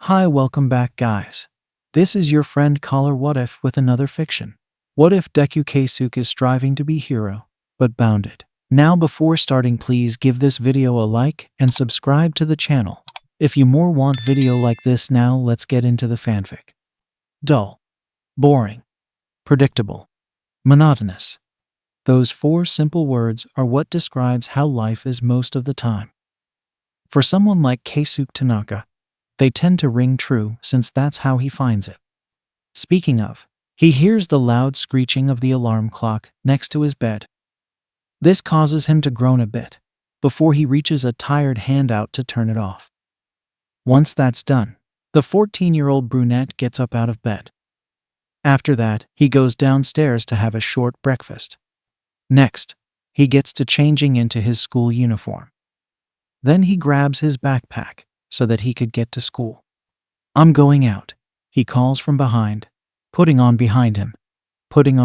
Hi, welcome back, guys. This is your friend Caller What If with another fiction. What if Deku Keisuke is striving to be hero, but bounded? Now before starting, please give this video a like and subscribe to the channel. If you more want video like this, now let's get into the fanfic. Dull, boring, predictable, monotonous. Those four simple words are what describes how life is most of the time. For someone like Keisuke Tanaka, they tend to ring true since that's how he finds it. Speaking of, he hears the loud screeching of the alarm clock next to his bed. This causes him to groan a bit before he reaches a tired hand out to turn it off. Once that's done, the 14-year-old brunette gets up out of bed. After that, he goes downstairs to have a short breakfast. Next, he gets to changing into his school uniform. Then he grabs his backpack so that he could get to school. "I'm going out," he calls from behind, putting on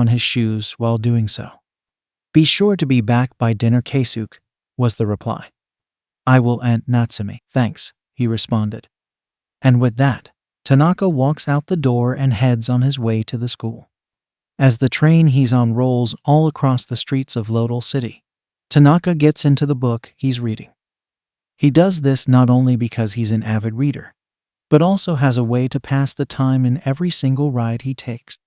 his shoes while doing so. "Be sure to be back by dinner, Keisuke," was the reply. "I will, Aunt Natsumi." "Thanks," he responded. And with that, Tanaka walks out the door and heads on his way to the school. As the train he's on rolls all across the streets of Lodal City, Tanaka gets into the book he's reading. He does this not only because he's an avid reader, but also has a way to pass the time in every single ride he takes.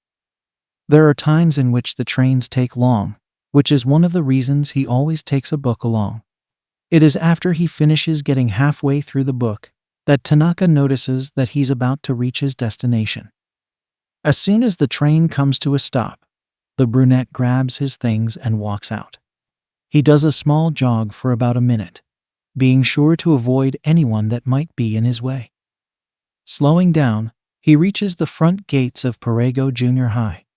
There are times in which the trains take long, which is one of the reasons he always takes a book along. It is after he finishes getting halfway through the book that Tanaka notices that he's about to reach his destination. As soon as the train comes to a stop, the brunette grabs his things and walks out. He does a small jog for about a minute, being sure to avoid anyone that might be in his way. Slowing down, he reaches the front gates of Parego Junior High.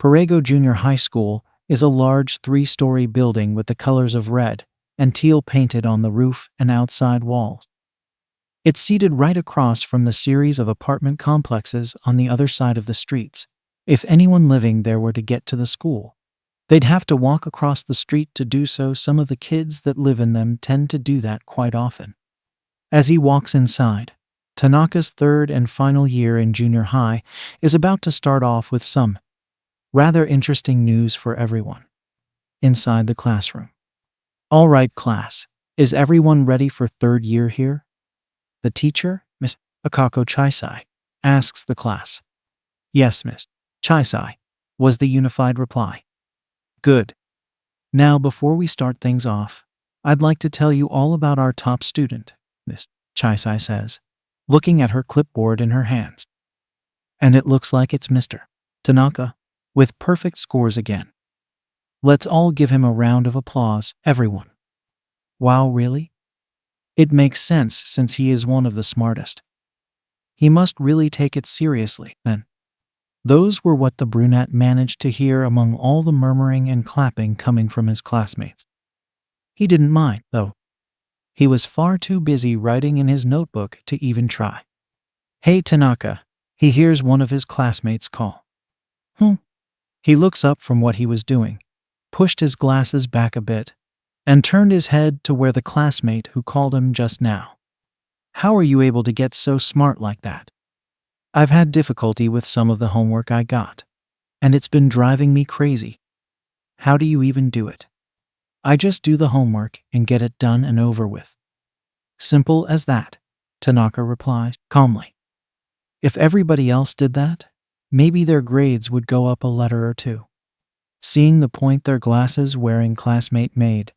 Parego Junior High School is a large 3-story building with the colors of red and teal painted on the roof and outside walls. It's seated right across from the series of apartment complexes on the other side of the streets. If anyone living there were to get to the school, they'd have to walk across the street to do so. Some of the kids that live in them tend to do that quite often. As he walks inside, Tanaka's third and final year in junior high is about to start off with some rather interesting news for everyone. Inside the classroom. "All right, class, is everyone ready for third year here?" The teacher, Miss Akako Chaisai, asks the class. "Yes, Miss Chaisai," was the unified reply. "Good. Now, before we start things off, I'd like to tell you all about our top student," Miss Chaisai says, looking at her clipboard in her hands. "And it looks like it's Mr. Tanaka, with perfect scores again. Let's all give him a round of applause, everyone." "Wow, really? It makes sense since he is one of the smartest. He must really take it seriously, then." Those were what the brunette managed to hear among all the murmuring and clapping coming from his classmates. He didn't mind, though. He was far too busy writing in his notebook to even try. "Hey, Tanaka," he hears one of his classmates call. He looks up from what he was doing, pushed his glasses back a bit, and turned his head to where the classmate who called him just now. "How are you able to get so smart like that? I've had difficulty with some of the homework I got, and it's been driving me crazy. How do you even do it?" "I just do the homework and get it done and over with. Simple as that," Tanaka replies calmly. "If everybody else did that, maybe their grades would go up a letter or two." Seeing the point their glasses-wearing classmate made,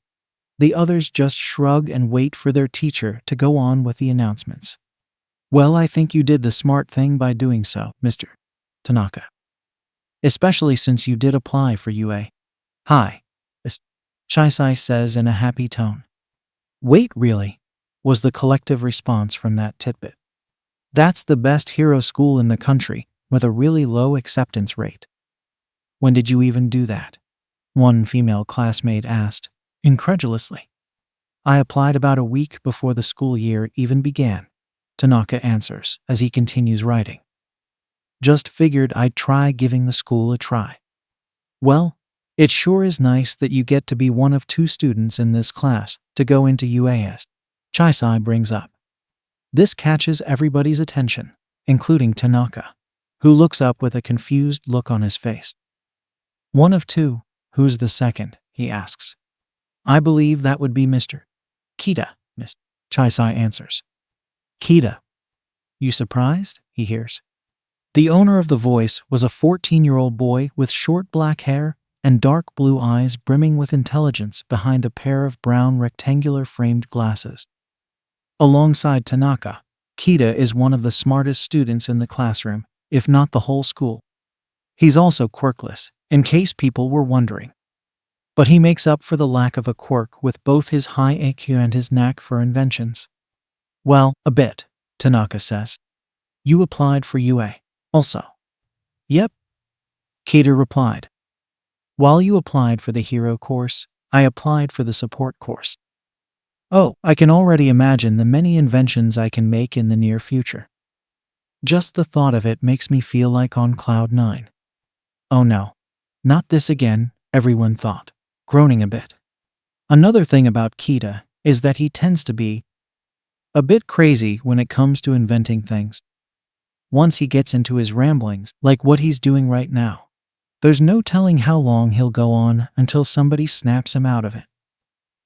the others just shrug and wait for their teacher to go on with the announcements. "Well, I think you did the smart thing by doing so, Mr. Tanaka. Especially since you did apply for UA. Hi," Chaisai says in a happy tone. "Wait, really?" was the collective response from that tidbit. "That's the best hero school in the country, with a really low acceptance rate." "When did you even do that?" one female classmate asked, incredulously. "I applied about a week before the school year even began," Tanaka answers as he continues writing. "Just figured I'd try giving the school a try." "Well, it sure is nice that you get to be one of 2 students in this class to go into UAS," Chaisai brings up. This catches everybody's attention, including Tanaka, who looks up with a confused look on his face. One of two, who's the second? He asks. I believe that would be Mr. Kita, Miss Keisuke answers. Kita. You surprised? He hears. The owner of the voice was a 14-year-old boy with short black hair and dark blue eyes brimming with intelligence behind a pair of brown rectangular framed glasses. Alongside Tanaka, Kita is one of the smartest students in the classroom, if not the whole school. He's also quirkless, in case people were wondering. But he makes up for the lack of a quirk with both his high IQ and his knack for inventions. Well, a bit, Tanaka says. You applied for UA, also. Yep, Kita replied. While you applied for the hero course, I applied for the support course. Oh, I can already imagine the many inventions I can make in the near future. Just the thought of it makes me feel like on cloud 9. Oh no, not this again, everyone thought, groaning a bit. Another thing about Kita is that he tends to be a bit crazy when it comes to inventing things. Once he gets into his ramblings, like what he's doing right now, there's no telling how long he'll go on until somebody snaps him out of it.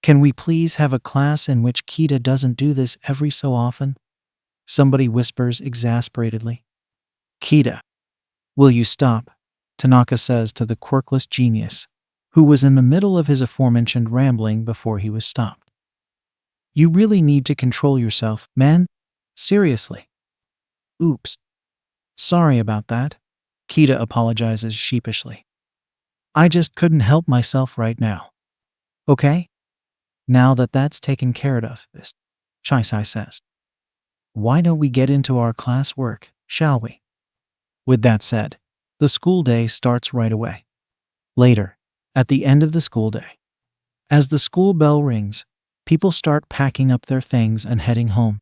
Can we please have a class in which Kita doesn't do this every so often? Somebody whispers exasperatedly. Kita, will you stop? Tanaka says to the quirkless genius, who was in the middle of his aforementioned rambling before he was stopped. You really need to control yourself, man. Seriously. Oops. Sorry about that. Kita apologizes sheepishly. I just couldn't help myself right now. Okay? Now that that's taken care of, Keisuke says. Why don't we get into our class work, shall we? With that said, the school day starts right away. Later, at the end of the school day, as the school bell rings, people start packing up their things and heading home.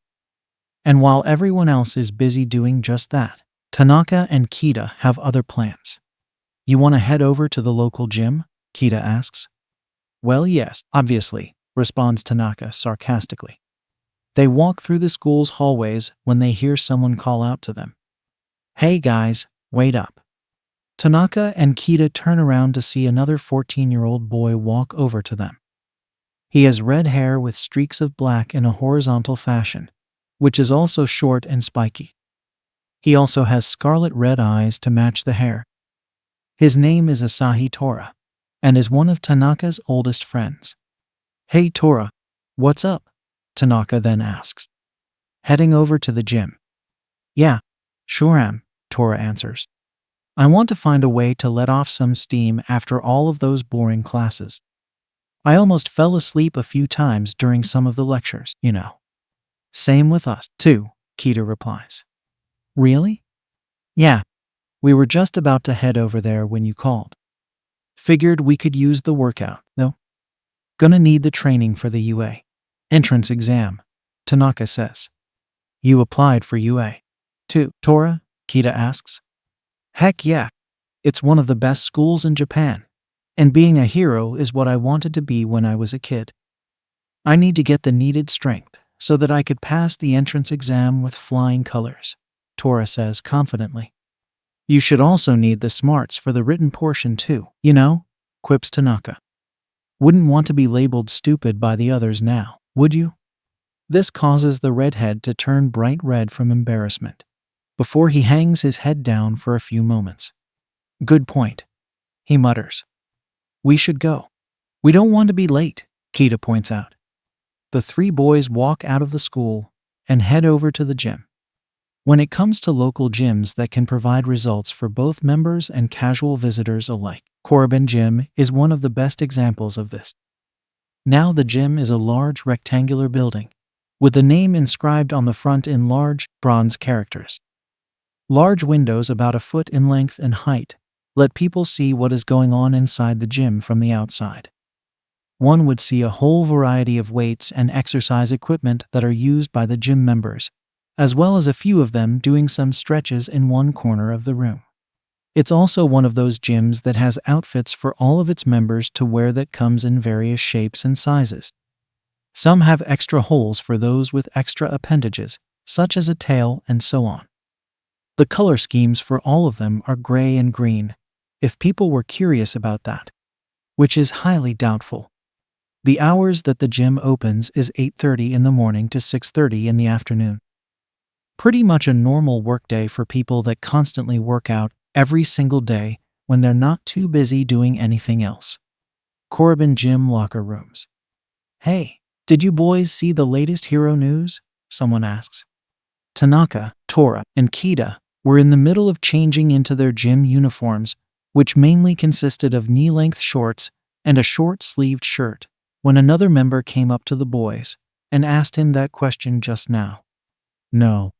And while everyone else is busy doing just that, Tanaka and Kita have other plans. You want to head over to the local gym? Kita asks. Well, yes, obviously, responds Tanaka sarcastically. They walk through the school's hallways when they hear someone call out to them. Hey guys, wait up. Tanaka and Kita turn around to see another 14-year-old boy walk over to them. He has red hair with streaks of black in a horizontal fashion, which is also short and spiky. He also has scarlet red eyes to match the hair. His name is Asahi Tora, and is one of Tanaka's oldest friends. Hey Tora, what's up? Tanaka then asks. Heading over to the gym. Yeah, sure am, Tora answers. I want to find a way to let off some steam after all of those boring classes. I almost fell asleep a few times during some of the lectures, you know. Same with us, too, Kita replies. Really? Yeah, we were just about to head over there when you called. Figured we could use the workout, though. Gonna need the training for the UA entrance exam, Tanaka says. You applied for UA, too, Tora? Kita asks. Heck yeah, it's one of the best schools in Japan, and being a hero is what I wanted to be when I was a kid. I need to get the needed strength so that I could pass the entrance exam with flying colors, Tora says confidently. You should also need the smarts for the written portion too, you know, quips Tanaka. Wouldn't want to be labeled stupid by the others now, would you? This causes the redhead to turn bright red from embarrassment, before he hangs his head down for a few moments. Good point, he mutters. We should go. We don't want to be late, Kita points out. The three boys walk out of the school and head over to the gym. When it comes to local gyms that can provide results for both members and casual visitors alike, Korriban Gym is one of the best examples of this. Now the gym is a large rectangular building, with the name inscribed on the front in large, bronze characters. Large windows about a foot in length and height let people see what is going on inside the gym from the outside. One would see a whole variety of weights and exercise equipment that are used by the gym members, as well as a few of them doing some stretches in one corner of the room. It's also one of those gyms that has outfits for all of its members to wear that comes in various shapes and sizes. Some have extra holes for those with extra appendages, such as a tail and so on. The color schemes for all of them are gray and green, if people were curious about that, which is highly doubtful. The hours that the gym opens is 8:30 in the morning to 6:30 in the afternoon. Pretty much a normal workday for people that constantly work out every single day when they're not too busy doing anything else. Korriban Gym Locker Rooms. Hey, did you boys see the latest hero news? Someone asks. Tanaka, Tora, and Kita were in the middle of changing into their gym uniforms, which mainly consisted of knee-length shorts and a short-sleeved shirt, when another member came up to the boys and asked him that question just now. No,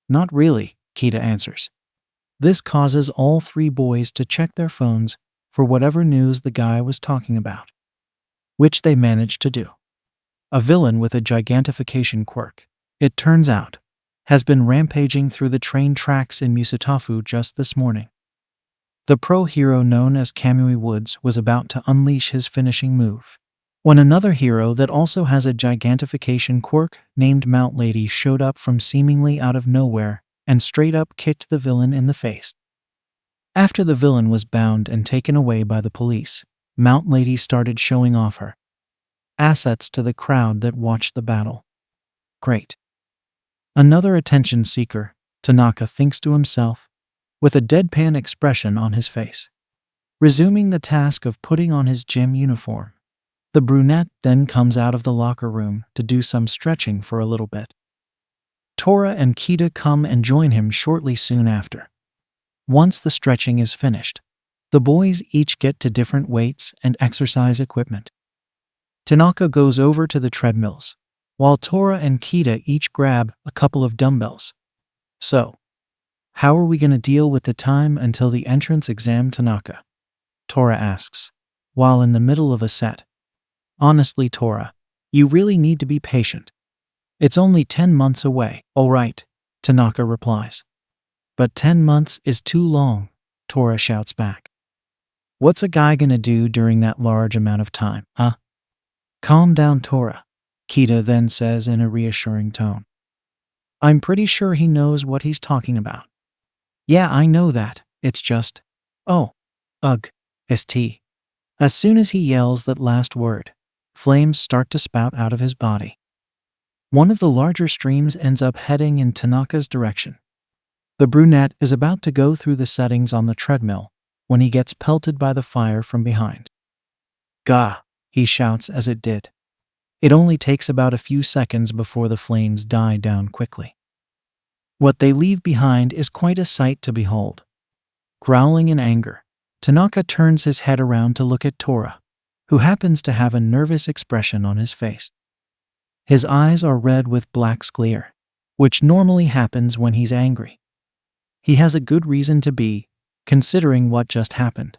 not really, Kita answers. This causes all three boys to check their phones for whatever news the guy was talking about, which they managed to do. A villain with a gigantification quirk, it turns out, has been rampaging through the train tracks in Musutafu just this morning. The pro hero known as Kamui Woods was about to unleash his finishing move, when another hero that also has a gigantification quirk named Mount Lady showed up from seemingly out of nowhere and straight up kicked the villain in the face. After the villain was bound and taken away by the police, Mount Lady started showing off her assets to the crowd that watched the battle. Great. Another attention seeker, Tanaka thinks to himself, with a deadpan expression on his face. Resuming the task of putting on his gym uniform, the brunette then comes out of the locker room to do some stretching for a little bit. Tora and Kita come and join him shortly soon after. Once the stretching is finished, the boys each get to different weights and exercise equipment. Tanaka goes over to the treadmills, while Tora and Kita each grab a couple of dumbbells. So, how are we going to deal with the time until the entrance exam, Tanaka? Tora asks, while in the middle of a set. Honestly, Tora, you really need to be patient. It's only 10 months away. All right, Tanaka replies. But 10 months is too long, Tora shouts back. What's a guy gonna do during that large amount of time, huh? Calm down, Tora, Kita then says in a reassuring tone. I'm pretty sure he knows what he's talking about. Yeah, I know that. It's just, oh, ugh, st. As soon as he yells that last word, flames start to spout out of his body. One of the larger streams ends up heading in Tanaka's direction. The brunette is about to go through the settings on the treadmill when he gets pelted by the fire from behind. Gah, he shouts as it did. It only takes about a few seconds before the flames die down quickly. What they leave behind is quite a sight to behold. Growling in anger, Tanaka turns his head around to look at Tora, who happens to have a nervous expression on his face. His eyes are red with black glare, which normally happens when he's angry. He has a good reason to be, considering what just happened.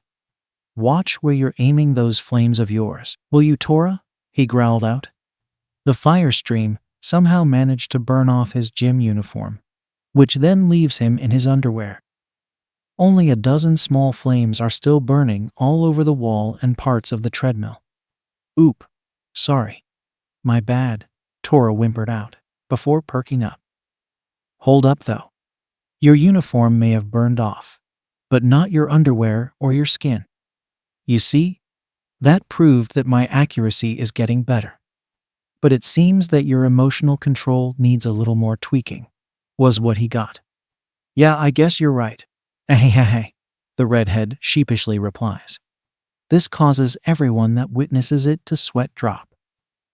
Watch where you're aiming those flames of yours, will you, Tora? He growled out. The fire stream somehow managed to burn off his gym uniform, which then leaves him in his underwear. Only a dozen small flames are still burning all over the wall and parts of the treadmill. Oop, sorry. My bad, Tora whimpered out, before perking up. Hold up though. Your uniform may have burned off, but not your underwear or your skin. You see? That proved that my accuracy is getting better. But it seems that your emotional control needs a little more tweaking, was what he got. Yeah, I guess you're right. Hey, the redhead sheepishly replies. This causes everyone that witnesses it to sweat drop.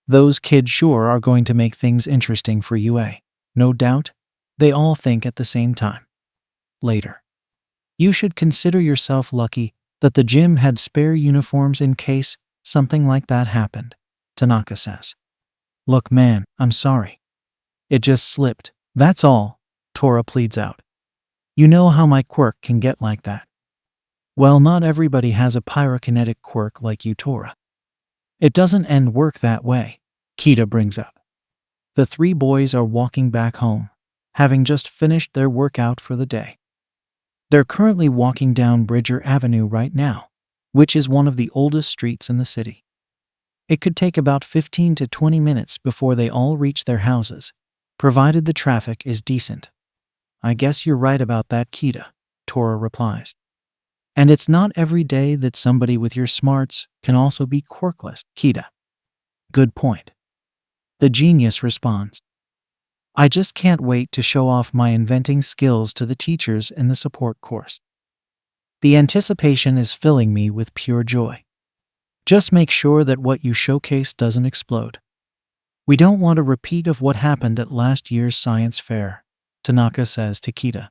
Those kids sure are going to make things interesting for UA. No doubt, they all think at the same time. Later. You should consider yourself lucky that the gym had spare uniforms in case something like that happened, Tanaka says. Look man, I'm sorry. It just slipped, that's all, Tora pleads out. You know how my quirk can get like that. Well, not everybody has a pyrokinetic quirk like you, Tora. It doesn't work that way, Kita brings up. The three boys are walking back home, having just finished their workout for the day. They're currently walking down Bridger Avenue right now, which is one of the oldest streets in the city. It could take about 15 to 20 minutes before they all reach their houses, provided the traffic is decent. I guess you're right about that, Kita, Tora replies. And it's not every day that somebody with your smarts can also be quirkless, Kita. Good point. The genius responds. I just can't wait to show off my inventing skills to the teachers in the support course. The anticipation is filling me with pure joy. Just make sure that what you showcase doesn't explode. We don't want a repeat of what happened at last year's science fair, Tanaka says to Kita.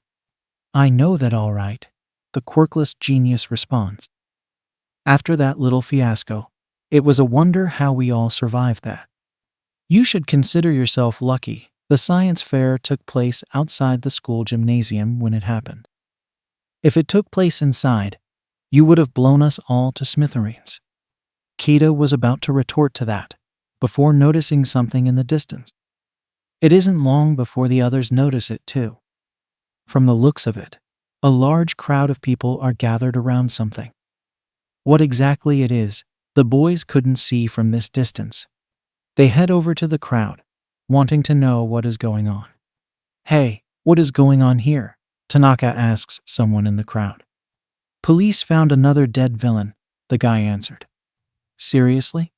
I know that all right, the quirkless genius responds. After that little fiasco, it was a wonder how we all survived that. You should consider yourself lucky. The science fair took place outside the school gymnasium when it happened. If it took place inside, you would have blown us all to smithereens. Kita was about to retort to that, before noticing something in the distance. It isn't long before the others notice it too. From the looks of it, a large crowd of people are gathered around something. What exactly it is, the boys couldn't see from this distance. They head over to the crowd, wanting to know what is going on. Hey, what is going on here? Tanaka asks someone in the crowd. Police found another dead villain, the guy answered. Seriously?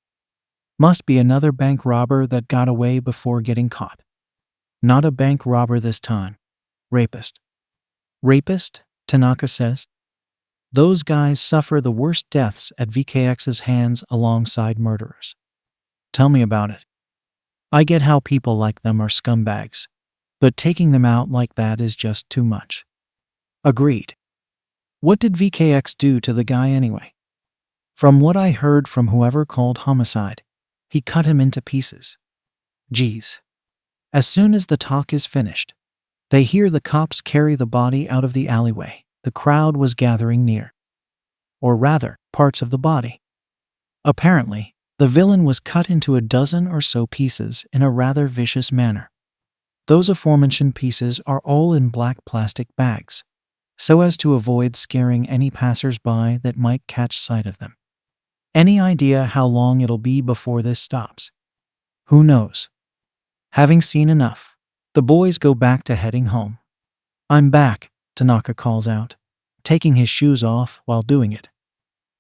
Must be another bank robber that got away before getting caught. Not a bank robber this time. Rapist. Rapist? Tanaka says. Those guys suffer the worst deaths at VKX's hands alongside murderers. Tell me about it. I get how people like them are scumbags, but taking them out like that is just too much. Agreed. What did VKX do to the guy anyway? From what I heard from whoever called homicide, he cut him into pieces. Geez. As soon as the talk is finished, they hear the cops carry the body out of the alleyway. The crowd was gathering near. Or rather, parts of the body. Apparently, the villain was cut into a dozen or so pieces in a rather vicious manner. Those aforementioned pieces are all in black plastic bags, so as to avoid scaring any passers-by that might catch sight of them. Any idea how long it'll be before this stops? Who knows? Having seen enough, the boys go back to heading home. I'm back, Tanaka calls out, taking his shoes off while doing it.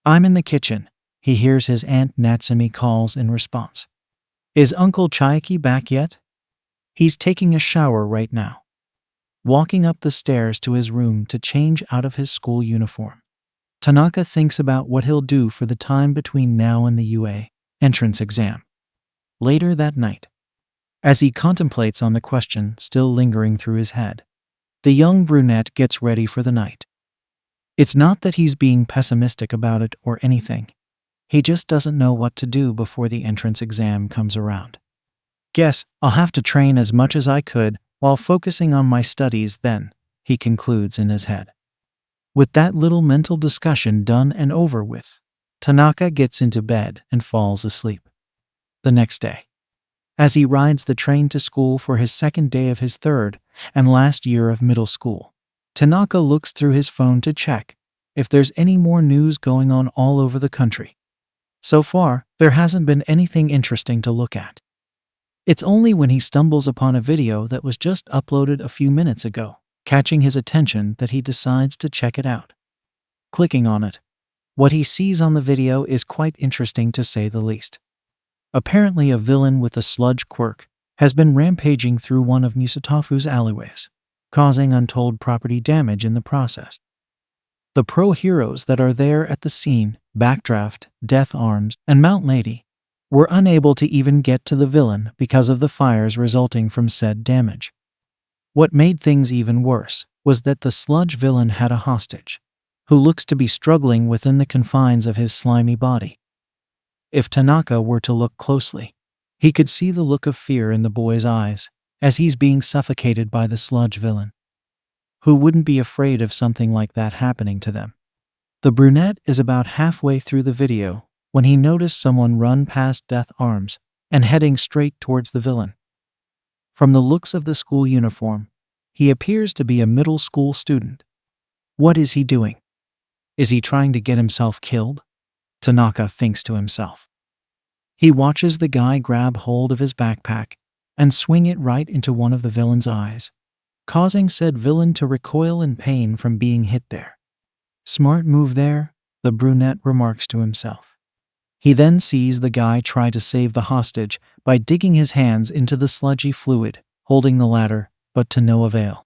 I'm in the kitchen, he hears his Aunt Natsumi calls in response. Is Uncle Chiaki back yet? He's taking a shower right now. Walking up the stairs to his room to change out of his school uniform. Tanaka thinks about what he'll do for the time between now and the UA entrance exam. Later that night, as he contemplates on the question still lingering through his head, the young brunette gets ready for the night. It's not that he's being pessimistic about it or anything. He just doesn't know what to do before the entrance exam comes around. Guess I'll have to train as much as I could while focusing on my studies then, he concludes in his head. With that little mental discussion done and over with, Tanaka gets into bed and falls asleep. The next day, as he rides the train to school for his second day of his third and last year of middle school, Tanaka looks through his phone to check if there's any more news going on all over the country. So far, there hasn't been anything interesting to look at. It's only when he stumbles upon a video that was just uploaded a few minutes ago, catching his attention, that he decides to check it out. Clicking on it, what he sees on the video is quite interesting to say the least. Apparently a villain with a sludge quirk has been rampaging through one of Musatafu's alleyways, causing untold property damage in the process. The pro heroes that are there at the scene, Backdraft, Death Arms, and Mount Lady, were unable to even get to the villain because of the fires resulting from said damage. What made things even worse was that the sludge villain had a hostage, who looks to be struggling within the confines of his slimy body. If Tanaka were to look closely, he could see the look of fear in the boy's eyes as he's being suffocated by the sludge villain. Who wouldn't be afraid of something like that happening to them? The brunette is about halfway through the video when he noticed someone run past Death Arms and heading straight towards the villain. From the looks of the school uniform, he appears to be a middle school student. What is he doing? Is he trying to get himself killed? Tanaka thinks to himself. He watches the guy grab hold of his backpack and swing it right into one of the villain's eyes, causing said villain to recoil in pain from being hit there. Smart move there, the brunette remarks to himself. He then sees the guy try to save the hostage by digging his hands into the sludgy fluid, holding the ladder, but to no avail.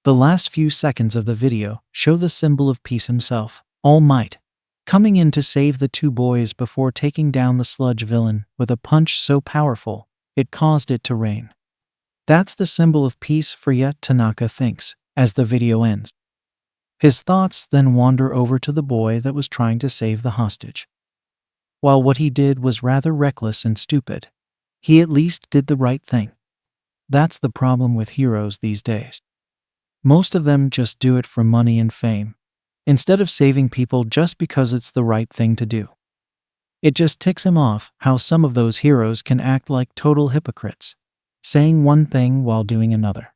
The last few seconds of the video show the symbol of peace himself, All Might, coming in to save the two boys before taking down the sludge villain with a punch so powerful it caused it to rain. That's the symbol of peace for yet, Tanaka thinks, as the video ends. His thoughts then wander over to the boy that was trying to save the hostage. While what he did was rather reckless and stupid, he at least did the right thing. That's the problem with heroes these days. Most of them just do it for money and fame, instead of saving people just because it's the right thing to do. It just ticks him off how some of those heroes can act like total hypocrites, saying one thing while doing another.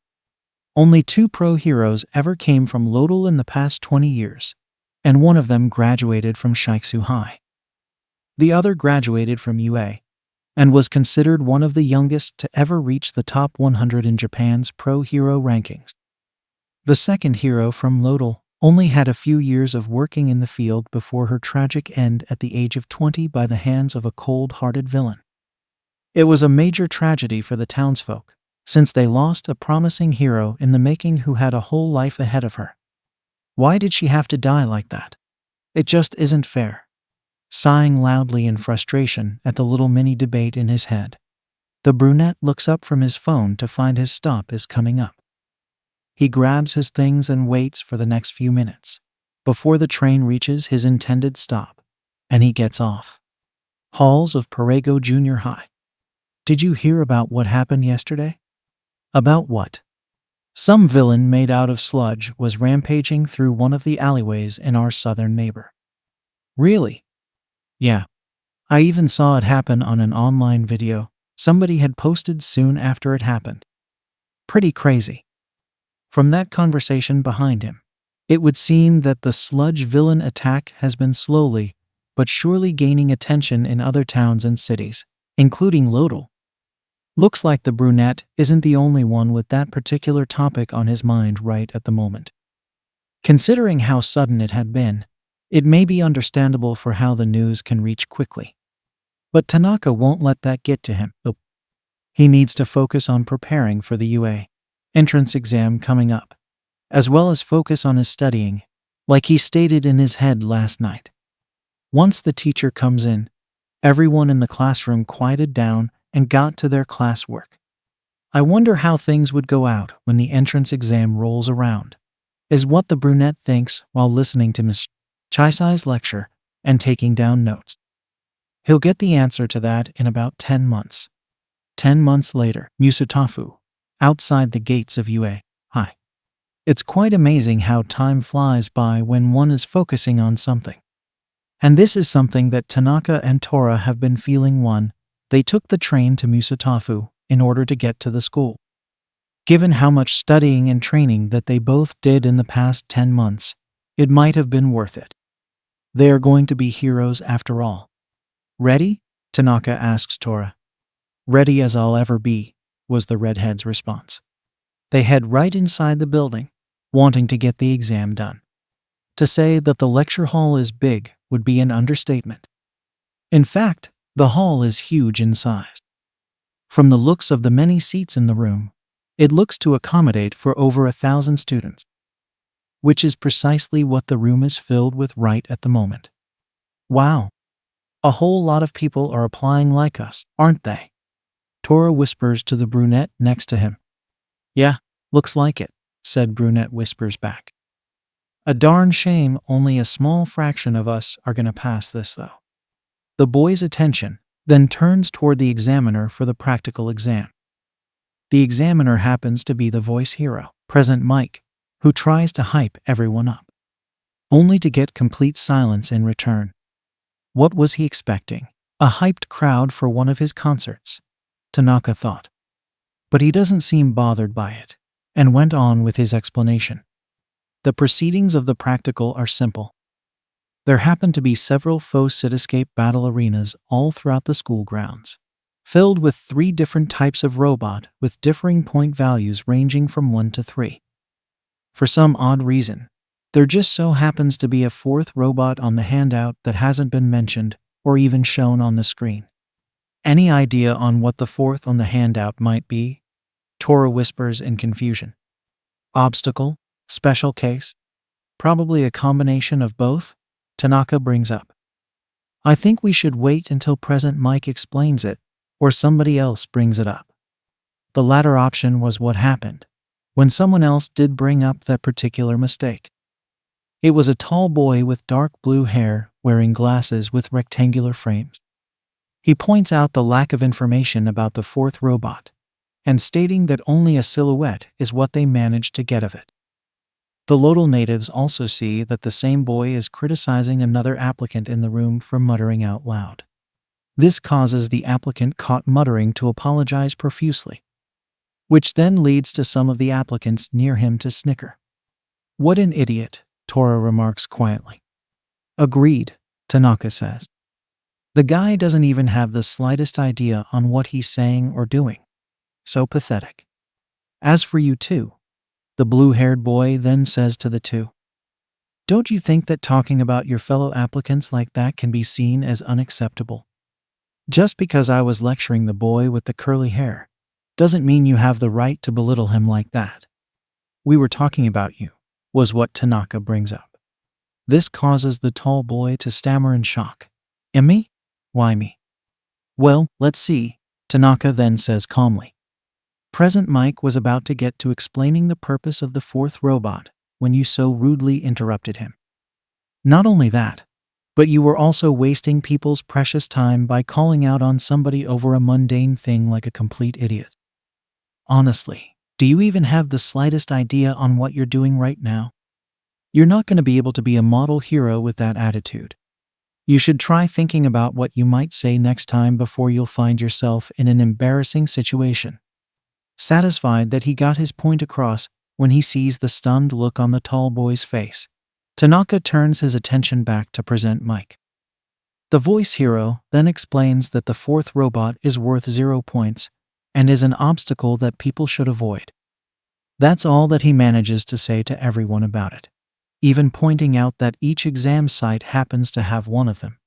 Only 2 pro heroes ever came from Lodal in the past 20 years, and one of them graduated from Shiksu High. The other graduated from UA, and was considered one of the youngest to ever reach the top 100 in Japan's pro hero rankings. The second hero from Lodal only had a few years of working in the field before her tragic end at the age of 20 by the hands of a cold-hearted villain. It was a major tragedy for the townsfolk, since they lost a promising hero in the making who had a whole life ahead of her. Why did she have to die like that? It just isn't fair. Sighing loudly in frustration at the little mini-debate in his head, the brunette looks up from his phone to find his stop is coming up. He grabs his things and waits for the next few minutes, before the train reaches his intended stop, and he gets off. Halls of Parego Junior High. Did you hear about what happened yesterday? About what? Some villain made out of sludge was rampaging through one of the alleyways in our southern neighbor. Really? Yeah. I even saw it happen on an online video somebody had posted soon after it happened. Pretty crazy. From that conversation behind him, it would seem that the sludge villain attack has been slowly but surely gaining attention in other towns and cities, including Lodal. Looks like the brunette isn't the only one with that particular topic on his mind right at the moment. Considering how sudden it had been, it may be understandable for how the news can reach quickly. But Tanaka won't let that get to him. He needs to focus on preparing for the UA entrance exam coming up, as well as focus on his studying, like he stated in his head last night. Once the teacher comes in, everyone in the classroom quieted down and got to their classwork. I wonder how things would go out when the entrance exam rolls around, is what the brunette thinks while listening to Miss Chisai's lecture and taking down notes. He'll get the answer to that in about 10 months. 10 months later, Musutafu, outside the gates of UA High. It's quite amazing how time flies by when one is focusing on something. And this is something that Tanaka and Tora have been feeling. They took the train to Musutafu in order to get to the school. Given how much studying and training that they both did in the past 10 months, it might have been worth it. They are going to be heroes after all. Ready? Tanaka asks Tora. Ready as I'll ever be, was the redhead's response. They head right inside the building, wanting to get the exam done. To say that the lecture hall is big would be an understatement. In fact, the hall is huge in size. From the looks of the many seats in the room, it looks to accommodate for over 1,000 students, which is precisely what the room is filled with right at the moment. Wow! A whole lot of people are applying like us, aren't they? Tora whispers to the brunette next to him. Yeah, looks like it, said brunette whispers back. A darn shame only a small fraction of us are gonna pass this though. The boy's attention then turns toward the examiner for the practical exam. The examiner happens to be the voice hero, present Mike, who tries to hype everyone up, only to get complete silence in return. What was he expecting? A hyped crowd for one of his concerts, Tanaka thought. But he doesn't seem bothered by it, and went on with his explanation. The proceedings of the practical are simple. There happen to be several faux cityscape battle arenas all throughout the school grounds, filled with 3 different types of robot with differing point values ranging from 1 to 3. For some odd reason, there just so happens to be a 4th robot on the handout that hasn't been mentioned or even shown on the screen. Any idea on what the 4th on the handout might be? Tora whispers in confusion. Obstacle? Special case? Probably a combination of both, Tanaka brings up. I think we should wait until Present Mike explains it, or somebody else brings it up. The latter option was what happened when someone else did bring up that particular mistake. It was a tall boy with dark blue hair wearing glasses with rectangular frames. He points out the lack of information about the 4th robot, and stating that only a silhouette is what they managed to get of it. The Lodal natives also see that the same boy is criticizing another applicant in the room for muttering out loud. This causes the applicant caught muttering to apologize profusely, which then leads to some of the applicants near him to snicker. What an idiot, Tora remarks quietly. Agreed, Tanaka says. The guy doesn't even have the slightest idea on what he's saying or doing. So pathetic. As for you two, the blue-haired boy then says to the two, don't you think that talking about your fellow applicants like that can be seen as unacceptable? Just because I was lecturing the boy with the curly hair doesn't mean you have the right to belittle him like that. We were talking about you, was what Tanaka brings up. This causes the tall boy to stammer in shock. And me? Why me? Well, let's see, Tanaka then says calmly. Present Mike was about to get to explaining the purpose of the 4th robot when you so rudely interrupted him. Not only that, but you were also wasting people's precious time by calling out on somebody over a mundane thing like a complete idiot. Honestly, do you even have the slightest idea on what you're doing right now? You're not going to be able to be a model hero with that attitude. You should try thinking about what you might say next time before you'll find yourself in an embarrassing situation. Satisfied that he got his point across when he sees the stunned look on the tall boy's face, Tanaka turns his attention back to Present Mike. The voice hero then explains that the 4th robot is worth 0 points and is an obstacle that people should avoid. That's all that he manages to say to everyone about it, even pointing out that each exam site happens to have one of them.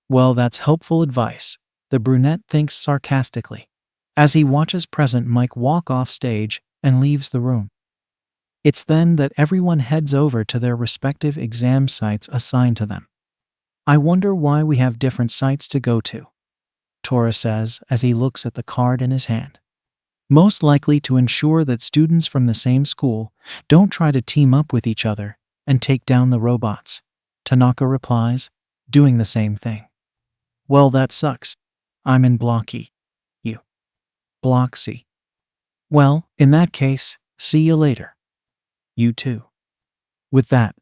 Well, that's helpful advice, the brunette thinks sarcastically, as he watches Present Mike walk off stage and leaves the room. It's then that everyone heads over to their respective exam sites assigned to them. I wonder why we have different sites to go to, Tora says as he looks at the card in his hand. Most likely to ensure that students from the same school don't try to team up with each other and take down the robots, Tanaka replies, doing the same thing. Well, that sucks. I'm in Block E. You. Block C. Well, in that case, see you later. You too. With that,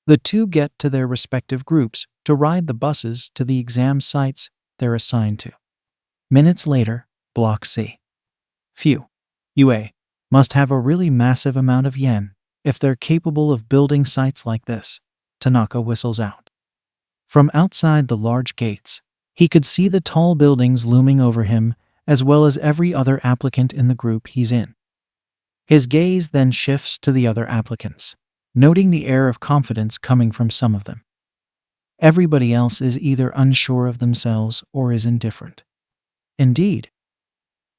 the two get to their respective groups to ride the buses to the exam sites they're assigned to. Minutes later, Block C. Phew. UA must have a really massive amount of yen if they're capable of building sites like this, Tanaka whistles out. From outside the large gates, he could see the tall buildings looming over him as well as every other applicant in the group he's in. His gaze then shifts to the other applicants, noting the air of confidence coming from some of them. Everybody else is either unsure of themselves or is indifferent. Indeed,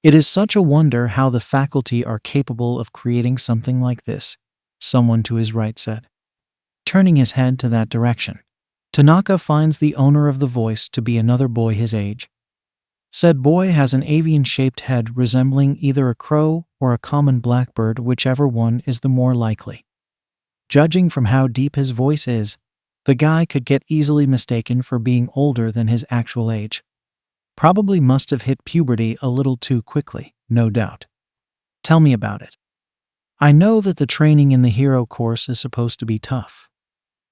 it is such a wonder how the faculty are capable of creating something like this, someone to his right said. Turning his head to that direction, Tanaka finds the owner of the voice to be another boy his age. Said boy has an avian-shaped head resembling either a crow or a common blackbird, whichever one is the more likely. Judging from how deep his voice is, the guy could get easily mistaken for being older than his actual age. Probably must have hit puberty a little too quickly, no doubt. Tell me about it. I know that the training in the hero course is supposed to be tough,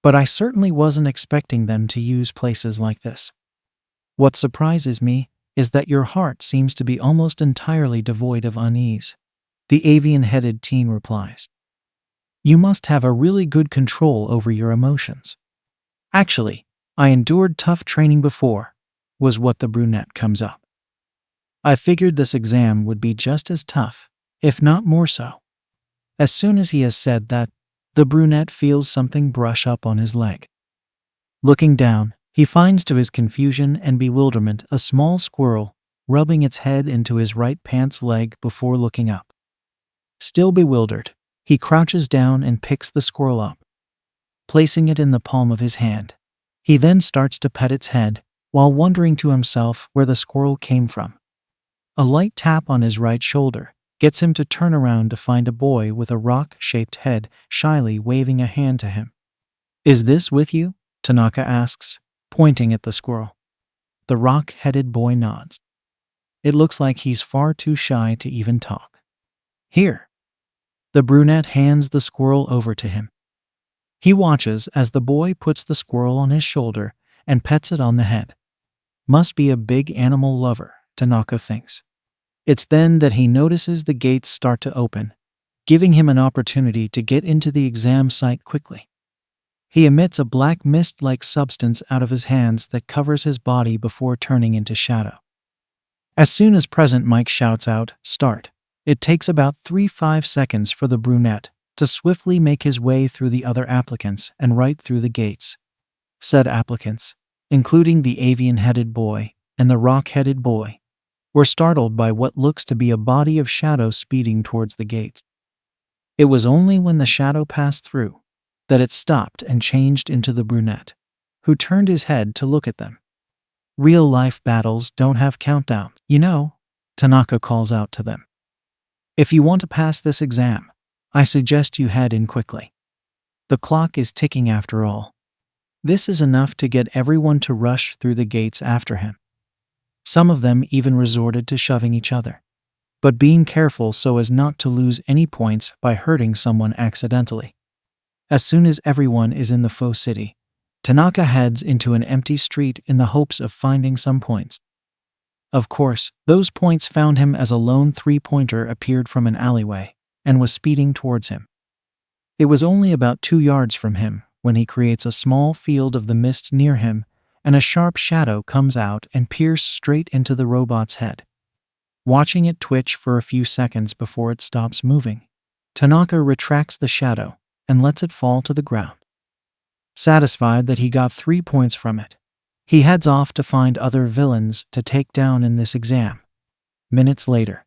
but I certainly wasn't expecting them to use places like this. What surprises me is that your heart seems to be almost entirely devoid of unease, the avian-headed teen replies. You must have a really good control over your emotions. Actually, I endured tough training before, was what the brunette comes up. I figured this exam would be just as tough, if not more so. As soon as he has said that, the brunette feels something brush up on his leg. Looking down, he finds to his confusion and bewilderment a small squirrel rubbing its head into his right pants leg before looking up. Still bewildered, he crouches down and picks the squirrel up, placing it in the palm of his hand. He then starts to pet its head, while wondering to himself where the squirrel came from. A light tap on his right shoulder gets him to turn around to find a boy with a rock-shaped head shyly waving a hand to him. "Is this with you?" Tanaka asks, pointing at the squirrel. The rock-headed boy nods. It looks like he's far too shy to even talk. "Here." The brunette hands the squirrel over to him. He watches as the boy puts the squirrel on his shoulder and pets it on the head. Must be a big animal lover, Tanaka thinks. It's then that he notices the gates start to open, giving him an opportunity to get into the exam site quickly. He emits a black mist-like substance out of his hands that covers his body before turning into shadow. As soon as Present Mike shouts out, "Start," it takes about 3-5 seconds for the brunette to swiftly make his way through the other applicants and right through the gates. Said applicants, including the avian-headed boy and the rock-headed boy, were startled by what looks to be a body of shadow speeding towards the gates. It was only when the shadow passed through that it stopped and changed into the brunette, who turned his head to look at them. "Real-life battles don't have countdowns, you know," Tanaka calls out to them. "If you want to pass this exam, I suggest you head in quickly. The clock is ticking after all." This is enough to get everyone to rush through the gates after him. Some of them even resorted to shoving each other, but being careful so as not to lose any points by hurting someone accidentally. As soon as everyone is in the faux city, Tanaka heads into an empty street in the hopes of finding some points. Of course, those points found him as a lone three-pointer appeared from an alleyway and was speeding towards him. It was only about 2 yards from him when he creates a small field of the mist near him, and a sharp shadow comes out and pierces straight into the robot's head. Watching it twitch for a few seconds before it stops moving, Tanaka retracts the shadow and lets it fall to the ground. Satisfied that he got 3 points from it, he heads off to find other villains to take down in this exam. Minutes later,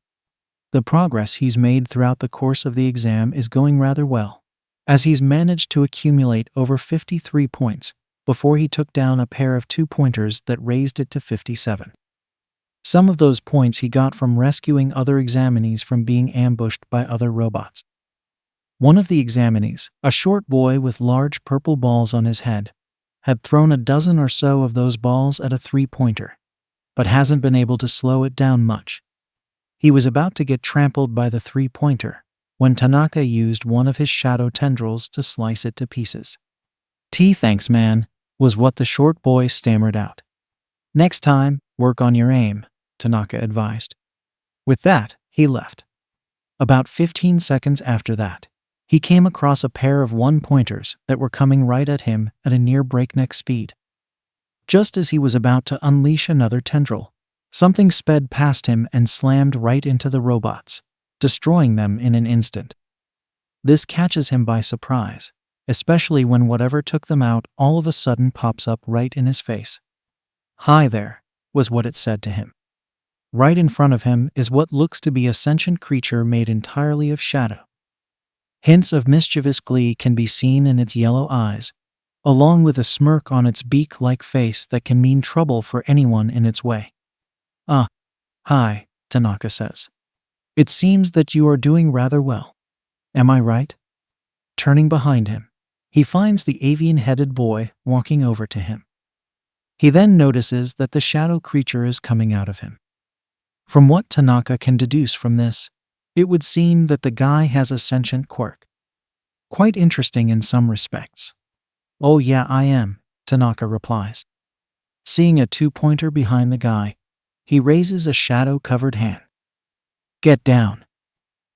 the progress he's made throughout the course of the exam is going rather well, as he's managed to accumulate over 53 points before he took down a pair of 2-pointers that raised it to 57. Some of those points he got from rescuing other examinees from being ambushed by other robots. One of the examinees, a short boy with large purple balls on his head, had thrown a dozen or so of those balls at a 3-pointer, but hasn't been able to slow it down much. He was about to get trampled by the 3-pointer when Tanaka used one of his shadow tendrils to slice it to pieces. "Thanks, man," was what the short boy stammered out. "Next time, work on your aim," Tanaka advised. With that, he left. About 15 seconds after that, he came across a pair of 1-pointers that were coming right at him at a near breakneck speed. Just as he was about to unleash another tendril, something sped past him and slammed right into the robots, destroying them in an instant. This catches him by surprise, especially when whatever took them out all of a sudden pops up right in his face. "Hi there," was what it said to him. Right in front of him is what looks to be a sentient creature made entirely of shadow. Hints of mischievous glee can be seen in its yellow eyes, along with a smirk on its beak-like face that can mean trouble for anyone in its way. Hi," Tanaka says. "It seems that you are doing rather well. Am I right?" Turning behind him, he finds the avian-headed boy walking over to him. He then notices that the shadow creature is coming out of him. From what Tanaka can deduce from this, it would seem that the guy has a sentient quirk. Quite interesting in some respects. "Oh yeah, I am," Tanaka replies. Seeing a 2-pointer behind the guy, he raises a shadow-covered hand. "Get down."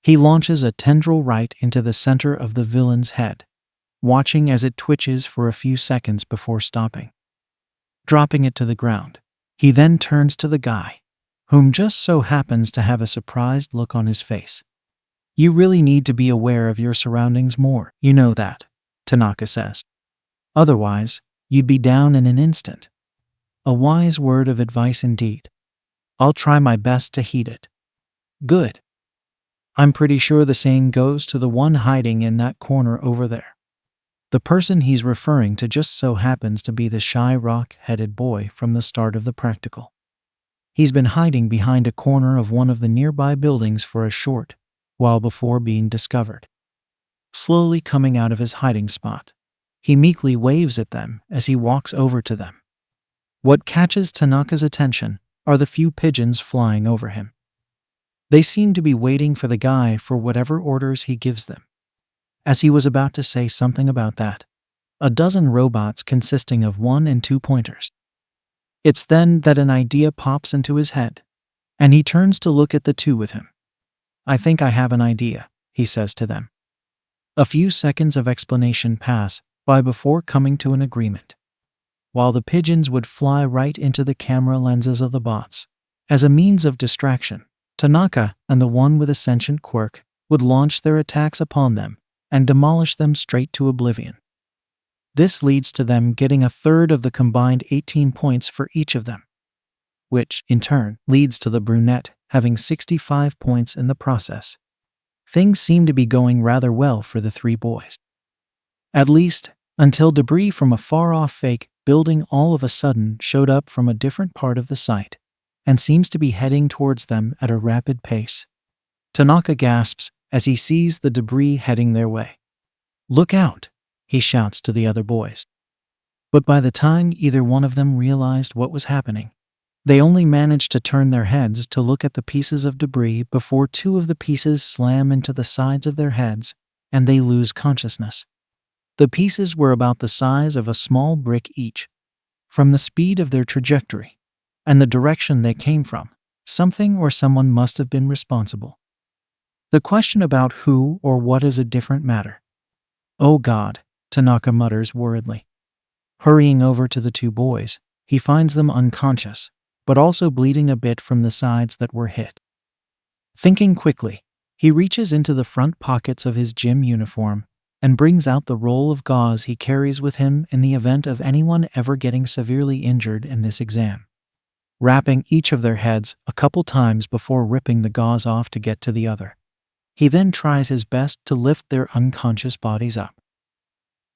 He launches a tendril right into the center of the villain's head, watching as it twitches for a few seconds before stopping. Dropping it to the ground, he then turns to the guy, whom just so happens to have a surprised look on his face. You really need to be aware of your surroundings more, you know that, Tanaka says. Otherwise, you'd be down in an instant. A wise word of advice indeed. I'll try my best to heed it. Good. I'm pretty sure the same goes to the one hiding in that corner over there. The person he's referring to just so happens to be the shy rock-headed boy from the start of the practical. He's been hiding behind a corner of one of the nearby buildings for a short while before being discovered. Slowly coming out of his hiding spot, he meekly waves at them as he walks over to them. What catches Tanaka's attention are the few pigeons flying over him. They seem to be waiting for the guy for whatever orders he gives them. As he was about to say something about that, a dozen robots consisting of 1 and 2 pointers. It's then that an idea pops into his head, and he turns to look at the two with him. I think I have an idea, he says to them. A few seconds of explanation pass by before coming to an agreement. While the pigeons would fly right into the camera lenses of the bots, as a means of distraction, Tanaka and the one with a sentient quirk would launch their attacks upon them and demolish them straight to oblivion. This leads to them getting a third of the combined 18 points for each of them, which, in turn, leads to the brunette having 65 points in the process. Things seem to be going rather well for the 3 boys. At least, until debris from a far-off fake building all of a sudden showed up from a different part of the site and seems to be heading towards them at a rapid pace. Tanaka gasps as he sees the debris heading their way. Look out, he shouts to the other boys. But by the time either one of them realized what was happening, they only managed to turn their heads to look at the pieces of debris before 2 of the pieces slam into the sides of their heads and they lose consciousness. The pieces were about the size of a small brick each. From the speed of their trajectory and the direction they came from, something or someone must have been responsible. The question about who or what is a different matter. Oh God, Tanaka mutters worriedly. Hurrying over to the 2 boys, he finds them unconscious, but also bleeding a bit from the sides that were hit. Thinking quickly, he reaches into the front pockets of his gym uniform and brings out the roll of gauze he carries with him in the event of anyone ever getting severely injured in this exam. Wrapping each of their heads a couple times before ripping the gauze off to get to the other. He then tries his best to lift their unconscious bodies up.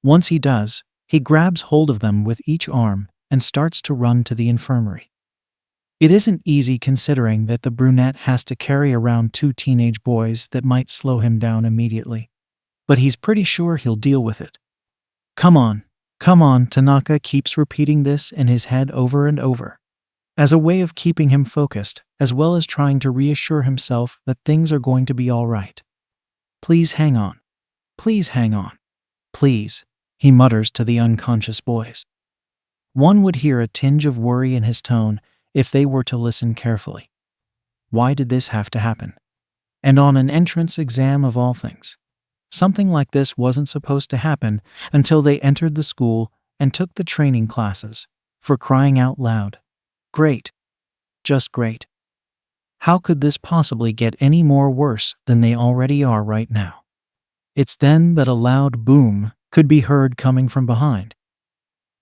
Once he does, he grabs hold of them with each arm and starts to run to the infirmary. It isn't easy considering that the brunette has to carry around 2 teenage boys that might slow him down immediately, but he's pretty sure he'll deal with it. Come on, Tanaka keeps repeating this in his head over and over, as a way of keeping him focused, as well as trying to reassure himself that things are going to be all right. Please hang on. Please hang on. Please, he mutters to the unconscious boys. One would hear a tinge of worry in his tone if they were to listen carefully. Why did this have to happen? And on an entrance exam of all things. Something like this wasn't supposed to happen until they entered the school and took the training classes. For crying out loud. Great. Just great. How could this possibly get any more worse than they already are right now? It's then that a loud boom could be heard coming from behind.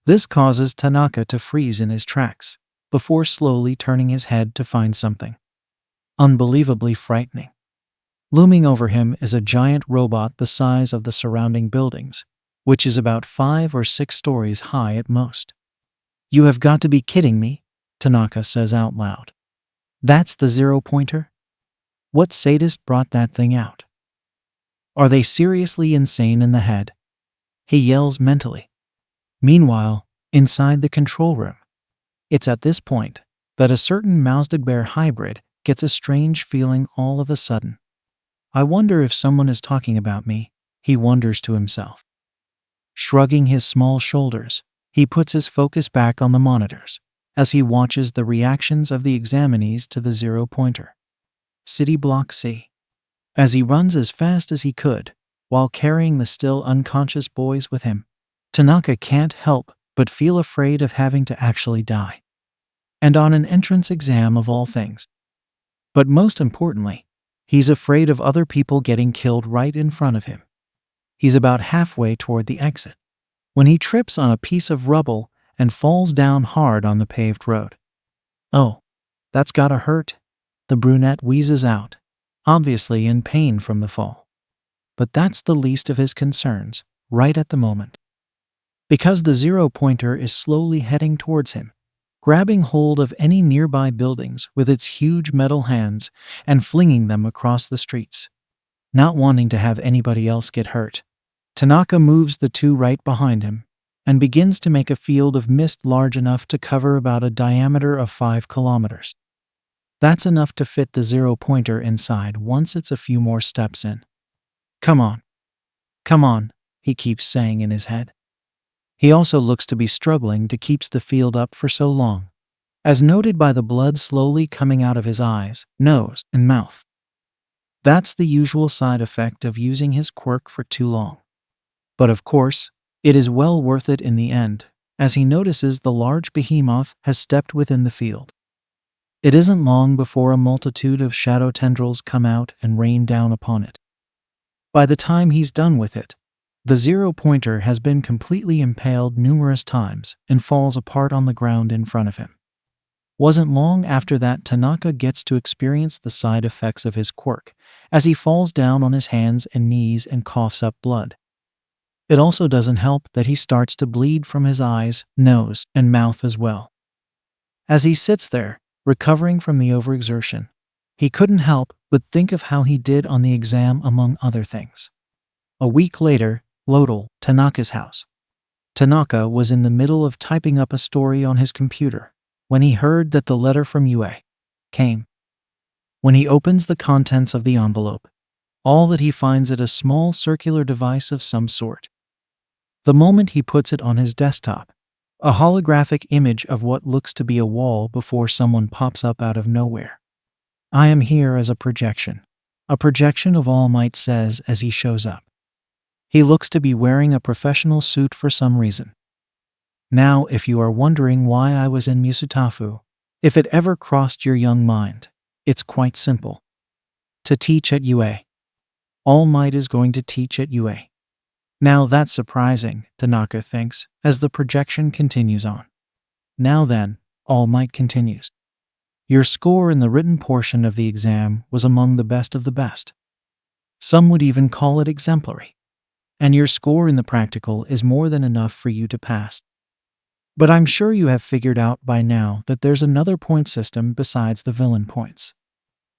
This causes Tanaka to freeze in his tracks, before slowly turning his head to find something unbelievably frightening. Looming over him is a giant robot the size of the surrounding buildings, which is about 5 or 6 stories high at most. You have got to be kidding me, Tanaka says out loud. That's the 0-pointer? What sadist brought that thing out? Are they seriously insane in the head? He yells mentally. Meanwhile, inside the control room, it's at this point that a certain mouse-to-bear hybrid gets a strange feeling all of a sudden. I wonder if someone is talking about me, he wonders to himself. Shrugging his small shoulders, he puts his focus back on the monitors as he watches the reactions of the examinees to the 0-pointer. City Block C. As he runs as fast as he could, while carrying the still unconscious boys with him, Tanaka can't help but feel afraid of having to actually die. And on an entrance exam of all things, But most importantly, he's afraid of other people getting killed right in front of him. He's about halfway toward the exit when he trips on a piece of rubble and falls down hard on the paved road. "Oh, that's gotta hurt," the brunette wheezes out, obviously in pain from the fall. But that's the least of his concerns, right at the moment. Because the zero-pointer is slowly heading towards him, grabbing hold of any nearby buildings with its huge metal hands and flinging them across the streets. Not wanting to have anybody else get hurt, Tanaka moves the two right behind him and begins to make a field of mist large enough to cover about a diameter of 5 kilometers. That's enough to fit the zero-pointer inside once it's a few more steps in. Come on, he keeps saying in his head. He also looks to be struggling to keep the field up for so long, as noted by the blood slowly coming out of his eyes, nose, and mouth. That's the usual side effect of using his quirk for too long. But of course, it is well worth it in the end, as he notices the large behemoth has stepped within the field. It isn't long before a multitude of shadow tendrils come out and rain down upon it. By the time he's done with it, the zero-pointer has been completely impaled numerous times and falls apart on the ground in front of him. Wasn't long after that Tanaka gets to experience the side effects of his quirk, as he falls down on his hands and knees and coughs up blood. It also doesn't help that he starts to bleed from his eyes, nose, and mouth as well. As he sits there, recovering from the overexertion, he couldn't help but think of how he did on the exam among other things. A week later, Lodal, Tanaka's house. Tanaka was in the middle of typing up a story on his computer when he heard that the letter from UA came. When he opens the contents of the envelope, all that he finds is a small circular device of some sort. The moment he puts it on his desktop, a holographic image of what looks to be a wall before someone pops up out of nowhere. "I am here as a projection of All Might says as he shows up. He looks to be wearing a professional suit for some reason. Now, if you are wondering why I was in Musutafu, if it ever crossed your young mind, it's quite simple. To teach at UA. All Might is going to teach at UA. Now that's surprising, Tanaka thinks, as the projection continues on. Now then, All Might continues. Your score in the written portion of the exam was among the best of the best. Some would even call it exemplary. And your score in the practical is more than enough for you to pass. But I'm sure you have figured out by now that there's another point system besides the villain points.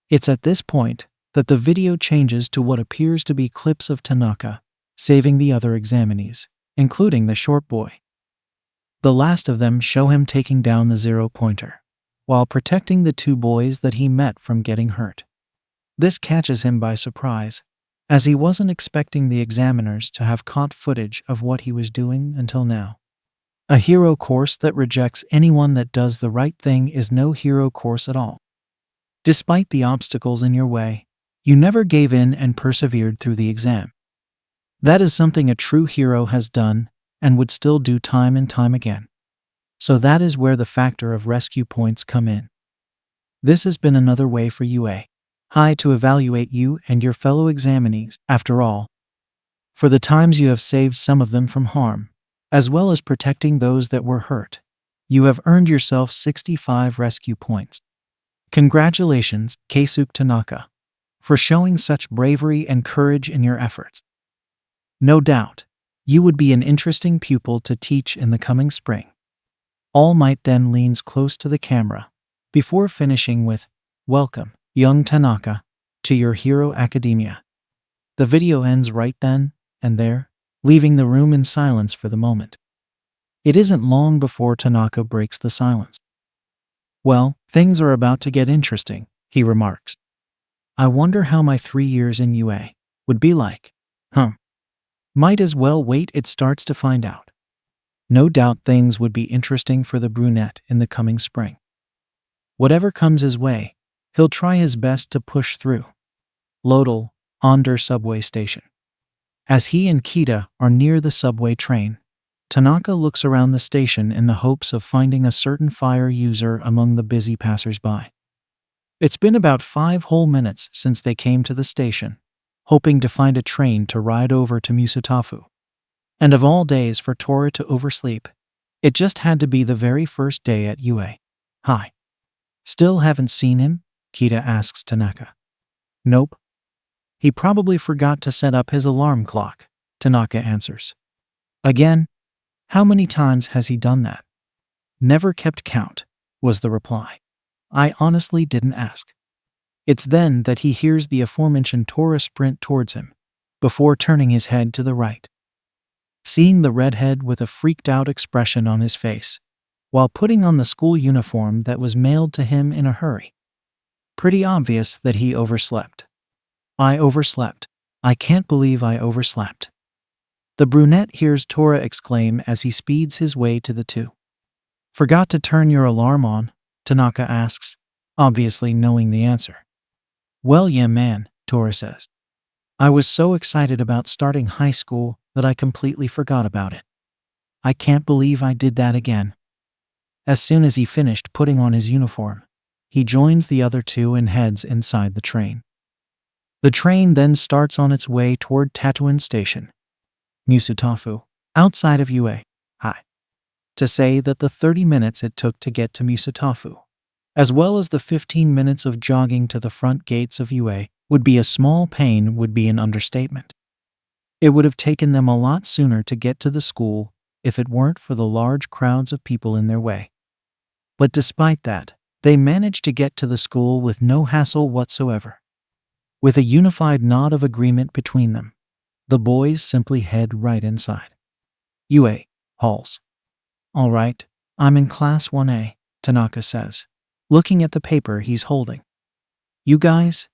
It's at this point that the video changes to what appears to be clips of Tanaka saving the other examinees, including the short boy. The last of them show him taking down the zero-pointer, while protecting the two boys that he met from getting hurt. This catches him by surprise, as he wasn't expecting the examiners to have caught footage of what he was doing until now. A hero course that rejects anyone that does the right thing is no hero course at all. Despite the obstacles in your way, you never gave in and persevered through the exam. That is something a true hero has done and would still do time and time again. So that is where the factor of rescue points come in. This has been another way for UA High to evaluate you and your fellow examinees, after all, for the times you have saved some of them from harm, as well as protecting those that were hurt. You have earned yourself 65 rescue points. Congratulations, Keisuke Tanaka, for showing such bravery and courage in your efforts. No doubt, you would be an interesting pupil to teach in the coming spring. All Might then leans close to the camera, before finishing with, "Welcome, young Tanaka, to your hero academia." The video ends right then and there, leaving the room in silence for the moment. It isn't long before Tanaka breaks the silence. "Well, things are about to get interesting," he remarks. "I wonder how my 3 years in UA would be like. Might as well wait it starts to find out. No doubt things would be interesting for the brunette in the coming spring. Whatever comes his way, he'll try his best to push through." Lodal, Onder subway station. As he and Kita are near the subway train, Tanaka looks around the station in the hopes of finding a certain fire user among the busy passers-by. It's been about 5 whole minutes since they came to the station, hoping to find a train to ride over to Musutafu. And of all days for Tora to oversleep, it just had to be the very first day at UA. Hi. Still haven't seen him? Kita asks Tanaka. Nope. He probably forgot to set up his alarm clock, Tanaka answers. Again? How many times has he done that? Never kept count, was the reply. I honestly didn't ask. It's then that he hears the aforementioned Tora sprint towards him, before turning his head to the right. Seeing the redhead with a freaked-out expression on his face, while putting on the school uniform that was mailed to him in a hurry. Pretty obvious that he overslept. I overslept. I can't believe I overslept. The brunette hears Tora exclaim as he speeds his way to the two. Forgot to turn your alarm on? Tanaka asks, obviously knowing the answer. Well, yeah, man, Tora says. I was so excited about starting high school that I completely forgot about it. I can't believe I did that again. As soon as he finished putting on his uniform, he joins the other two and heads inside the train. The train then starts on its way toward Tatooine Station, Musutafu, outside of UA. Hi. To say that the 30 minutes it took to get to Musutafu, as well as the 15 minutes of jogging to the front gates of UA, would be a small pain would be an understatement. It would have taken them a lot sooner to get to the school if it weren't for the large crowds of people in their way. But despite that, they managed to get to the school with no hassle whatsoever. With a unified nod of agreement between them, the boys simply head right inside. UA, halls. All right, I'm in Class 1A, Tanaka says, looking at the paper he's holding. You guys?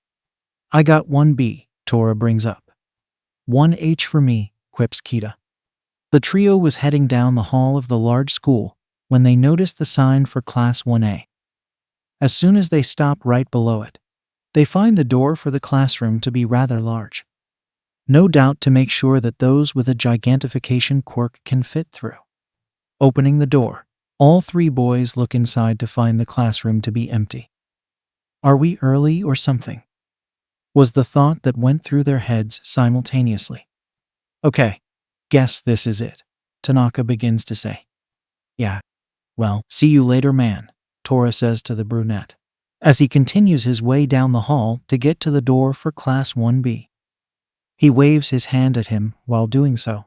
I got 1B, Tora brings up. 1H for me, quips Kita. The trio was heading down the hall of the large school when they noticed the sign for Class 1A. As soon as they stop right below it, they find the door for the classroom to be rather large. No doubt to make sure that those with a gigantification quirk can fit through. Opening the door, all three boys look inside to find the classroom to be empty. Are we early or something? Was the thought that went through their heads simultaneously. Okay, guess this is it, Tanaka begins to say. Yeah. Well, see you later, man, Tora says to the brunette, as he continues his way down the hall to get to the door for Class 1B. He waves his hand at him while doing so.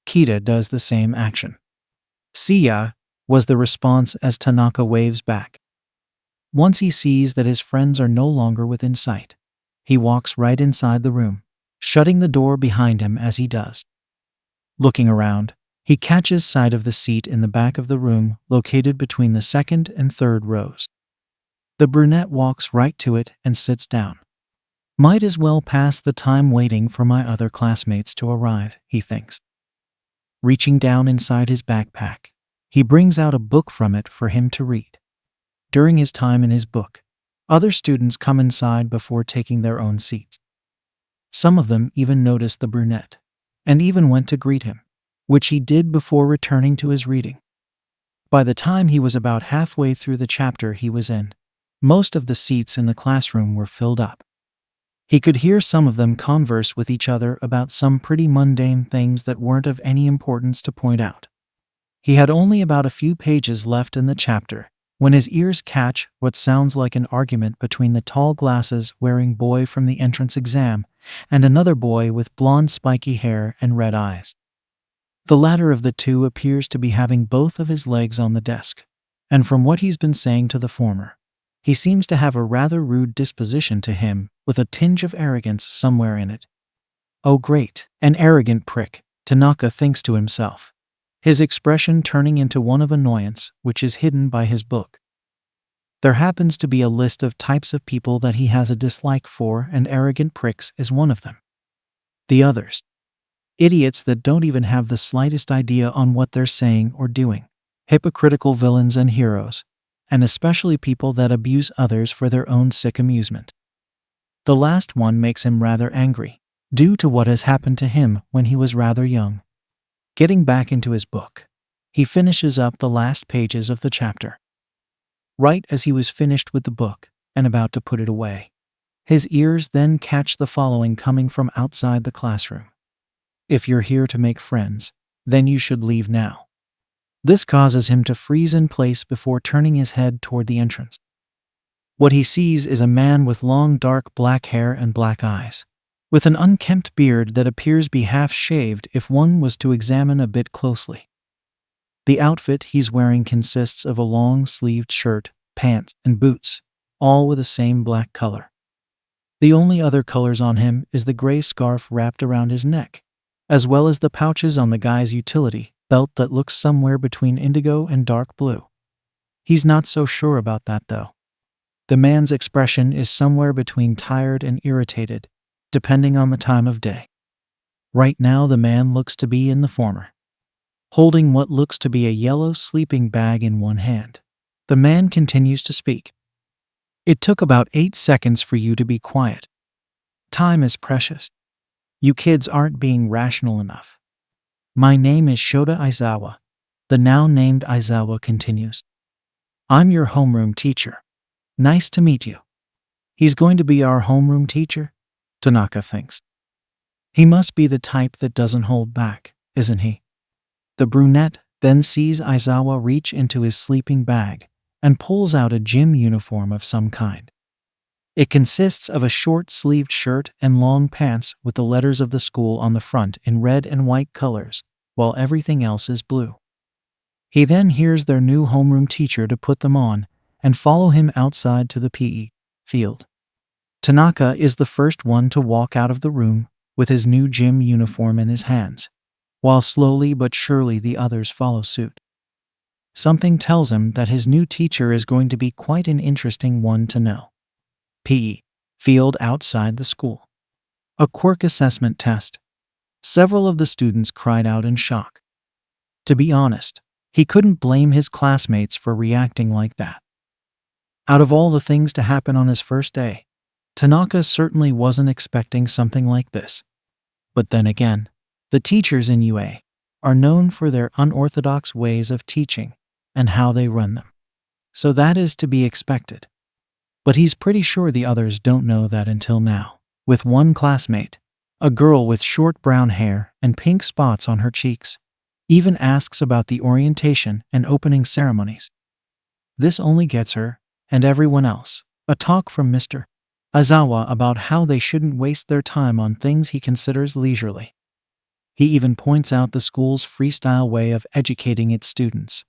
Kita does the same action. See ya, was the response as Tanaka waves back. Once he sees that his friends are no longer within sight, he walks right inside the room, shutting the door behind him as he does. Looking around, he catches sight of the seat in the back of the room located between the second and third rows. The brunette walks right to it and sits down. Might as well pass the time waiting for my other classmates to arrive, he thinks. Reaching down inside his backpack, he brings out a book from it for him to read. During his time in his book, other students come inside before taking their own seats. Some of them even noticed the brunette, and even went to greet him, which he did before returning to his reading. By the time he was about halfway through the chapter he was in, most of the seats in the classroom were filled up. He could hear some of them converse with each other about some pretty mundane things that weren't of any importance to point out. He had only about a few pages left in the chapter when his ears catch what sounds like an argument between the tall glasses-wearing boy from the entrance exam and another boy with blonde spiky hair and red eyes. The latter of the two appears to be having both of his legs on the desk, and from what he's been saying to the former, he seems to have a rather rude disposition to him with a tinge of arrogance somewhere in it. Oh great, an arrogant prick, Tanaka thinks to himself, his expression turning into one of annoyance which is hidden by his book. There happens to be a list of types of people that he has a dislike for, and arrogant pricks is one of them. The others: idiots that don't even have the slightest idea on what they're saying or doing, hypocritical villains and heroes, and especially people that abuse others for their own sick amusement. The last one makes him rather angry, due to what has happened to him when he was rather young. Getting back into his book, he finishes up the last pages of the chapter. Right as he was finished with the book, and about to put it away. His ears then catch the following coming from outside the classroom. "If you're here to make friends, then you should leave now." This causes him to freeze in place before turning his head toward the entrance. What he sees is a man with long dark black hair and black eyes, with an unkempt beard that appears be half-shaved if one was to examine a bit closely. The outfit he's wearing consists of a long-sleeved shirt, pants, and boots, all with the same black color. The only other colors on him is the gray scarf wrapped around his neck, as well as the pouches on the guy's utility belt that looks somewhere between indigo and dark blue. He's not so sure about that though. The man's expression is somewhere between tired and irritated, depending on the time of day. Right now the man looks to be in the former, holding what looks to be a yellow sleeping bag in one hand. The man continues to speak. "It took about 8 seconds for you to be quiet. Time is precious. You kids aren't being rational enough. My name is Shota Aizawa." The now named Aizawa continues. "I'm your homeroom teacher. Nice to meet you." He's going to be our homeroom teacher? Tanaka thinks. He must be the type that doesn't hold back, isn't he? The brunette then sees Aizawa reach into his sleeping bag and pulls out a gym uniform of some kind. It consists of a short-sleeved shirt and long pants with the letters of the school on the front in red and white colors, while everything else is blue. He then hears their new homeroom teacher to put them on and follow him outside to the PE field. Tanaka is the first one to walk out of the room with his new gym uniform in his hands, while slowly but surely the others follow suit. Something tells him that his new teacher is going to be quite an interesting one to know. PE field outside the school. A quirk assessment test. Several of the students cried out in shock. To be honest, he couldn't blame his classmates for reacting like that. Out of all the things to happen on his first day, Tanaka certainly wasn't expecting something like this. But then again, the teachers in UA are known for their unorthodox ways of teaching and how they run them. So that is to be expected. But he's pretty sure the others don't know that until now, with one classmate, a girl with short brown hair and pink spots on her cheeks, even asks about the orientation and opening ceremonies. This only gets her, and everyone else, a talk from Mr. Aizawa about how they shouldn't waste their time on things he considers leisurely. He even points out the school's freestyle way of educating its students.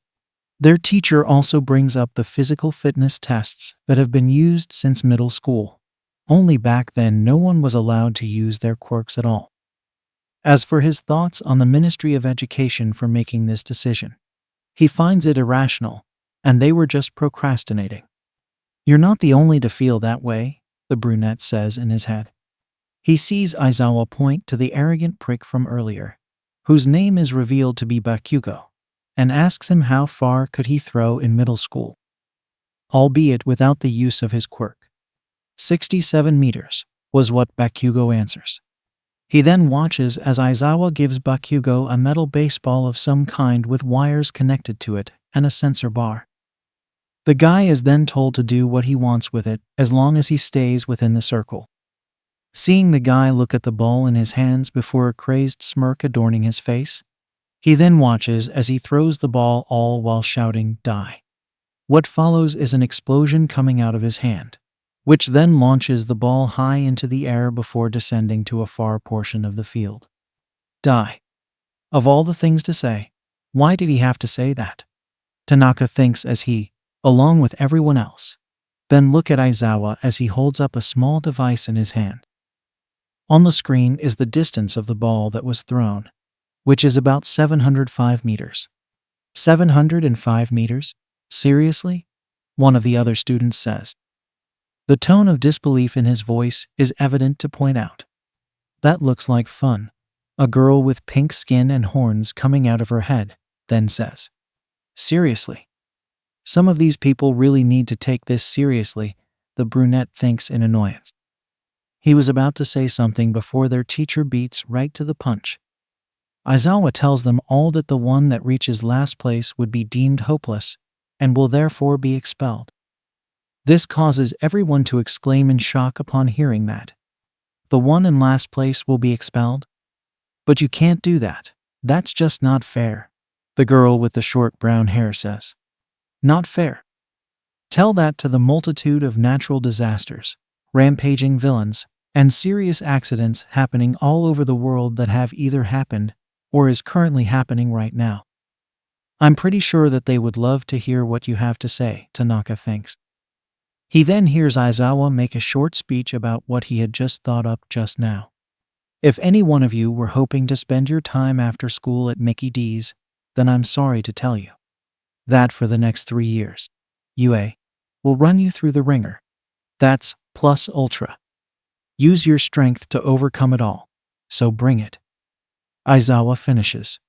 Their teacher also brings up the physical fitness tests that have been used since middle school. Only back then no one was allowed to use their quirks at all. As for his thoughts on the Ministry of Education for making this decision, he finds it irrational, and they were just procrastinating. "You're not the only to feel that way," the brunette says in his head. He sees Aizawa point to the arrogant prick from earlier, whose name is revealed to be Bakugo, and asks him how far could he throw in middle school, albeit without the use of his quirk. 67 meters, was what Bakugo answers. He then watches as Aizawa gives Bakugo a metal baseball of some kind with wires connected to it and a sensor bar. The guy is then told to do what he wants with it as long as he stays within the circle. Seeing the guy look at the ball in his hands before a crazed smirk adorning his face, he then watches as he throws the ball all while shouting, "Die." What follows is an explosion coming out of his hand, which then launches the ball high into the air before descending to a far portion of the field. Die. Of all the things to say, why did he have to say that? Tanaka thinks as he, along with everyone else, then look at Aizawa as he holds up a small device in his hand. On the screen is the distance of the ball that was thrown, which is about 705 meters. 705 meters? Seriously? One of the other students says. The tone of disbelief in his voice is evident to point out. That looks like fun. A girl with pink skin and horns coming out of her head then says. Seriously? Some of these people really need to take this seriously, the brunette thinks in annoyance. He was about to say something before their teacher beats right to the punch. Aizawa tells them all that the one that reaches last place would be deemed hopeless and will therefore be expelled. This causes everyone to exclaim in shock upon hearing that. The one in last place will be expelled? But you can't do that. That's just not fair. The girl with the short brown hair says. Not fair. Tell that to the multitude of natural disasters, rampaging villains, and serious accidents happening all over the world that have either happened or is currently happening right now. I'm pretty sure that they would love to hear what you have to say, Tanaka thinks. He then hears Aizawa make a short speech about what he had just thought up just now. If any one of you were hoping to spend your time after school at Mickey D's, then I'm sorry to tell you that for the next 3 years, UA will run you through the ringer. That's plus ultra. Use your strength to overcome it all, so bring it. Aizawa finishes.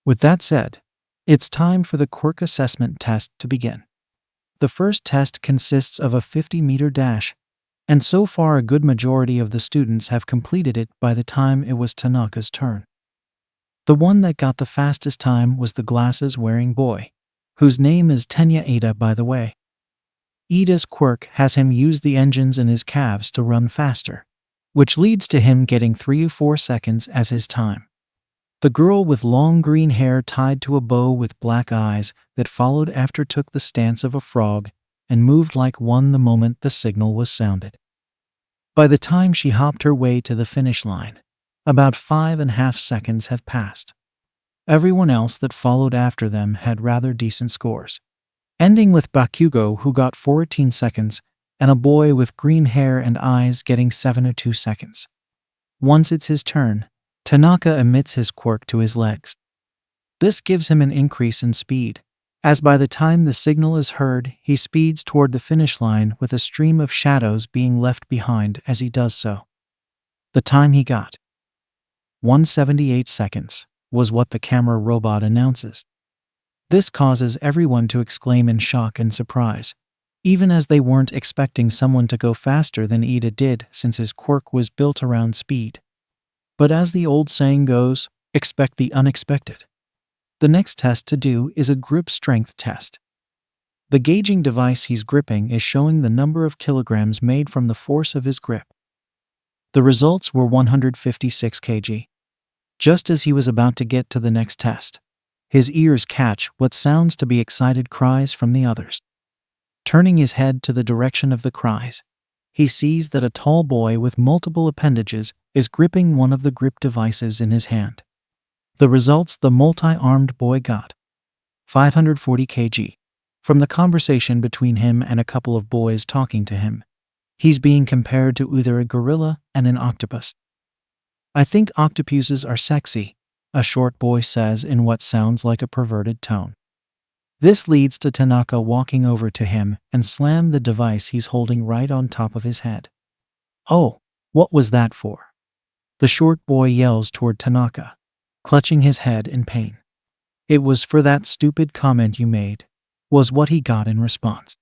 With that said, it's time for the quirk assessment test to begin. The first test consists of a 50-meter dash, and so far a good majority of the students have completed it by the time it was Tanaka's turn. The one that got the fastest time was the glasses-wearing boy, whose name is Tenya Ida, by the way. Ida's quirk has him use the engines in his calves to run faster, which leads to him getting 3 or 4 seconds as his time. The girl with long green hair tied to a bow with black eyes that followed after took the stance of a frog and moved like one the moment the signal was sounded. By the time she hopped her way to the finish line, about 5.5 seconds have passed. Everyone else that followed after them had rather decent scores, ending with Bakugo, who got 14 seconds, and a boy with green hair and eyes getting 7 or 2 seconds. Once it's his turn, Tanaka emits his quirk to his legs. This gives him an increase in speed, as by the time the signal is heard, he speeds toward the finish line with a stream of shadows being left behind as he does so. The time he got, 178 seconds, was what the camera robot announces. This causes everyone to exclaim in shock and surprise, even as they weren't expecting someone to go faster than Ida did since his quirk was built around speed. But as the old saying goes, expect the unexpected. The next test to do is a grip strength test. The gauging device he's gripping is showing the number of kilograms made from the force of his grip. The results were 156 kg. Just as he was about to get to the next test, his ears catch what sounds to be excited cries from the others. Turning his head to the direction of the cries, he sees that a tall boy with multiple appendages is gripping one of the grip devices in his hand. The results: the multi-armed boy got 540 kg. From the conversation between him and a couple of boys talking to him, he's being compared to either a gorilla and an octopus. I think octopuses are sexy, a short boy says in what sounds like a perverted tone. This leads to Tanaka walking over to him and slam the device he's holding right on top of his head. Oh, what was that for? The short boy yells toward Tanaka, clutching his head in pain. It was for that stupid comment you made, was what he got in response.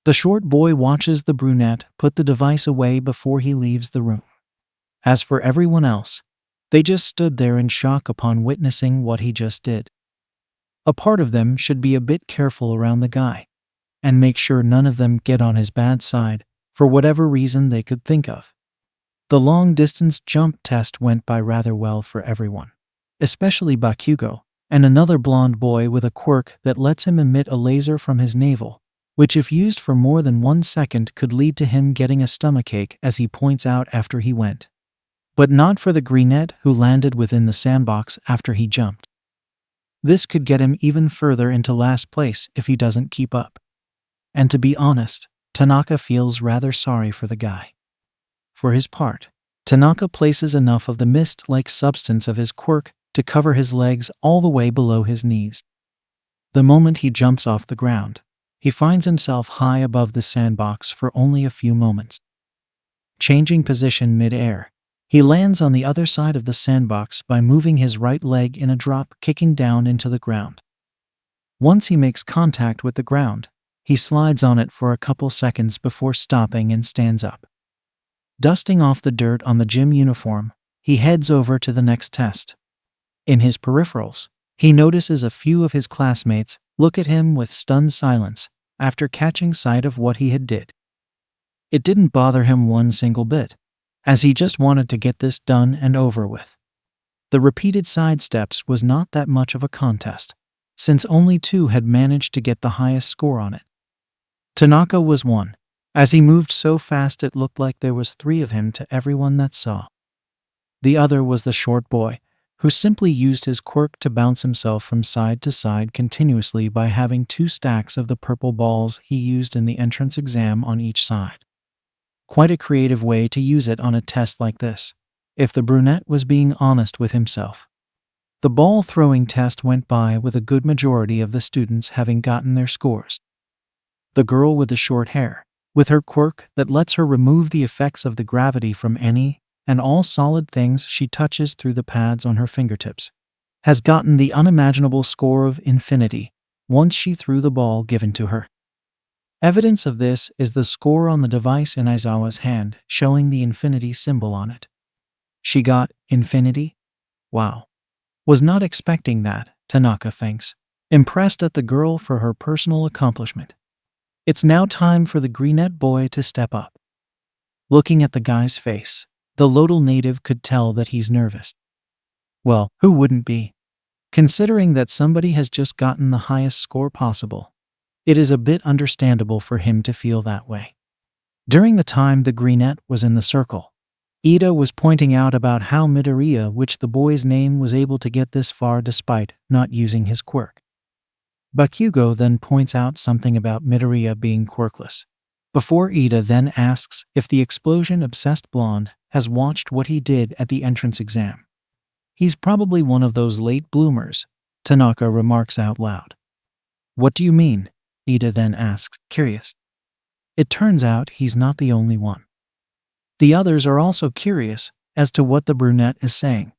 The short boy watches the brunette put the device away before he leaves the room. As for everyone else, they just stood there in shock upon witnessing what he just did. A part of them should be a bit careful around the guy, and make sure none of them get on his bad side, for whatever reason they could think of. The long-distance jump test went by rather well for everyone, especially Bakugo, and another blonde boy with a quirk that lets him emit a laser from his navel, which if used for more than 1 second could lead to him getting a stomachache, as he points out after he went. But not for the greenette who landed within the sandbox after he jumped. This could get him even further into last place if he doesn't keep up. And to be honest, Tanaka feels rather sorry for the guy. For his part, Tanaka places enough of the mist-like substance of his quirk to cover his legs all the way below his knees. The moment he jumps off the ground, he finds himself high above the sandbox for only a few moments. Changing position mid-air, he lands on the other side of the sandbox by moving his right leg in a drop, kicking down into the ground. Once he makes contact with the ground, he slides on it for a couple seconds before stopping and stands up. Dusting off the dirt on the gym uniform, he heads over to the next test. In his peripherals, he notices a few of his classmates look at him with stunned silence after catching sight of what he had did. It didn't bother him one single bit, as he just wanted to get this done and over with. The repeated sidesteps was not that much of a contest, since only 2 had managed to get the highest score on it. Tanaka was one, as he moved so fast it looked like there was 3 of him to everyone that saw. The other was the short boy, who simply used his quirk to bounce himself from side to side continuously by having 2 stacks of the purple balls he used in the entrance exam on each side. Quite a creative way to use it on a test like this, if the brunette was being honest with himself. The ball throwing test went by with a good majority of the students having gotten their scores. The girl with the short hair, with her quirk that lets her remove the effects of the gravity from any and all solid things she touches through the pads on her fingertips, has gotten the unimaginable score of infinity once she threw the ball given to her. Evidence of this is the score on the device in Aizawa's hand, showing the infinity symbol on it. She got infinity? Wow. Was not expecting that, Tanaka thinks, impressed at the girl for her personal accomplishment. It's now time for the greenette boy to step up. Looking at the guy's face, the Lodal native could tell that he's nervous. Well, who wouldn't be? Considering that somebody has just gotten the highest score possible, it is a bit understandable for him to feel that way. During the time the greenette was in the circle, Ida was pointing out about how Midoriya, which the boy's name, was able to get this far despite not using his quirk. Bakugo then points out something about Midoriya being quirkless, before Ida then asks if the explosion-obsessed blonde has watched what he did at the entrance exam. He's probably one of those late bloomers, Tanaka remarks out loud. What do you mean? Ida then asks, curious. It turns out he's not the only one. The others are also curious as to what the brunette is saying.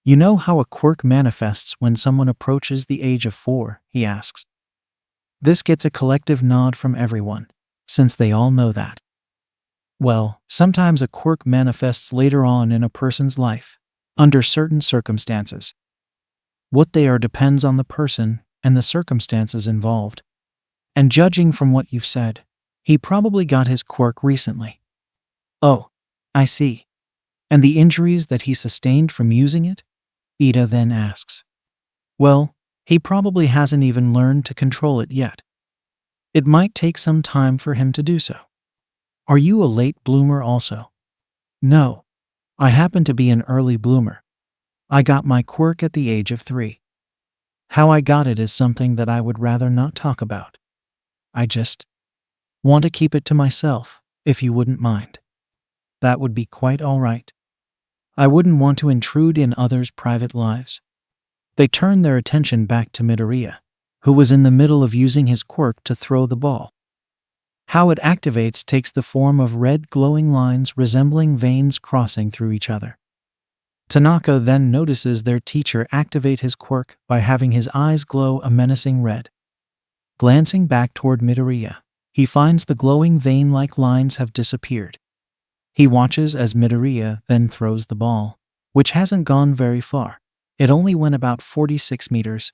You know how a quirk manifests when someone approaches the age of 4, he asks. This gets a collective nod from everyone, since they all know that. Well, sometimes a quirk manifests later on in a person's life, under certain circumstances. What they are depends on the person and the circumstances involved. And judging from what you've said, he probably got his quirk recently. Oh, I see. And the injuries that he sustained from using it? Ida then asks. Well, he probably hasn't even learned to control it yet. It might take some time for him to do so. Are you a late bloomer also? No. I happen to be an early bloomer. I got my quirk at the age of 3. How I got it is something that I would rather not talk about. I just want to keep it to myself, if you wouldn't mind. That would be quite all right. I wouldn't want to intrude in others' private lives. They turned their attention back to Midoriya, who was in the middle of using his quirk to throw the ball. How it activates takes the form of red glowing lines resembling veins crossing through each other. Tanaka then notices their teacher activate his quirk by having his eyes glow a menacing red. Glancing back toward Midoriya, he finds the glowing vein-like lines have disappeared. He watches as Midoriya then throws the ball, which hasn't gone very far. It only went about 46 meters,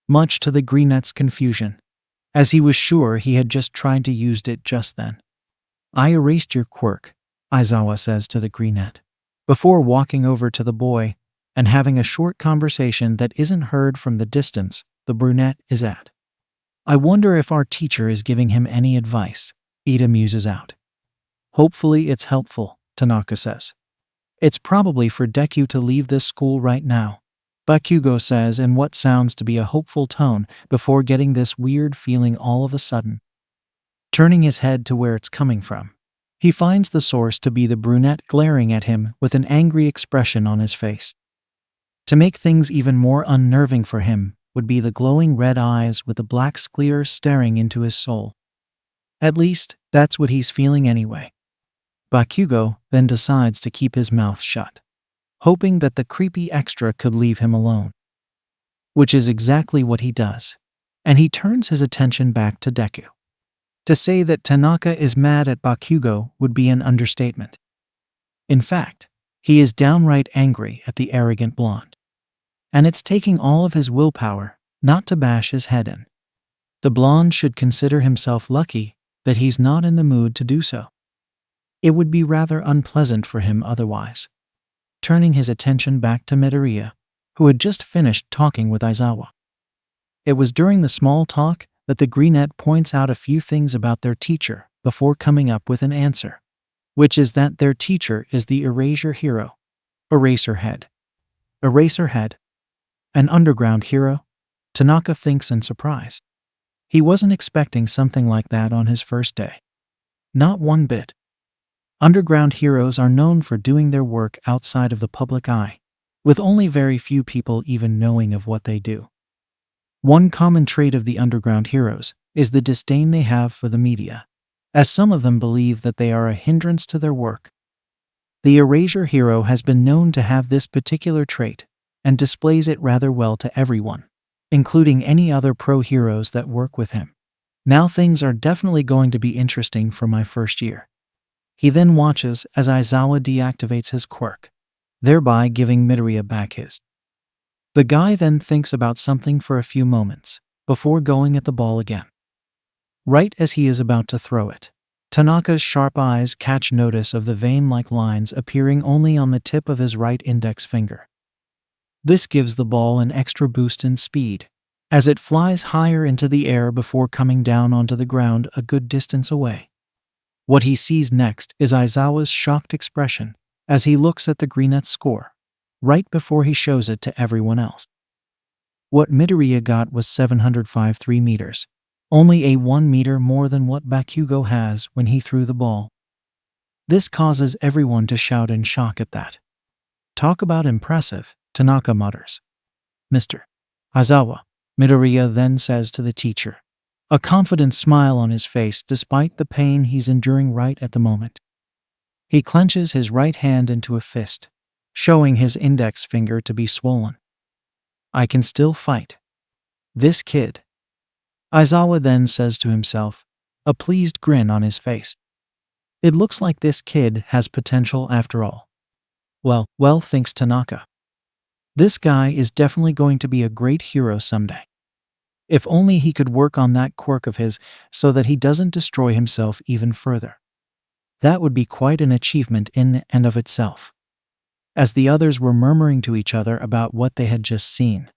much to the greenette's confusion, as he was sure he had just tried to use it just then. I erased your quirk, Aizawa says to the greenette, before walking over to the boy and having a short conversation that isn't heard from the distance the brunette is at. I wonder if our teacher is giving him any advice, Ida muses out. Hopefully it's helpful, Tanaka says. It's probably for Deku to leave this school right now, Bakugo says in what sounds to be a hopeful tone before getting this weird feeling all of a sudden. Turning his head to where it's coming from, he finds the source to be the brunette glaring at him with an angry expression on his face. To make things even more unnerving for him would be the glowing red eyes with the black sclere staring into his soul. At least, that's what he's feeling anyway. Bakugo then decides to keep his mouth shut, hoping that the creepy extra could leave him alone. Which is exactly what he does, and he turns his attention back to Deku. To say that Tanaka is mad at Bakugo would be an understatement. In fact, he is downright angry at the arrogant blonde. And it's taking all of his willpower not to bash his head in. The blonde should consider himself lucky that he's not in the mood to do so. It would be rather unpleasant for him otherwise. Turning his attention back to Midoriya, who had just finished talking with Aizawa. It was during the small talk that the brunette points out a few things about their teacher before coming up with an answer, which is that their teacher is the erasure hero. Eraserhead. Eraserhead? An underground hero? Tanaka thinks in surprise. He wasn't expecting something like that on his first day. Not one bit. Underground heroes are known for doing their work outside of the public eye, with only very few people even knowing of what they do. One common trait of the underground heroes is the disdain they have for the media, as some of them believe that they are a hindrance to their work. The erasure hero has been known to have this particular trait and displays it rather well to everyone, including any other pro heroes that work with him. Now things are definitely going to be interesting for my first year. He then watches as Aizawa deactivates his quirk, thereby giving Midoriya back his. The guy then thinks about something for a few moments before going at the ball again. Right as he is about to throw it, Tanaka's sharp eyes catch notice of the vein-like lines appearing only on the tip of his right index finger. This gives the ball an extra boost in speed, as it flies higher into the air before coming down onto the ground a good distance away. What he sees next is Aizawa's shocked expression as he looks at the brunette's score, right before he shows it to everyone else. What Midoriya got was 705.3 meters, only a 1 meter more than what Bakugo has when he threw the ball. This causes everyone to shout in shock at that. Talk about impressive, Tanaka mutters. Mr. Aizawa, Midoriya then says to the teacher, a confident smile on his face despite the pain he's enduring right at the moment. He clenches his right hand into a fist, showing his index finger to be swollen. I can still fight. This kid. Aizawa then says to himself, a pleased grin on his face. It looks like this kid has potential after all. Well, thinks Tanaka. This guy is definitely going to be a great hero someday. If only he could work on that quirk of his so that he doesn't destroy himself even further. That would be quite an achievement in and of itself. As the others were murmuring to each other about what they had just seen,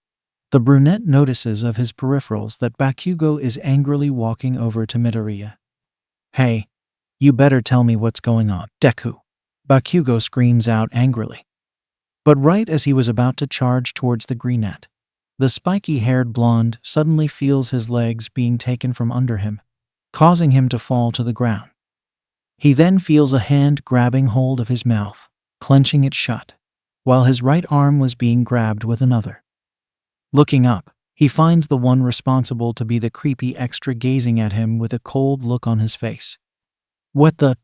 the brunette notices of his peripherals that Bakugo is angrily walking over to Midoriya. Hey, you better tell me what's going on, Deku. Bakugo screams out angrily. But right as he was about to charge towards the brunette, the spiky-haired blonde suddenly feels his legs being taken from under him, causing him to fall to the ground. He then feels a hand grabbing hold of his mouth, clenching it shut, while his right arm was being grabbed with another. Looking up, he finds the one responsible to be the creepy extra gazing at him with a cold look on his face. What the?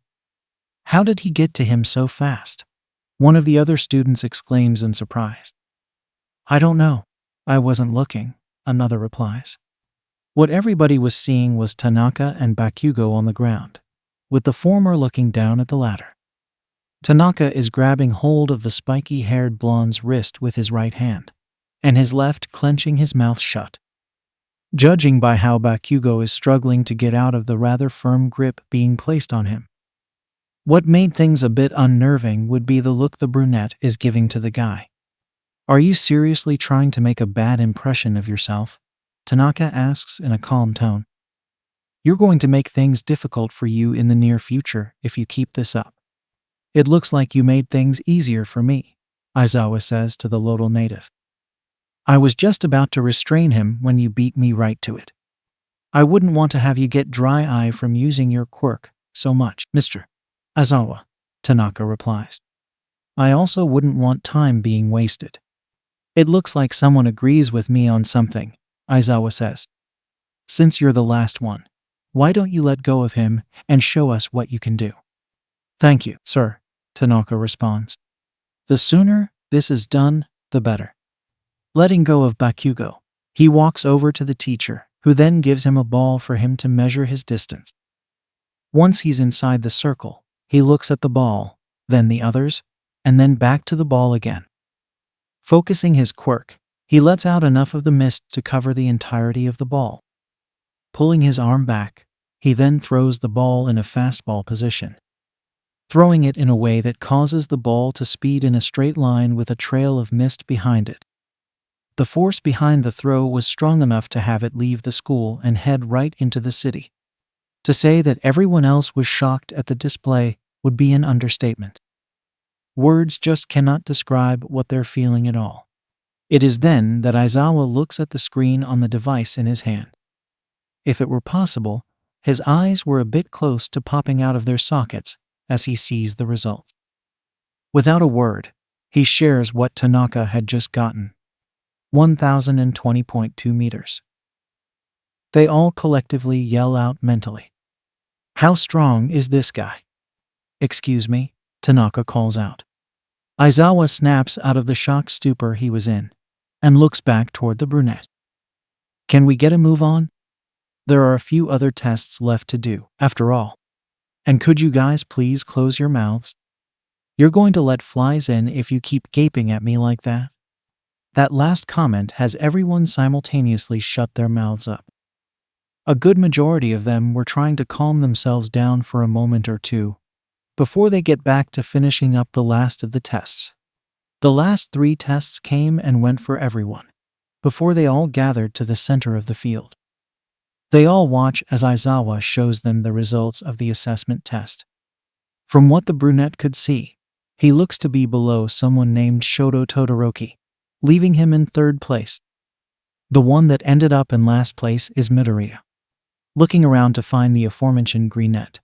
How did he get to him so fast? One of the other students exclaims in surprise. I don't know. I wasn't looking, another replies. What everybody was seeing was Tanaka and Bakugo on the ground, with the former looking down at the latter. Tanaka is grabbing hold of the spiky-haired blonde's wrist with his right hand, and his left clenching his mouth shut. Judging by how Bakugo is struggling to get out of the rather firm grip being placed on him. What made things a bit unnerving would be the look the brunette is giving to the guy. Are you seriously trying to make a bad impression of yourself? Tanaka asks in a calm tone. You're going to make things difficult for you in the near future if you keep this up. It looks like you made things easier for me, Aizawa says to the Lodal native. I was just about to restrain him when you beat me right to it. I wouldn't want to have you get dry eye from using your quirk so much, Mr. Aizawa, Tanaka replies. I also wouldn't want time being wasted. It looks like someone agrees with me on something, Aizawa says. Since you're the last one, why don't you let go of him and show us what you can do? Thank you, sir, Tanaka responds. The sooner this is done, the better. Letting go of Bakugo, he walks over to the teacher, who then gives him a ball for him to measure his distance. Once he's inside the circle, he looks at the ball, then the others, and then back to the ball again. Focusing his quirk, he lets out enough of the mist to cover the entirety of the ball. Pulling his arm back, he then throws the ball in a fastball position, throwing it in a way that causes the ball to speed in a straight line with a trail of mist behind it. The force behind the throw was strong enough to have it leave the school and head right into the city. To say that everyone else was shocked at the display would be an understatement. Words just cannot describe what they're feeling at all. It is then that Aizawa looks at the screen on the device in his hand. If it were possible, his eyes were a bit close to popping out of their sockets as he sees the results. Without a word, he shares what Tanaka had just gotten. 1020.2 meters. They all collectively yell out mentally. "How strong is this guy?" "Excuse me," Tanaka calls out. Aizawa snaps out of the shocked stupor he was in and looks back toward the brunette. "Can we get a move on? There are a few other tests left to do, after all. And could you guys please close your mouths? You're going to let flies in if you keep gaping at me like that." That last comment has everyone simultaneously shut their mouths up. A good majority of them were trying to calm themselves down for a moment or two before they get back to finishing up the last of the tests. The last 3 tests came and went for everyone before they all gathered to the center of the field. They all watch as Aizawa shows them the results of the assessment test. From what the brunette could see, he looks to be below someone named Shoto Todoroki, leaving him in 3rd place. The one that ended up in last place is Midoriya. Looking around to find the aforementioned brunette,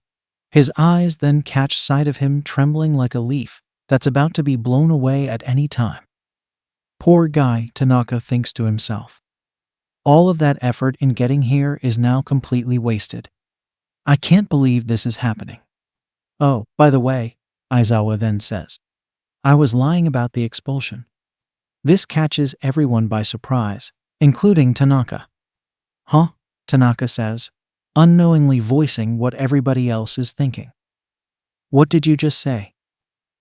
his eyes then catch sight of him trembling like a leaf that's about to be blown away at any time. Poor guy, Tanaka thinks to himself. All of that effort in getting here is now completely wasted. I can't believe this is happening. "Oh, by the way," Aizawa then says, "I was lying about the expulsion." This catches everyone by surprise, including Tanaka. "Huh?" Tanaka says, unknowingly voicing what everybody else is thinking. "What did you just say?"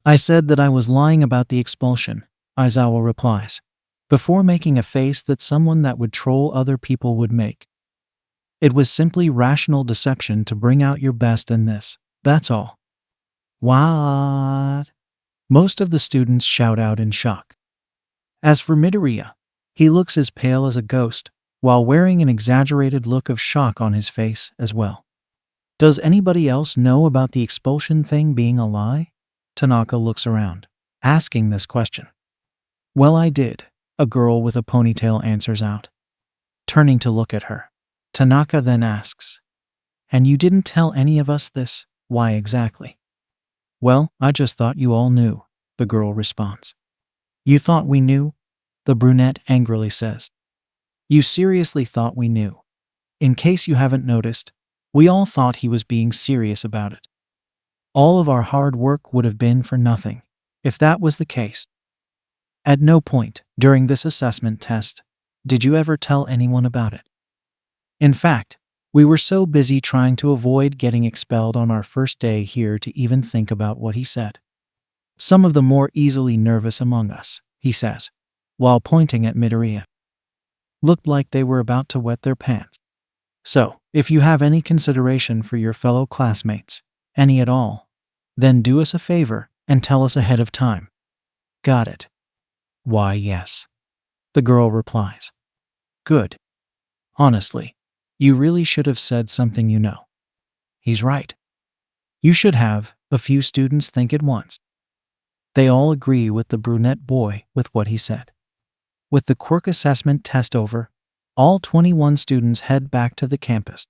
"I said that I was lying about the expulsion," Aizawa replies, before making a face that someone that would troll other people would make. "It was simply rational deception to bring out your best in this, that's all." "What?" Most of the students shout out in shock. As for Midoriya, he looks as pale as a ghost, while wearing an exaggerated look of shock on his face as well. "Does anybody else know about the expulsion thing being a lie?" Tanaka looks around, asking this question. "Well, I did," a girl with a ponytail answers out. Turning to look at her, Tanaka then asks, "And you didn't tell any of us this? Why exactly?" "Well, I just thought you all knew," the girl responds. "You thought we knew?" the brunette angrily says. "You seriously thought we knew? In case you haven't noticed, we all thought he was being serious about it. All of our hard work would have been for nothing, if that was the case. At no point during this assessment test did you ever tell anyone about it. In fact, we were so busy trying to avoid getting expelled on our first day here to even think about what he said. Some of the more easily nervous among us," he says, while pointing at Midoriya, "looked like they were about to wet their pants. So, if you have any consideration for your fellow classmates, any at all, then do us a favor and tell us ahead of time." "Got it." "Why, yes," the girl replies. "Good. Honestly, you really should have said something you know." "He's right. You should have," a few students think at once. They all agree with the brunette boy with what he said. With the quirk assessment test over, all 21 students head back to the campus.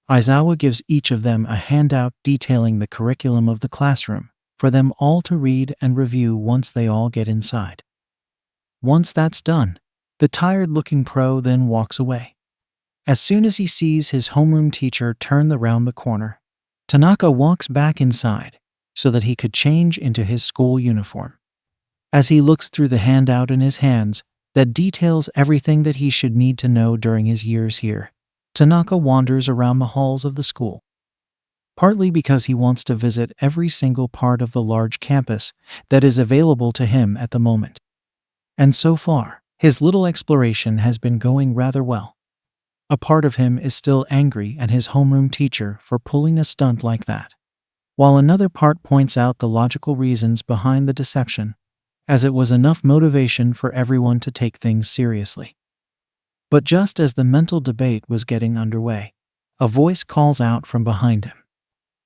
Aizawa gives each of them a handout detailing the curriculum of the classroom for them all to read and review once they all get inside. Once that's done, the tired-looking pro then walks away. As soon as he sees his homeroom teacher turn around the corner, Tanaka walks back inside so that he could change into his school uniform. As he looks through the handout in his hands that details everything that he should need to know during his years here, Tanaka wanders around the halls of the school. Partly because he wants to visit every single part of the large campus that is available to him at the moment. And so far, his little exploration has been going rather well. A part of him is still angry at his homeroom teacher for pulling a stunt like that, while another part points out the logical reasons behind the deception, as it was enough motivation for everyone to take things seriously. But just as the mental debate was getting underway, a voice calls out from behind him.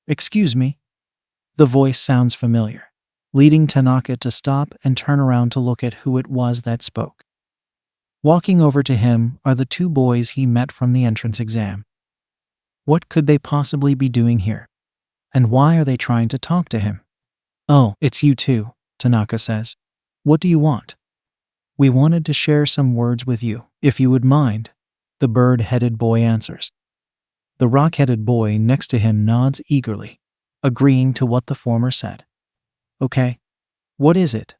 "Excuse me?" The voice sounds familiar, leading Tanaka to stop and turn around to look at who it was that spoke. Walking over to him are the two boys he met from the entrance exam. What could they possibly be doing here? And why are they trying to talk to him? "Oh, it's you two," Tanaka says. "What do you want?" "We wanted to share some words with you, if you would mind," the bird-headed boy answers. The rock-headed boy next to him nods eagerly, agreeing to what the former said. "Okay. What is it?"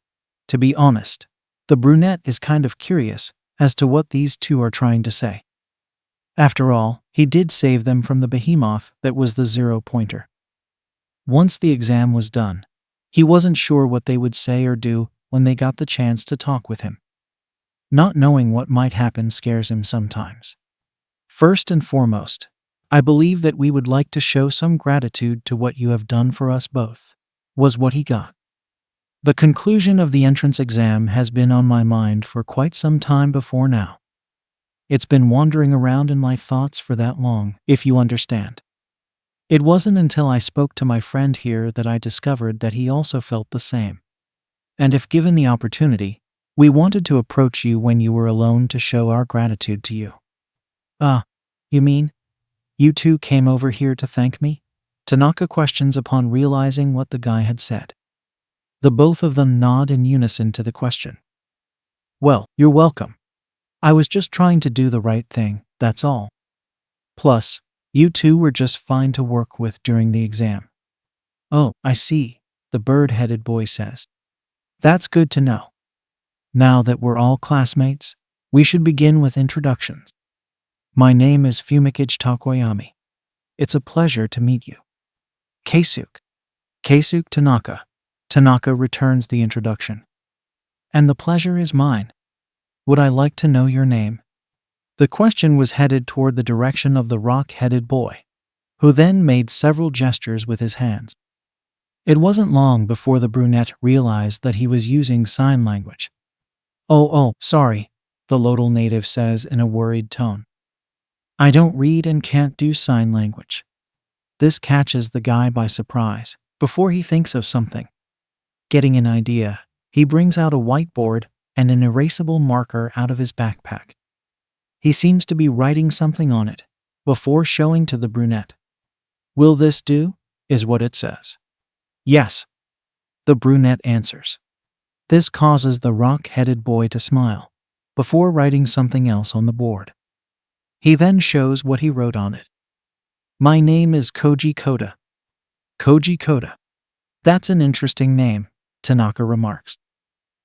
To be honest, the brunette is kind of curious as to what these two are trying to say. After all, he did save them from the behemoth that was the zero-pointer. Once the exam was done, he wasn't sure what they would say or do when they got the chance to talk with him. Not knowing what might happen scares him sometimes. "First and foremost, I believe that we would like to show some gratitude to what you have done for us both," was what he got. "The conclusion of the entrance exam has been on my mind for quite some time before now. It's been wandering around in my thoughts for that long, if you understand. It wasn't until I spoke to my friend here that I discovered that he also felt the same. And if given the opportunity, we wanted to approach you when you were alone to show our gratitude to you." You mean you two came over here to thank me?" Tanaka questions upon realizing what the guy had said. The both of them nod in unison to the question. "Well, you're welcome. I was just trying to do the right thing, that's all. Plus, you two were just fine to work with during the exam." "Oh, I see," the bird-headed boy says. "That's good to know. Now that we're all classmates, we should begin with introductions. My name is Fumikage Takoyami. It's a pleasure to meet you. Keisuke." "Keisuke Tanaka." Tanaka returns the introduction. "And the pleasure is mine. Would I like to know your name?" The question was headed toward the direction of the rock-headed boy, who then made several gestures with his hands. It wasn't long before the brunette realized that he was using sign language. Oh, sorry," the Lodal native says in a worried tone. "I don't read and can't do sign language." This catches the guy by surprise before he thinks of something. Getting an idea, he brings out a whiteboard and an erasable marker out of his backpack. He seems to be writing something on it before showing to the brunette. "Will this do?" is what it says. "Yes," the brunette answers. This causes the rock-headed boy to smile before writing something else on the board. He then shows what he wrote on it. "My name is Koji Koda." "Koji Koda. That's an interesting name," Tanaka remarks.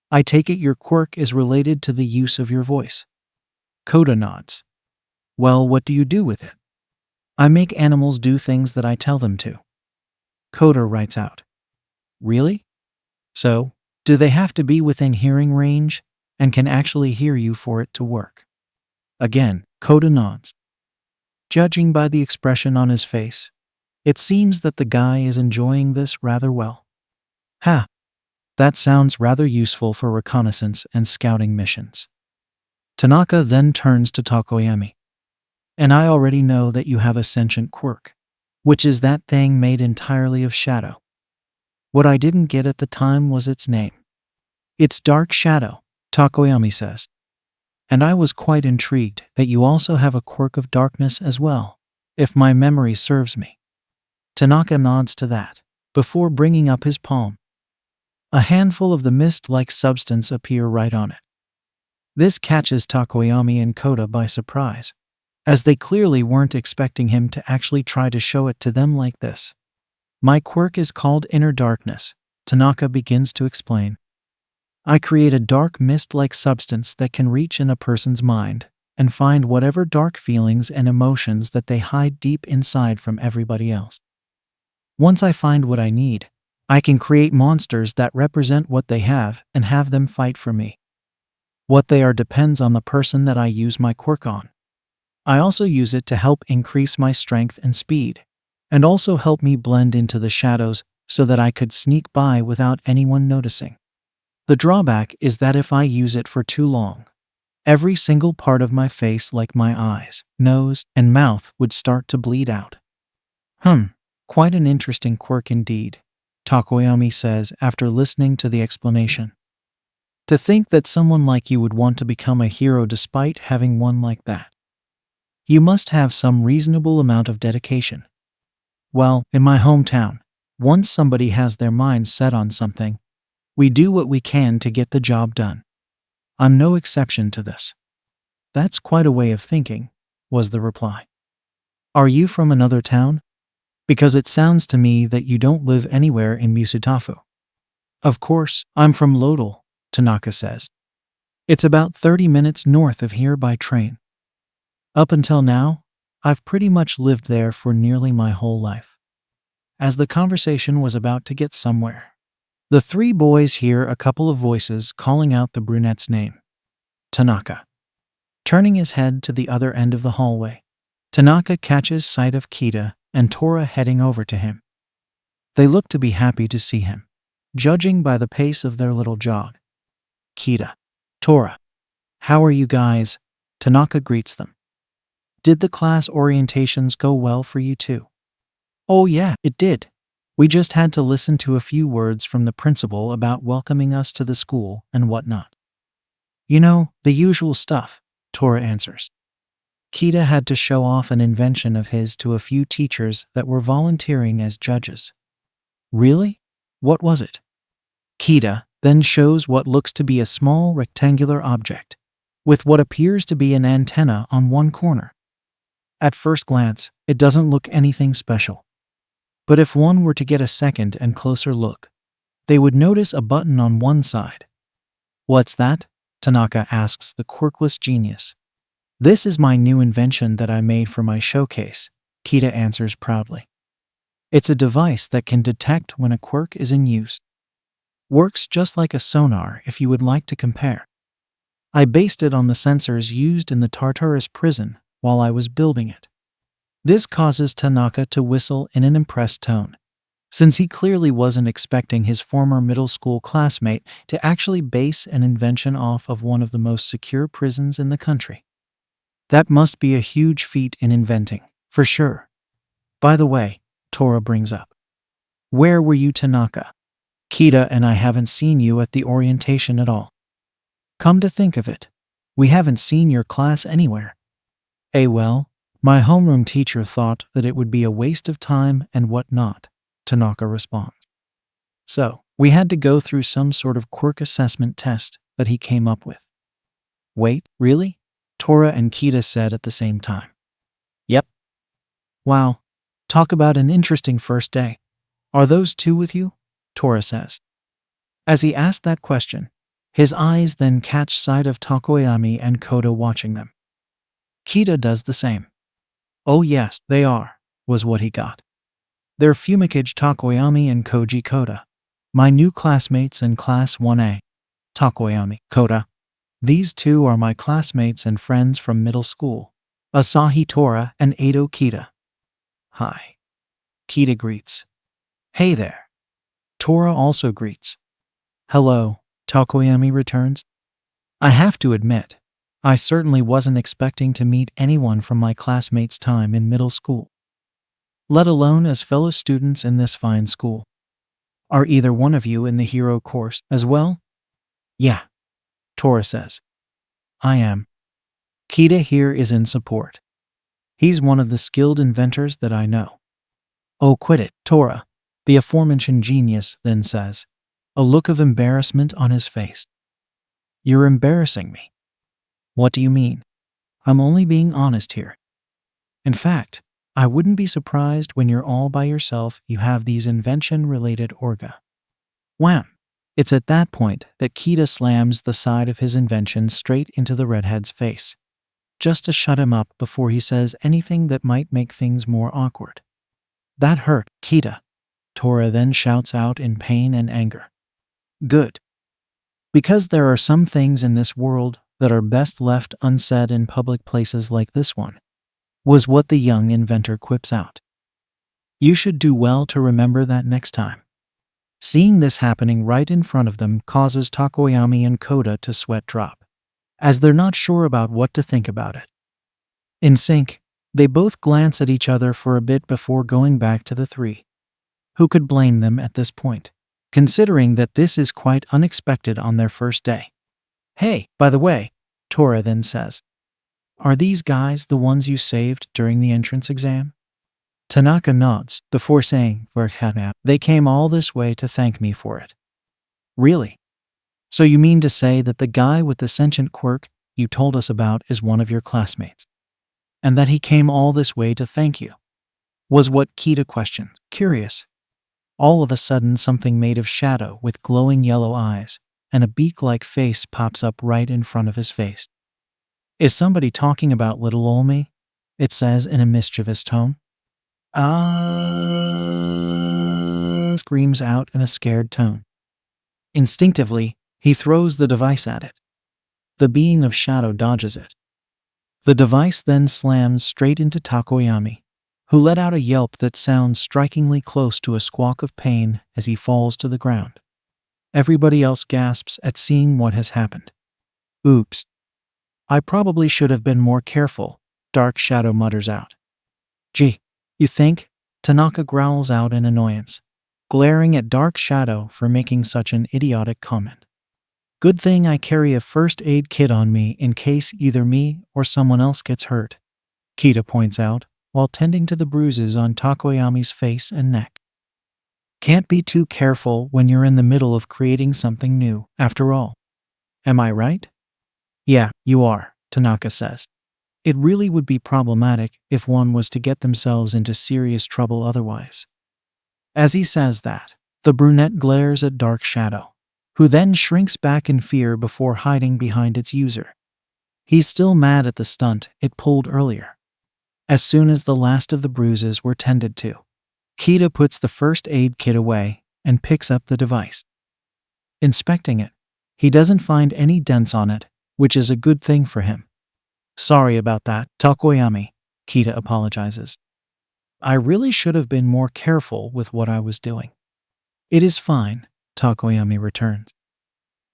"I take it your quirk is related to the use of your voice." Koda nods. "Well, what do you do with it?" "I make animals do things that I tell them to." Koda writes out. "Really? So, do they have to be within hearing range and can actually hear you for it to work?" Again, Koda nods. Judging by the expression on his face, it seems that the guy is enjoying this rather well. "Ha! That sounds rather useful for reconnaissance and scouting missions." Tanaka then turns to Takoyami. "And I already know that you have a sentient quirk, which is that thing made entirely of shadow. What I didn't get at the time was its name." "It's Dark Shadow," Takoyami says. "And I was quite intrigued that you also have a quirk of darkness as well, if my memory serves me." Tanaka nods to that, before bringing up his palm. A handful of the mist-like substance appear right on it. This catches Takoyami and Koda by surprise, as they clearly weren't expecting him to actually try to show it to them like this. "My quirk is called Inner Darkness," Tanaka begins to explain. "I create a dark mist-like substance that can reach in a person's mind and find whatever dark feelings and emotions that they hide deep inside from everybody else. Once I find what I need, I can create monsters that represent what they have and have them fight for me. What they are depends on the person that I use my quirk on. I also use it to help increase my strength and speed, and also help me blend into the shadows so that I could sneak by without anyone noticing. The drawback is that if I use it for too long, every single part of my face, like my eyes, nose, and mouth, would start to bleed out. Quite an interesting quirk indeed, Takoyami says after listening to the explanation. To think that someone like you would want to become a hero despite having one like that. You must have some reasonable amount of dedication. Well, in my hometown, once somebody has their mind set on something, we do what we can to get the job done. I'm no exception to this. That's quite a way of thinking, was the reply. Are you from another town? Because it sounds to me that you don't live anywhere in Musutafu. Of course, I'm from Lodal, Tanaka says. It's about 30 minutes north of here by train. Up until now, I've pretty much lived there for nearly my whole life. As the conversation was about to get somewhere, the three boys hear a couple of voices calling out the brunette's name. Tanaka. Turning his head to the other end of the hallway, Tanaka catches sight of Kita and Tora heading over to him. They look to be happy to see him, judging by the pace of their little jog. Kita. Tora. How are you guys? Tanaka greets them. Did the class orientations go well for you too? Oh yeah, it did. We just had to listen to a few words from the principal about welcoming us to the school and whatnot. You know, the usual stuff, Tora answers. Kita had to show off an invention of his to a few teachers that were volunteering as judges. Really? What was it? Kita then shows what looks to be a small rectangular object, with what appears to be an antenna on one corner. At first glance, it doesn't look anything special. But if one were to get a second and closer look, they would notice a button on one side. What's that? Tanaka asks the quirkless genius. This is my new invention that I made for my showcase, Kita answers proudly. It's a device that can detect when a quirk is in use. Works just like a sonar if you would like to compare. I based it on the sensors used in the Tartarus prison while I was building it. This causes Tanaka to whistle in an impressed tone, since he clearly wasn't expecting his former middle school classmate to actually base an invention off of one of the most secure prisons in the country. That must be a huge feat in inventing, for sure. By the way, Tora brings up. Where were you, Tanaka? Kita and I haven't seen you at the orientation at all. Come to think of it, we haven't seen your class anywhere. Well, my homeroom teacher thought that it would be a waste of time and whatnot, Tanaka responds. So, we had to go through some sort of quirk assessment test that he came up with. Wait, really? Tora and Kita said at the same time. Yep. Wow, talk about an interesting first day. Are those two with you? Tora says. As he asked that question, his eyes then catch sight of Takoyami and Koda watching them. Kita does the same. Oh yes, they are, was what he got. They're Fumikage Takoyami and Koji Koda, my new classmates in Class 1A. Takoyami, Koda. These two are my classmates and friends from middle school, Asahi Tora and Edo Kita. Hi. Kita greets. Hey there. Tora also greets. Hello, Takoyami returns. I have to admit, I certainly wasn't expecting to meet anyone from my classmates' time in middle school, let alone as fellow students in this fine school. Are either one of you in the hero course as well? Yeah, Tora says. I am. Kita here is in support. He's one of the skilled inventors that I know. Oh, quit it, Tora, the aforementioned genius then says, a look of embarrassment on his face. You're embarrassing me. What do you mean? I'm only being honest here. In fact, I wouldn't be surprised when you're all by yourself you have these invention-related orga. Wham! It's at that point that Kita slams the side of his invention straight into the redhead's face, just to shut him up before he says anything that might make things more awkward. That hurt, Kita, Tora then shouts out in pain and anger. Good. Because there are some things in this world that are best left unsaid in public places like this one, was what the young inventor quips out. You should do well to remember that next time. Seeing this happening right in front of them causes Takoyami and Koda to sweat drop, as they're not sure about what to think about it. In sync, they both glance at each other for a bit before going back to the three. Who could blame them at this point, considering that this is quite unexpected on their first day? Hey, by the way, Tora then says, are these guys the ones you saved during the entrance exam? Tanaka nods before saying, they came all this way to thank me for it. Really? So you mean to say that the guy with the sentient quirk you told us about is one of your classmates? And that he came all this way to thank you? Was what Kita questioned, curious. All of a sudden, something made of shadow with glowing yellow eyes and a beak-like face pops up right in front of his face. Is somebody talking about little ol' me? It says in a mischievous tone. Screams out in a scared tone. Instinctively, he throws the device at it. The being of shadow dodges it. The device then slams straight into Takoyami, who let out a yelp that sounds strikingly close to a squawk of pain as he falls to the ground. Everybody else gasps at seeing what has happened. Oops. I probably should have been more careful, Dark Shadow mutters out. Gee, you think? Tanaka growls out in annoyance, glaring at Dark Shadow for making such an idiotic comment. Good thing I carry a first aid kit on me in case either me or someone else gets hurt, Kita points out, while tending to the bruises on Takoyami's face and neck. Can't be too careful when you're in the middle of creating something new, after all. Am I right? Yeah, you are, Tanaka says. It really would be problematic if one was to get themselves into serious trouble otherwise. As he says that, the brunette glares at Dark Shadow, who then shrinks back in fear before hiding behind its user. He's still mad at the stunt it pulled earlier. As soon as the last of the bruises were tended to, Kita puts the first aid kit away and picks up the device. Inspecting it, he doesn't find any dents on it, which is a good thing for him. Sorry about that, Takoyami, Kita apologizes. I really should have been more careful with what I was doing. It is fine, Takoyami returns.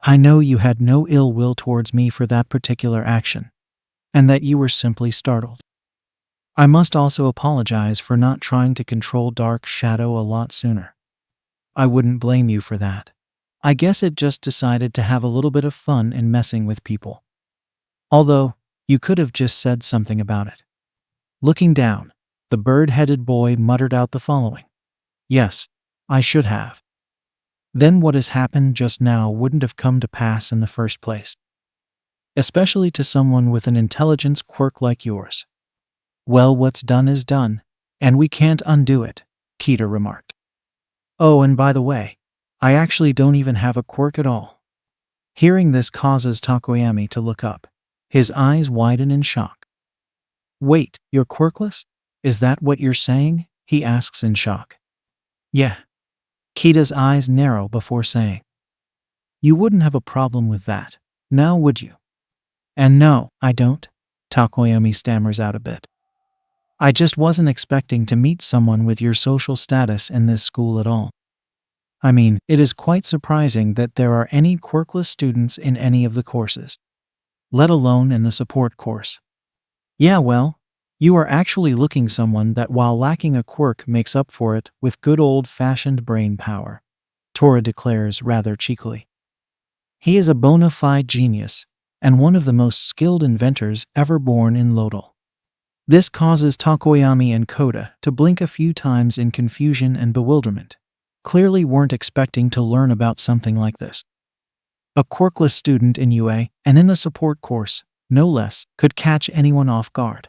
I know you had no ill will towards me for that particular action, and that you were simply startled. I must also apologize for not trying to control Dark Shadow a lot sooner. I wouldn't blame you for that. I guess it just decided to have a little bit of fun in messing with people. Although, you could have just said something about it. Looking down, the bird-headed boy muttered out the following. Yes, I should have. Then what has happened just now wouldn't have come to pass in the first place. Especially to someone with an intelligence quirk like yours. Well, what's done is done, and we can't undo it, Kita remarked. Oh, and by the way, I actually don't even have a quirk at all. Hearing this causes Takoyami to look up. His eyes widen in shock. Wait, you're quirkless? Is that what you're saying? He asks in shock. Yeah. Kita's eyes narrow before saying. You wouldn't have a problem with that, now would you? And no, I don't, Takoyami stammers out a bit. I just wasn't expecting to meet someone with your social status in this school at all. I mean, it is quite surprising that there are any quirkless students in any of the courses, let alone in the support course. Yeah, well, you are actually looking someone that while lacking a quirk makes up for it with good old-fashioned brain power, Tora declares rather cheekily. He is a bona fide genius, and one of the most skilled inventors ever born in Lodal. This causes Takoyami and Koda to blink a few times in confusion and bewilderment. Clearly weren't expecting to learn about something like this. A quirkless student in UA, and in the support course, no less, could catch anyone off guard.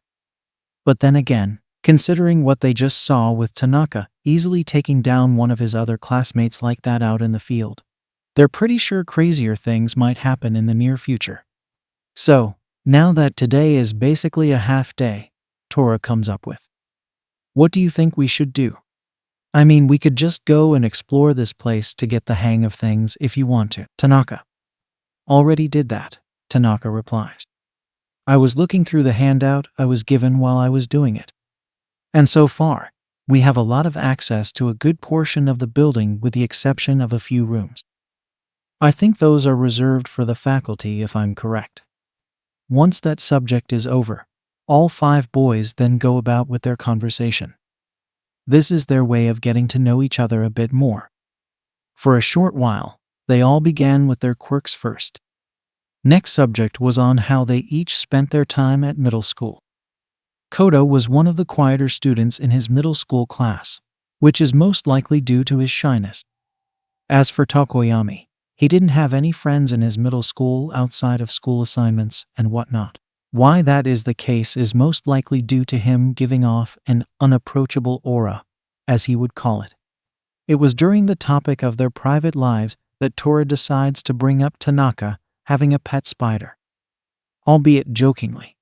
But then again, considering what they just saw with Tanaka easily taking down one of his other classmates like that out in the field, they're pretty sure crazier things might happen in the near future. So, now that today is basically a half day, Tora comes up with. What do you think we should do? I mean, we could just go and explore this place to get the hang of things if you want to. Tanaka. Already did that, Tanaka replies. I was looking through the handout I was given while I was doing it. And so far, we have a lot of access to a good portion of the building with the exception of a few rooms. I think those are reserved for the faculty if I'm correct. Once that subject is over, all 5 boys then go about with their conversation. This is their way of getting to know each other a bit more. For a short while, they all began with their quirks first. Next subject was on how they each spent their time at middle school. Koda was one of the quieter students in his middle school class, which is most likely due to his shyness. As for Tokoyami, he didn't have any friends in his middle school outside of school assignments and whatnot. Why that is the case is most likely due to him giving off an unapproachable aura, as he would call it. It was during the topic of their private lives that Tora decides to bring up Tanaka having a pet spider. Albeit jokingly.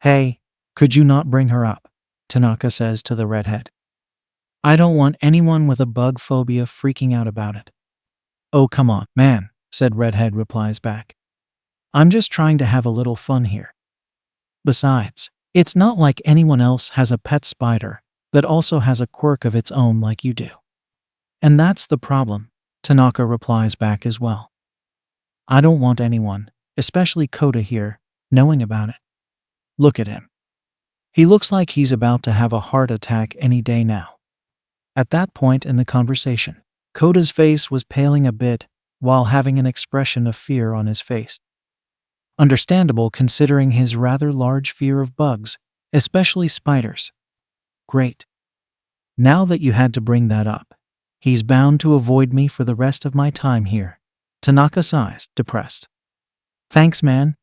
"Hey, could you not bring her up?" Tanaka says to the redhead. "I don't want anyone with a bug phobia freaking out about it." "Oh, come on, man," said Redhead replies back. "I'm just trying to have a little fun here. Besides, it's not like anyone else has a pet spider that also has a quirk of its own like you do." "And that's the problem," Tanaka replies back as well. "I don't want anyone, especially Koda here, knowing about it. Look at him. He looks like he's about to have a heart attack any day now." At that point in the conversation, Koda's face was paling a bit while having an expression of fear on his face. Understandable considering his rather large fear of bugs, especially spiders. "Great. Now that you had to bring that up, he's bound to avoid me for the rest of my time here." Tanaka sighs, depressed. "Thanks, man.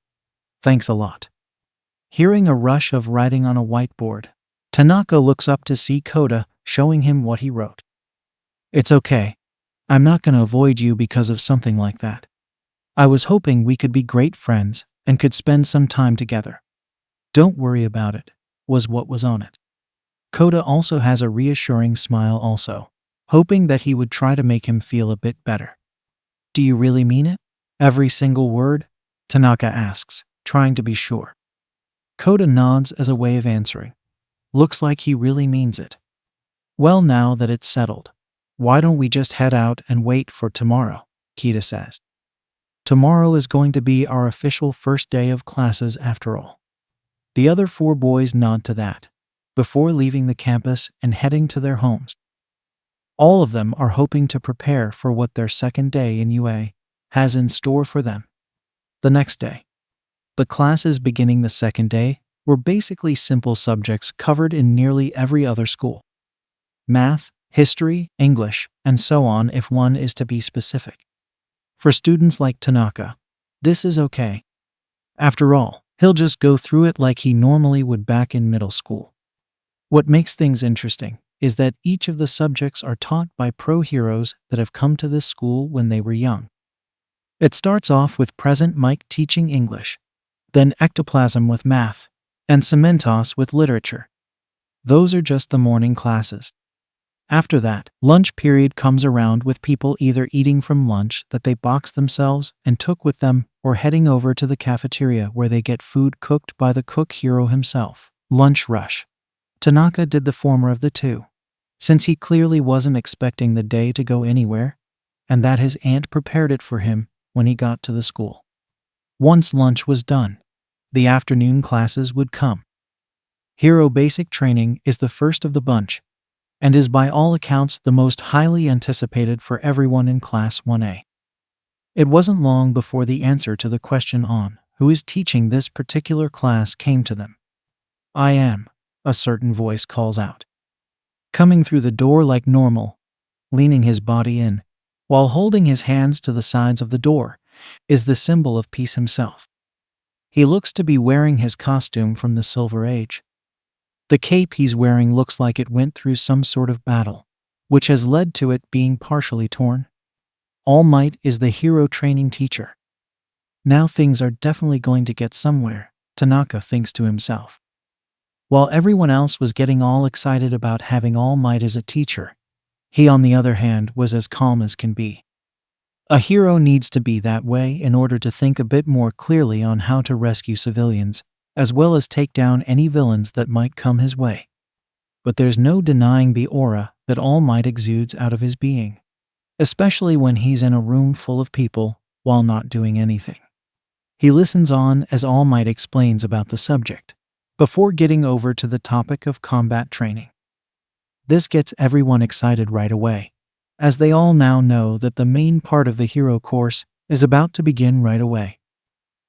Thanks a lot." Hearing a rush of writing on a whiteboard, Tanaka looks up to see Koda showing him what he wrote. "It's okay. I'm not going to avoid you because of something like that. I was hoping we could be great friends and could spend some time together. Don't worry about it," was what was on it. Koda also has a reassuring smile also, hoping that he would try to make him feel a bit better. "Do you really mean it? Every single word?" Tanaka asks, trying to be sure. Koda nods as a way of answering. "Looks like he really means it." "Well, now that it's settled, why don't we just head out and wait for tomorrow?" Kita says. "Tomorrow is going to be our official first day of classes after all." The other 4 boys nod to that, before leaving the campus and heading to their homes. All of them are hoping to prepare for what their second day in UA has in store for them. The next day, the classes beginning the second day were basically simple subjects covered in nearly every other school. Math, history, English, and so on if one is to be specific. For students like Tanaka, this is okay. After all, he'll just go through it like he normally would back in middle school. What makes things interesting is that each of the subjects are taught by pro heroes that have come to this school when they were young. It starts off with Present Mike teaching English, then Ectoplasm with math, and Cementos with literature. Those are just the morning classes. After that, lunch period comes around with people either eating from lunch that they boxed themselves and took with them or heading over to the cafeteria where they get food cooked by the cook hero himself. Lunch rush. Tanaka did the former of the two, since he clearly wasn't expecting the day to go anywhere, and that his aunt prepared it for him when he got to the school. Once lunch was done, the afternoon classes would come. Hero Basic Training is the first of the bunch, and is by all accounts the most highly anticipated for everyone in Class 1A. It wasn't long before the answer to the question on who is teaching this particular class came to them. "I am," a certain voice calls out. Coming through the door like normal, leaning his body in, while holding his hands to the sides of the door, is the symbol of peace himself. He looks to be wearing his costume from the Silver Age. The cape he's wearing looks like it went through some sort of battle, which has led to it being partially torn. All Might is the hero training teacher. Now things are definitely going to get somewhere, Tanaka thinks to himself. While everyone else was getting all excited about having All Might as a teacher, he on the other hand was as calm as can be. A hero needs to be that way in order to think a bit more clearly on how to rescue civilians as well as take down any villains that might come his way. But there's no denying the aura that All Might exudes out of his being, especially when he's in a room full of people while not doing anything. He listens on as All Might explains about the subject, before getting over to the topic of combat training. This gets everyone excited right away, as they all now know that the main part of the hero course is about to begin right away.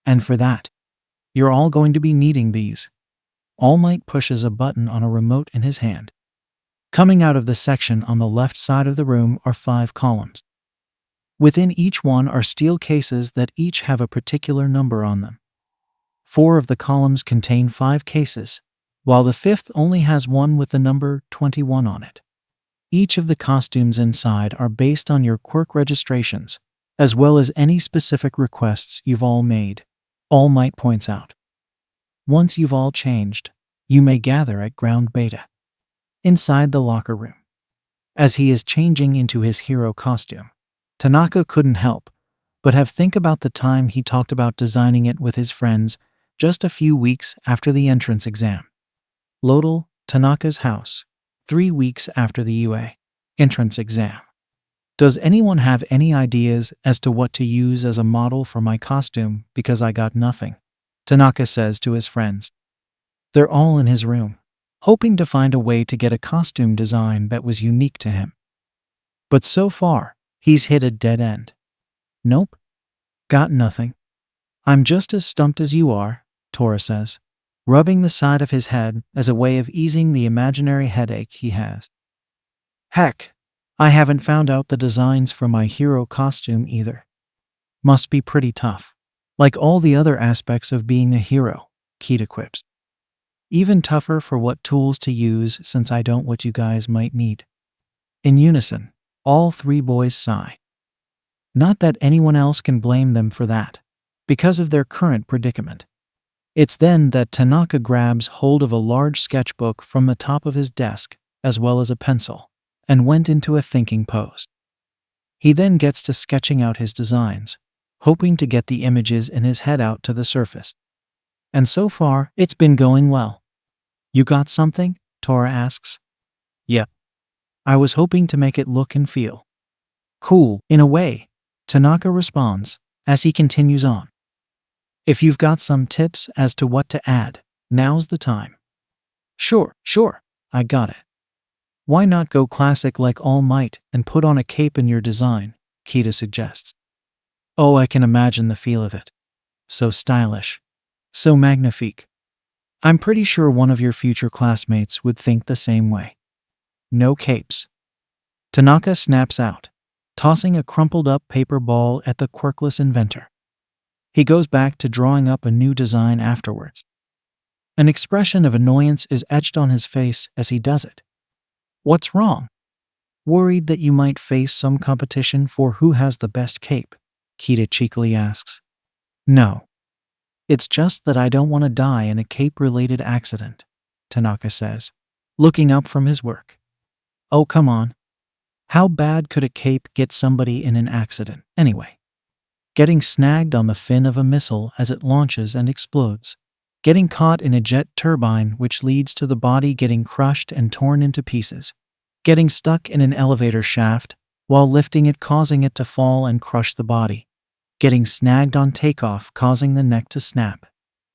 And for that, you're all going to be needing these. All Might pushes a button on a remote in his hand. Coming out of the section on the left side of the room are 5 columns. Within each one are steel cases that each have a particular number on them. 4 of the columns contain 5 cases, while the 5th only has one with the number 21 on it. Each of the costumes inside are based on your quirk registrations, as well as any specific requests you've all made, All Might points out. Once you've all changed, you may gather at Ground Beta, inside the locker room. As he is changing into his hero costume, Tanaka couldn't help but have think about the time he talked about designing it with his friends just a few weeks after the entrance exam. Lodal, Tanaka's house, 3 weeks after the UA entrance exam. Does anyone have any ideas as to what to use as a model for my costume because I got nothing? Tanaka says to his friends. They're all in his room, hoping to find a way to get a costume design that was unique to him. But so far, he's hit a dead end. Nope. Got nothing. I'm just as stumped as you are, Tora says, rubbing the side of his head as a way of easing the imaginary headache he has. Heck, I haven't found out the designs for my hero costume either. Must be pretty tough. Like all the other aspects of being a hero, Kita quips. Even tougher for what tools to use since I don't what you guys might need. In unison, all 3 boys sigh. Not that anyone else can blame them for that, because of their current predicament. It's then that Tanaka grabs hold of a large sketchbook from the top of his desk, as well as a pencil, and went into a thinking pose. He then gets to sketching out his designs, hoping to get the images in his head out to the surface. And so far, it's been going well. You got something? Tora asks. Yeah. I was hoping to make it look and feel cool, in a way, Tanaka responds, as he continues on. If you've got some tips as to what to add, now's the time. Sure, I got it. Why not go classic like All Might and put on a cape in your design, Kita suggests. Oh, I can imagine the feel of it. So stylish. So magnifique. I'm pretty sure one of your future classmates would think the same way. No capes. Tanaka snaps out, tossing a crumpled up paper ball at the quirkless inventor. He goes back to drawing up a new design afterwards. An expression of annoyance is etched on his face as he does it. What's wrong? Worried that you might face some competition for who has the best cape? Kita cheekily asks. No. It's just that I don't want to die in a cape-related accident, Tanaka says, looking up from his work. Oh, come on. How bad could a cape get somebody in an accident, anyway? Getting snagged on the fin of a missile as it launches and explodes. Getting caught in a jet turbine which leads to the body getting crushed and torn into pieces. Getting stuck in an elevator shaft while lifting it causing it to fall and crush the body. Getting snagged on takeoff causing the neck to snap.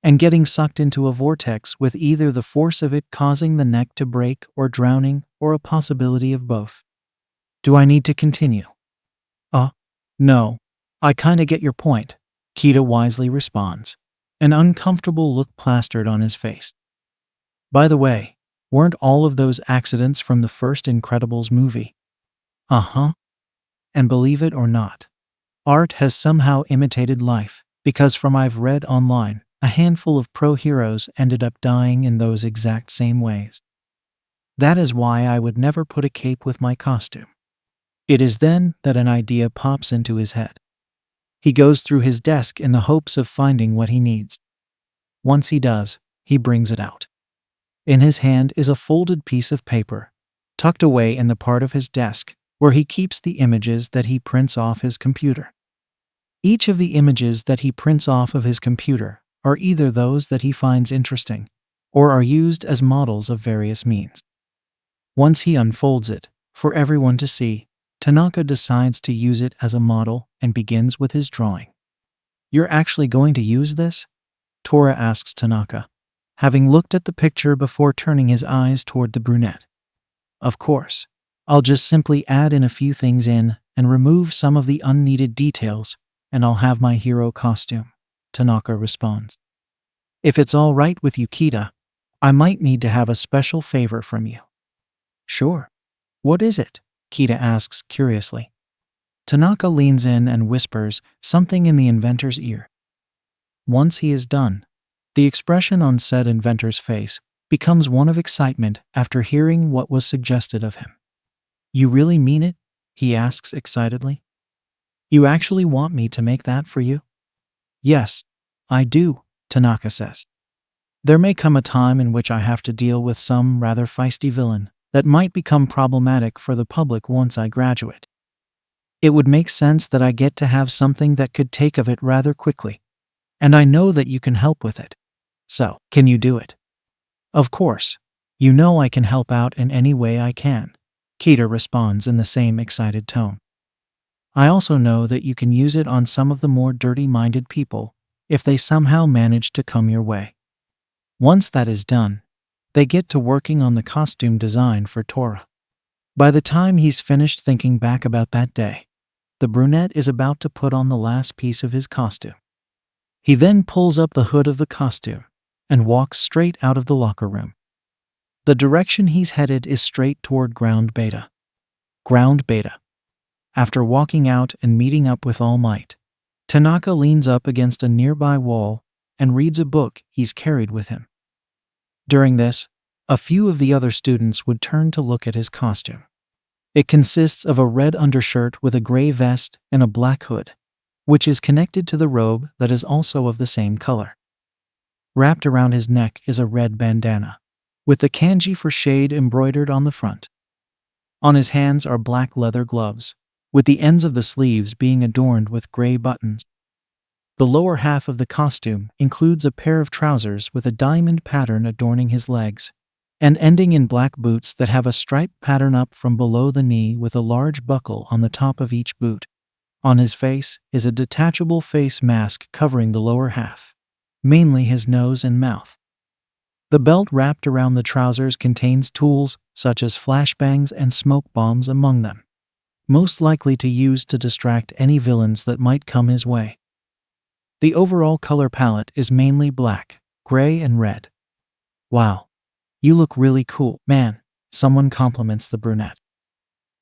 And getting sucked into a vortex with either the force of it causing the neck to break or drowning or a possibility of both. Do I need to continue? No. I kinda get your point, Kita wisely responds, an uncomfortable look plastered on his face. By the way, weren't all of those accidents from the first Incredibles movie? Uh-huh. And believe it or not, art has somehow imitated life, because from I've read online, a handful of pro heroes ended up dying in those exact same ways. That is why I would never put a cape with my costume. It is then that an idea pops into his head. He goes through his desk in the hopes of finding what he needs. Once he does, he brings it out. In his hand is a folded piece of paper, tucked away in the part of his desk where he keeps the images that he prints off his computer. Each of the images that he prints off of his computer are either those that he finds interesting, or are used as models of various means. Once he unfolds it, for everyone to see, Tanaka decides to use it as a model and begins with his drawing. "You're actually going to use this?" Tora asks Tanaka, having looked at the picture before turning his eyes toward the brunette. "Of course. I'll just simply add in a few things and remove some of the unneeded details, and I'll have my hero costume," Tanaka responds. "If it's all right with you, Kita, I might need to have a special favor from you." "Sure. What is it?" Kita asks curiously. Tanaka leans in and whispers something in the inventor's ear. Once he is done, the expression on said inventor's face becomes one of excitement after hearing what was suggested of him. "You really mean it?" he asks excitedly. "You actually want me to make that for you?" "Yes, I do," Tanaka says. "There may come a time in which I have to deal with some rather feisty villain that might become problematic for the public once I graduate. It would make sense that I get to have something that could take of it rather quickly, and I know that you can help with it. So, can you do it?" "Of course. You know I can help out in any way I can," Kita responds in the same excited tone. "I also know that you can use it on some of the more dirty-minded people if they somehow manage to come your way." Once that is done, they get to working on the costume design for Tora. By the time he's finished thinking back about that day, the brunette is about to put on the last piece of his costume. He then pulls up the hood of the costume and walks straight out of the locker room. The direction he's headed is straight toward Ground Beta. Ground Beta. After walking out and meeting up with All Might, Tanaka leans up against a nearby wall and reads a book he's carried with him. During this, a few of the other students would turn to look at his costume. It consists of a red undershirt with a gray vest and a black hood, which is connected to the robe that is also of the same color. Wrapped around his neck is a red bandana, with the kanji for shade embroidered on the front. On his hands are black leather gloves, with the ends of the sleeves being adorned with gray buttons. The lower half of the costume includes a pair of trousers with a diamond pattern adorning his legs, and ending in black boots that have a striped pattern up from below the knee with a large buckle on the top of each boot. On his face is a detachable face mask covering the lower half, mainly his nose and mouth. The belt wrapped around the trousers contains tools such as flashbangs and smoke bombs among them, most likely to use to distract any villains that might come his way. The overall color palette is mainly black, gray, and red. "Wow, you look really cool, man," someone compliments the brunette.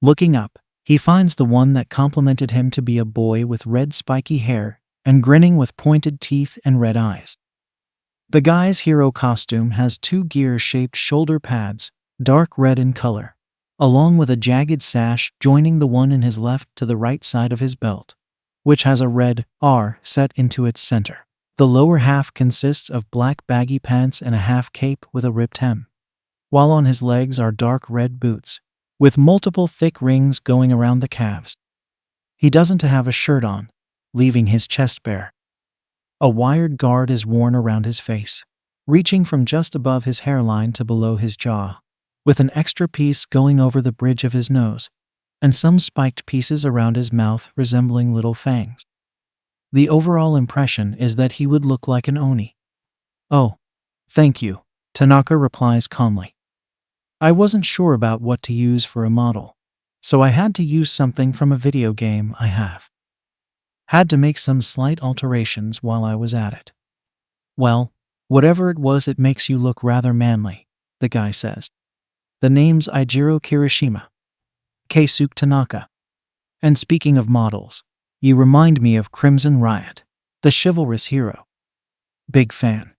Looking up, he finds the one that complimented him to be a boy with red spiky hair and grinning with pointed teeth and red eyes. The guy's hero costume has two gear-shaped shoulder pads, dark red in color, along with a jagged sash joining the one in his left to the right side of his belt, which has a red R set into its center. The lower half consists of black baggy pants and a half cape with a ripped hem, while on his legs are dark red boots, with multiple thick rings going around the calves. He doesn't have a shirt on, leaving his chest bare. A wired guard is worn around his face, reaching from just above his hairline to below his jaw, with an extra piece going over the bridge of his nose, and some spiked pieces around his mouth resembling little fangs. The overall impression is that he would look like an Oni. "Oh, thank you," Tanaka replies calmly. "I wasn't sure about what to use for a model, so I had to use something from a video game I have. Had to make some slight alterations while I was at it." "Well, whatever it was, it makes you look rather manly," the guy says. "The name's Ijiro Kirishima. Keisuke Tanaka. And speaking of models, you remind me of Crimson Riot, the chivalrous hero. Big fan.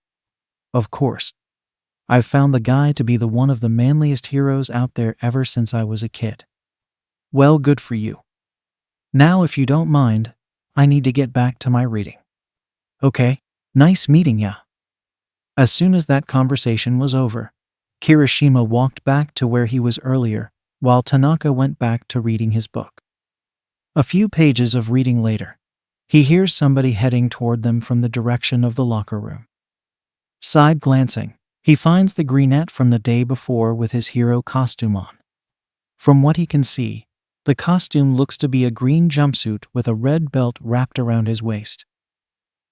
Of course. I've found the guy to be one of the manliest heroes out there ever since I was a kid." "Well, good for you. Now, if you don't mind, I need to get back to my reading." "Okay, nice meeting ya." As soon as that conversation was over, Kirishima walked back to where he was earlier, while Tanaka went back to reading his book. A few pages of reading later, he hears somebody heading toward them from the direction of the locker room. Side glancing, he finds the greenette from the day before with his hero costume on. From what he can see, the costume looks to be a green jumpsuit with a red belt wrapped around his waist.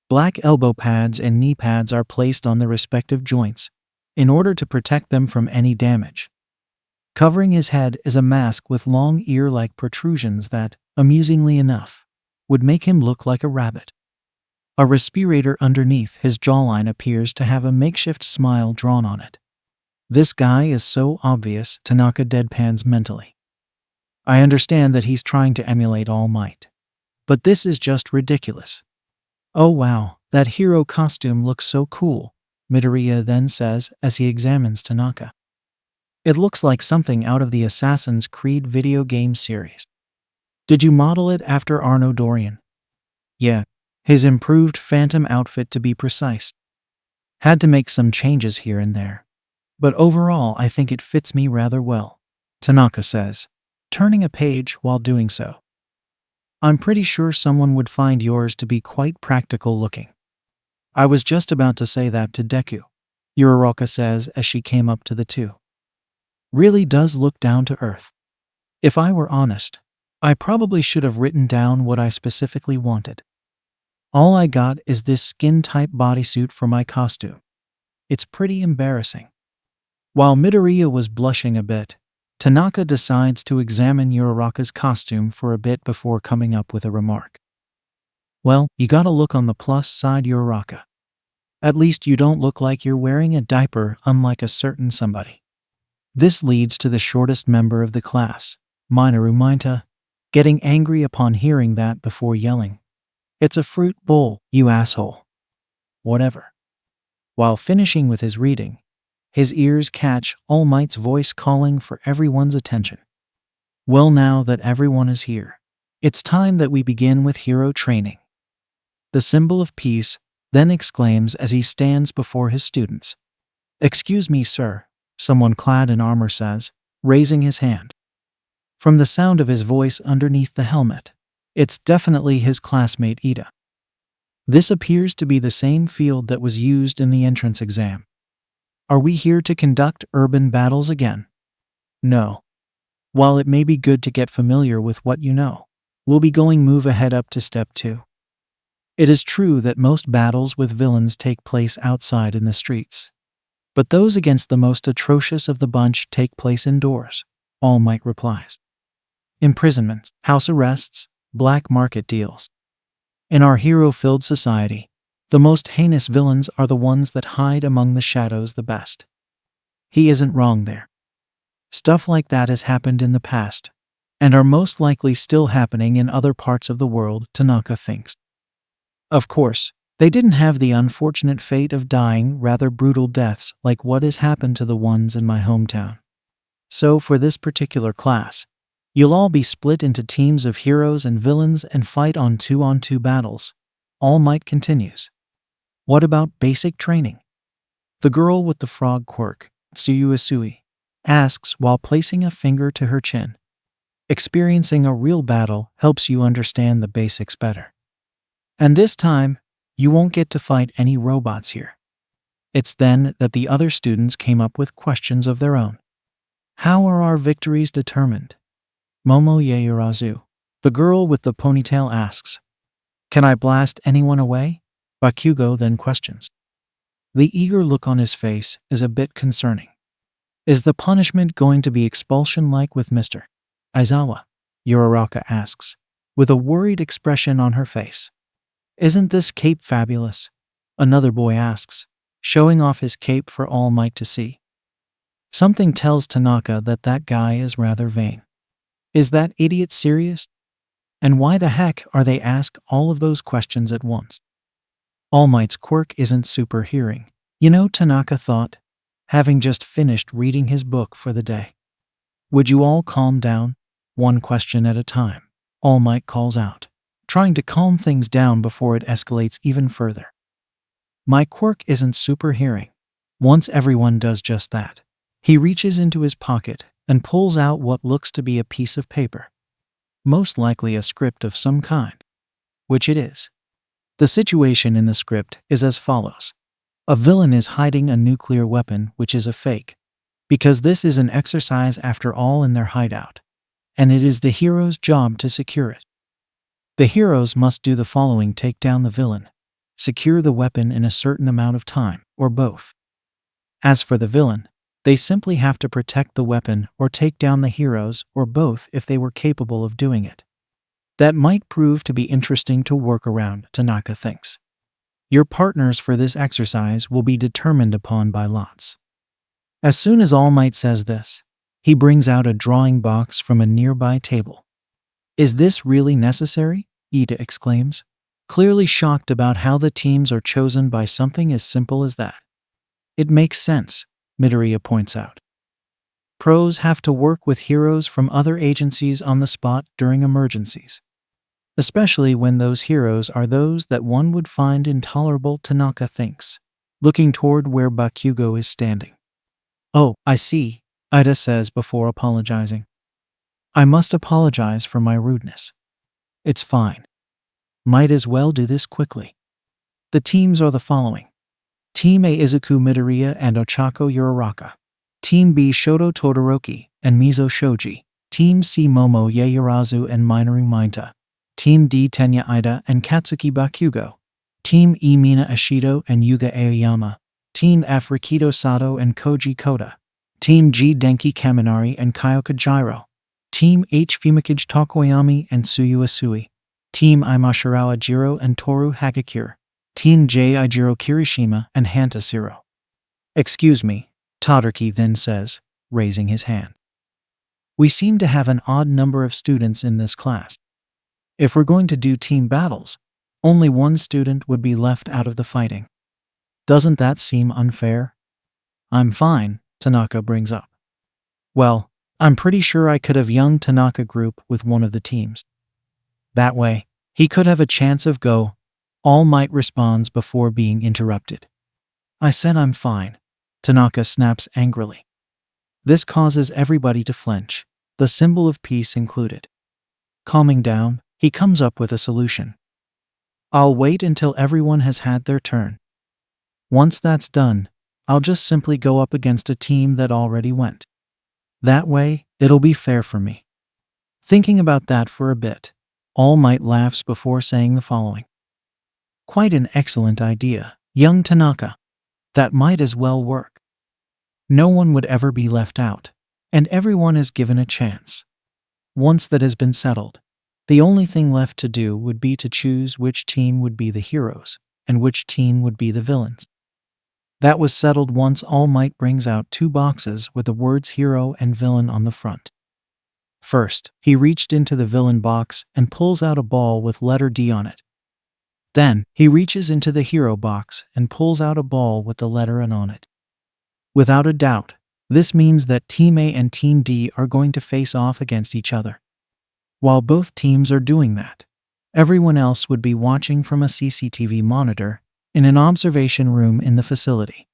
Black elbow pads and knee pads are placed on the respective joints in order to protect them from any damage. Covering his head is a mask with long ear-like protrusions that, amusingly enough, would make him look like a rabbit. A respirator underneath his jawline appears to have a makeshift smile drawn on it. This guy is so obvious, Tanaka deadpans mentally. I understand that he's trying to emulate All Might, but this is just ridiculous. Oh wow, that hero costume looks so cool, Midoriya then says as he examines Tanaka. It looks like something out of the Assassin's Creed video game series. Did you model it after Arno Dorian? Yeah, his improved Phantom outfit to be precise. Had to make some changes here and there, but overall I think it fits me rather well, Tanaka says, turning a page while doing so. I'm pretty sure someone would find yours to be quite practical looking. I was just about to say that to Deku, Uraraka says as she came up to the two. Really does look down to earth. If I were honest, I probably should have written down what I specifically wanted. All I got is this skin-type bodysuit for my costume. It's pretty embarrassing. While Midoriya was blushing a bit, Tanaka decides to examine Uraraka's costume for a bit before coming up with a remark. Well, you gotta look on the plus side, Uraraka. At least you don't look like you're wearing a diaper, unlike a certain somebody. This leads to the shortest member of the class, Minoru Mainta, getting angry upon hearing that before yelling, "It's a fruit bowl, you asshole." Whatever. While finishing with his reading, his ears catch All Might's voice calling for everyone's attention. Well, now that everyone is here, it's time that we begin with hero training. The symbol of peace then exclaims as he stands before his students. "Excuse me, sir," someone clad in armor says, raising his hand. From the sound of his voice underneath the helmet, it's definitely his classmate Ida. This appears to be the same field that was used in the entrance exam. Are we here to conduct urban battles again? No. While it may be good to get familiar with what you know, we'll be going move ahead up to step 2. It is true that most battles with villains take place outside in the streets, but those against the most atrocious of the bunch take place indoors, All Might replies. Imprisonments, house arrests, black market deals. In our hero-filled society, the most heinous villains are the ones that hide among the shadows the best. He isn't wrong there. Stuff like that has happened in the past, and are most likely still happening in other parts of the world, Tanaka thinks. Of course, they didn't have the unfortunate fate of dying rather brutal deaths like what has happened to the ones in my hometown. So for this particular class, you'll all be split into teams of heroes and villains and fight on 2-on-2 battles, All Might continues. What about basic training? The girl with the frog quirk, Tsuyuasui, asks while placing a finger to her chin. Experiencing a real battle helps you understand the basics better. And this time, you won't get to fight any robots here. It's then that the other students came up with questions of their own. How are our victories determined? Momo Yaoyorozu, the girl with the ponytail, asks. Can I blast anyone away? Bakugo then questions. The eager look on his face is a bit concerning. Is the punishment going to be expulsion like with Mr. Aizawa? Uraraka asks, with a worried expression on her face. Isn't this cape fabulous? Another boy asks, showing off his cape for All Might to see. Something tells Tanaka that that guy is rather vain. Is that idiot serious? And why the heck are they ask all of those questions at once? All Might's quirk isn't super hearing. You know, Tanaka thought, having just finished reading his book for the day. Would you all calm down? One question at a time, All Might calls out, trying to calm things down before it escalates even further. My quirk isn't super hearing. Once everyone does just that, he reaches into his pocket and pulls out what looks to be a piece of paper. Most likely a script of some kind. Which it is. The situation in the script is as follows. A villain is hiding a nuclear weapon, which is a fake, because this is an exercise after all in their hideout, and it is the hero's job to secure it. The heroes must do the following: take down the villain, secure the weapon in a certain amount of time, or both. As for the villain, they simply have to protect the weapon or take down the heroes, or both if they were capable of doing it. That might prove to be interesting to work around, Tanaka thinks. Your partners for this exercise will be determined upon by lots. As soon as All Might says this, he brings out a drawing box from a nearby table. Is this really necessary? Ida exclaims, clearly shocked about how the teams are chosen by something as simple as that. It makes sense, Midoriya points out. Pros have to work with heroes from other agencies on the spot during emergencies, especially when those heroes are those that one would find intolerable, Tanaka thinks, looking toward where Bakugo is standing. Oh, I see, Ida says before apologizing. I must apologize for my rudeness. It's fine. Might as well do this quickly. The teams are the following. Team A: Izuku, Midoriya, and Ochako Uraraka. Team B: Shoto Todoroki and Mizo Shoji. Team C: Momo Yaoyorozu and Minoru Mainta. Team D: Tenya Ida and Katsuki Bakugo. Team E: Mina Ashido and Yuga Aoyama. Team F: Rikido Sato and Koji Koda. Team G: Denki Kaminari and Kyoka Jiro. Team H: Fumikage Tokoyami and Tsuyu Asui. Team I: Mashirawa Jiro and Toru Hagakure. Team J: Ijiro Kirishima and Hanta Siro. Excuse me, Todoroki then says, raising his hand. We seem to have an odd number of students in this class. If we're going to do team battles, only one student would be left out of the fighting. Doesn't that seem unfair? I'm fine, Tanaka brings up. Well, I'm pretty sure I could have young Tanaka group with one of the teams. That way, he could have a chance of go. All Might responds before being interrupted. I said I'm fine, Tanaka snaps angrily. This causes everybody to flinch, the symbol of peace included. Calming down, he comes up with a solution. I'll wait until everyone has had their turn. Once that's done, I'll just simply go up against a team that already went. That way, it'll be fair for me. Thinking about that for a bit, All Might laughs before saying the following. Quite an excellent idea, young Tanaka. That might as well work. No one would ever be left out, and everyone is given a chance. Once that has been settled, the only thing left to do would be to choose which team would be the heroes and which team would be the villains. That was settled once All Might brings out 2 boxes with the words hero and villain on the front. First, he reached into the villain box and pulls out a ball with letter D on it. Then, he reaches into the hero box and pulls out a ball with the letter N on it. Without a doubt, this means that Team A and Team D are going to face off against each other. While both teams are doing that, everyone else would be watching from a CCTV monitor in an observation room in the facility.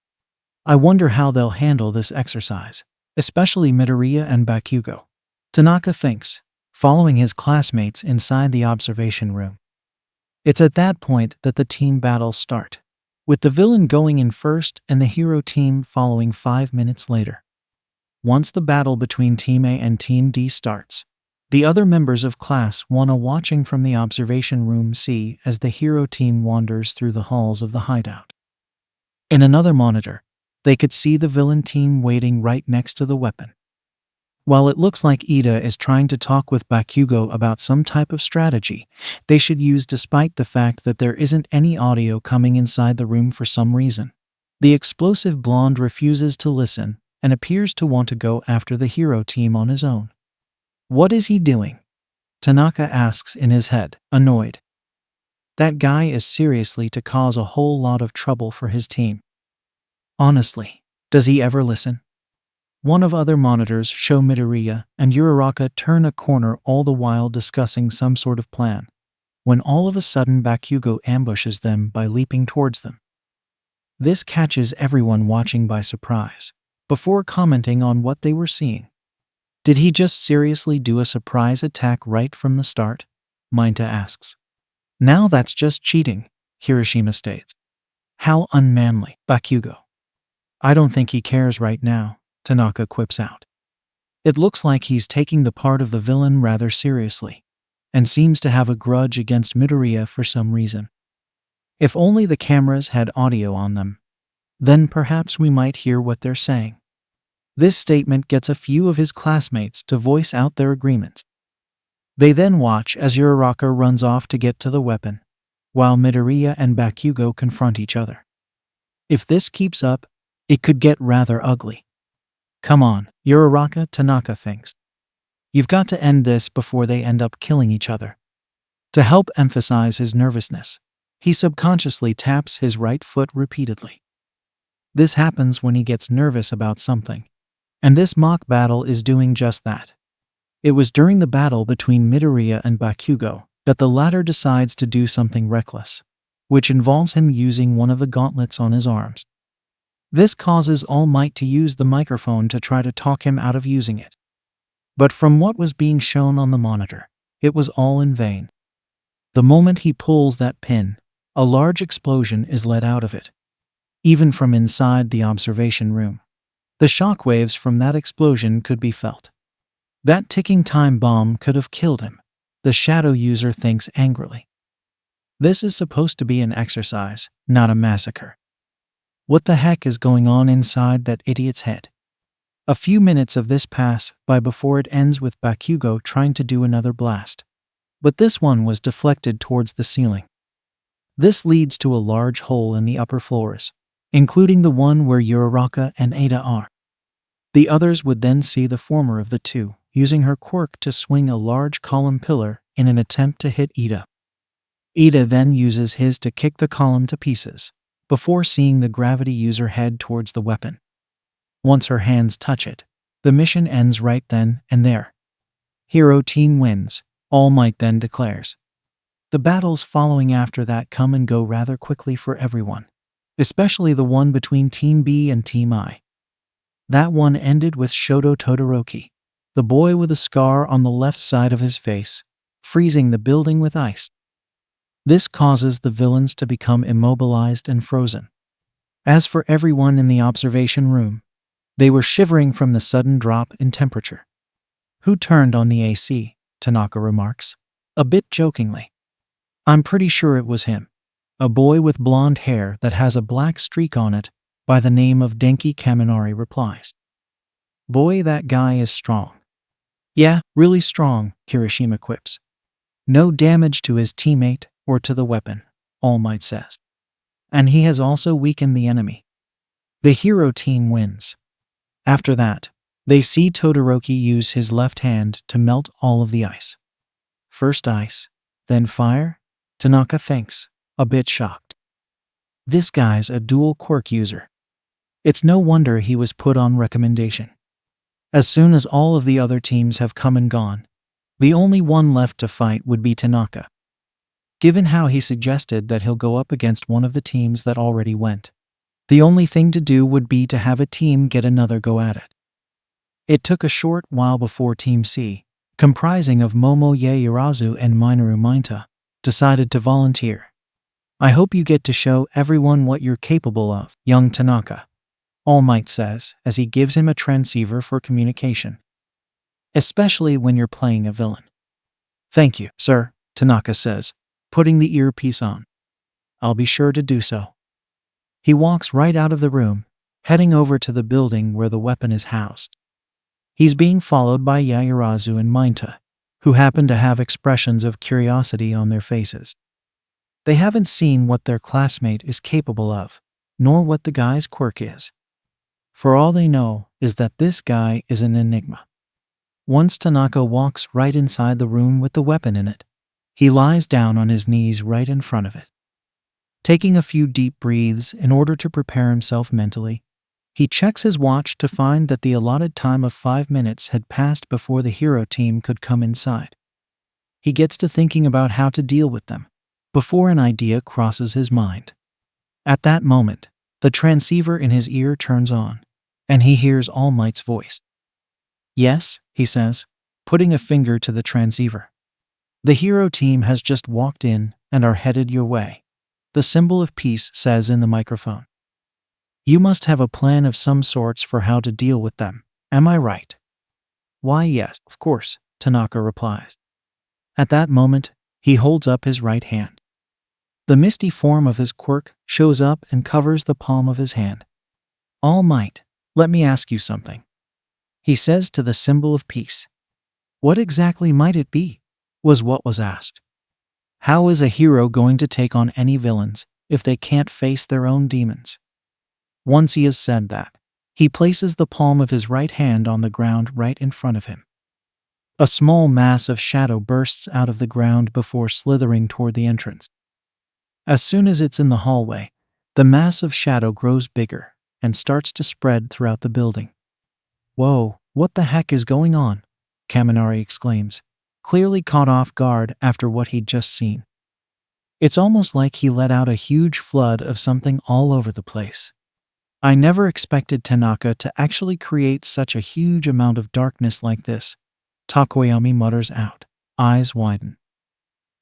I wonder how they'll handle this exercise, especially Midoriya and Bakugo, Tanaka thinks, following his classmates inside the observation room. It's at that point that the team battles start, with the villain going in first and the hero team following 5 minutes later. Once the battle between Team A and Team D starts, the other members of Class 1 are watching from the observation room C as the hero team wanders through the halls of the hideout. In another monitor, they could see the villain team waiting right next to the weapon. While it looks like Ida is trying to talk with Bakugo about some type of strategy they should use despite the fact that there isn't any audio coming inside the room for some reason, the explosive blonde refuses to listen and appears to want to go after the hero team on his own. What is he doing? Tanaka asks in his head, annoyed. That guy is seriously to cause a whole lot of trouble for his team. Honestly, does he ever listen? One of other monitors show Midoriya and Uraraka turn a corner all the while discussing some sort of plan, when all of a sudden Bakugo ambushes them by leaping towards them. This catches everyone watching by surprise, before commenting on what they were seeing. Did he just seriously do a surprise attack right from the start? Mainta asks. Now that's just cheating, Kirishima states. How unmanly, Bakugo. I don't think he cares right now, Tanaka quips out. It looks like he's taking the part of the villain rather seriously, and seems to have a grudge against Midoriya for some reason. If only the cameras had audio on them, then perhaps we might hear what they're saying. This statement gets a few of his classmates to voice out their agreements. They then watch as Uraraka runs off to get to the weapon, while Midoriya and Bakugo confront each other. If this keeps up, it could get rather ugly. Come on, Uraraka, Tanaka thinks. You've got to end this before they end up killing each other. To help emphasize his nervousness, he subconsciously taps his right foot repeatedly. This happens when he gets nervous about something, and this mock battle is doing just that. It was during the battle between Midoriya and Bakugo that the latter decides to do something reckless, which involves him using one of the gauntlets on his arms. This causes All Might to use the microphone to try to talk him out of using it. But from what was being shown on the monitor, it was all in vain. The moment he pulls that pin, a large explosion is let out of it. Even from inside the observation room, the shockwaves from that explosion could be felt. That ticking time bomb could have killed him, the shadow user thinks angrily. This is supposed to be an exercise, not a massacre. What the heck is going on inside that idiot's head? A few minutes of this pass by before it ends with Bakugo trying to do another blast. But this one was deflected towards the ceiling. This leads to a large hole in the upper floors, including the one where Uraraka and Ada are. The others would then see the former of the two using her quirk to swing a large column pillar in an attempt to hit Ada. Ada then uses his to kick the column to pieces, before seeing the gravity user head towards the weapon. Once her hands touch it, the mission ends right then and there. Hero Team wins, All Might then declares. The battles following after that come and go rather quickly for everyone, especially the one between Team B and Team I. That one ended with Shoto Todoroki, the boy with a scar on the left side of his face, freezing the building with ice. This causes the villains to become immobilized and frozen. As for everyone in the observation room, they were shivering from the sudden drop in temperature. Who turned on the AC? Tanaka remarks, a bit jokingly. I'm pretty sure it was him. A boy with blonde hair that has a black streak on it, by the name of Denki Kaminari replies. Boy, that guy is strong. Yeah, really strong, Kirishima quips. No damage to his teammate or to the weapon, All Might says. And he has also weakened the enemy. The hero team wins. After that, they see Todoroki use his left hand to melt all of the ice. First ice, then fire? Tanaka thinks, a bit shocked. This guy's a dual quirk user. It's no wonder he was put on recommendation. As soon as all of the other teams have come and gone, the only one left to fight would be Tanaka. Given how he suggested that he'll go up against one of the teams that already went, the only thing to do would be to have a team get another go at it. It took a short while before Team C, comprising of Momo Yaoyorozu and Minoru Mainta, decided to volunteer. I hope you get to show everyone what you're capable of, young Tanaka, All Might says as he gives him a transceiver for communication. Especially when you're playing a villain. Thank you, sir, Tanaka says, putting the earpiece on. I'll be sure to do so. He walks right out of the room, heading over to the building where the weapon is housed. He's being followed by Yaoyorozu and Mainta, who happen to have expressions of curiosity on their faces. They haven't seen what their classmate is capable of, nor what the guy's quirk is. For all they know is that this guy is an enigma. Once Tanaka walks right inside the room with the weapon in it, he lies down on his knees right in front of it. Taking a few deep breaths in order to prepare himself mentally, he checks his watch to find that the allotted time of 5 minutes had passed before the hero team could come inside. He gets to thinking about how to deal with them, before an idea crosses his mind. At that moment, the transceiver in his ear turns on, and he hears All Might's voice. Yes, he says, putting a finger to the transceiver. The hero team has just walked in and are headed your way. the symbol of peace says in the microphone. You must have a plan of some sorts for how to deal with them, am I right? Why, yes, of course, Tanaka replies. At that moment, he holds up his right hand. The misty form of his quirk shows up and covers the palm of his hand. All Might, let me ask you something. He says to the symbol of peace. What exactly might it be? Was what was asked. How is a hero going to take on any villains if they can't face their own demons? Once he has said that, he places the palm of his right hand on the ground right in front of him. A small mass of shadow bursts out of the ground before slithering toward the entrance. As soon as it's in the hallway, the mass of shadow grows bigger and starts to spread throughout the building. Whoa, what the heck is going on? Kaminari exclaims, clearly caught off guard after what he'd just seen. It's almost like he let out a huge flood of something all over the place. I never expected Tanaka to actually create such a huge amount of darkness like this, Takoyami mutters out, eyes widen.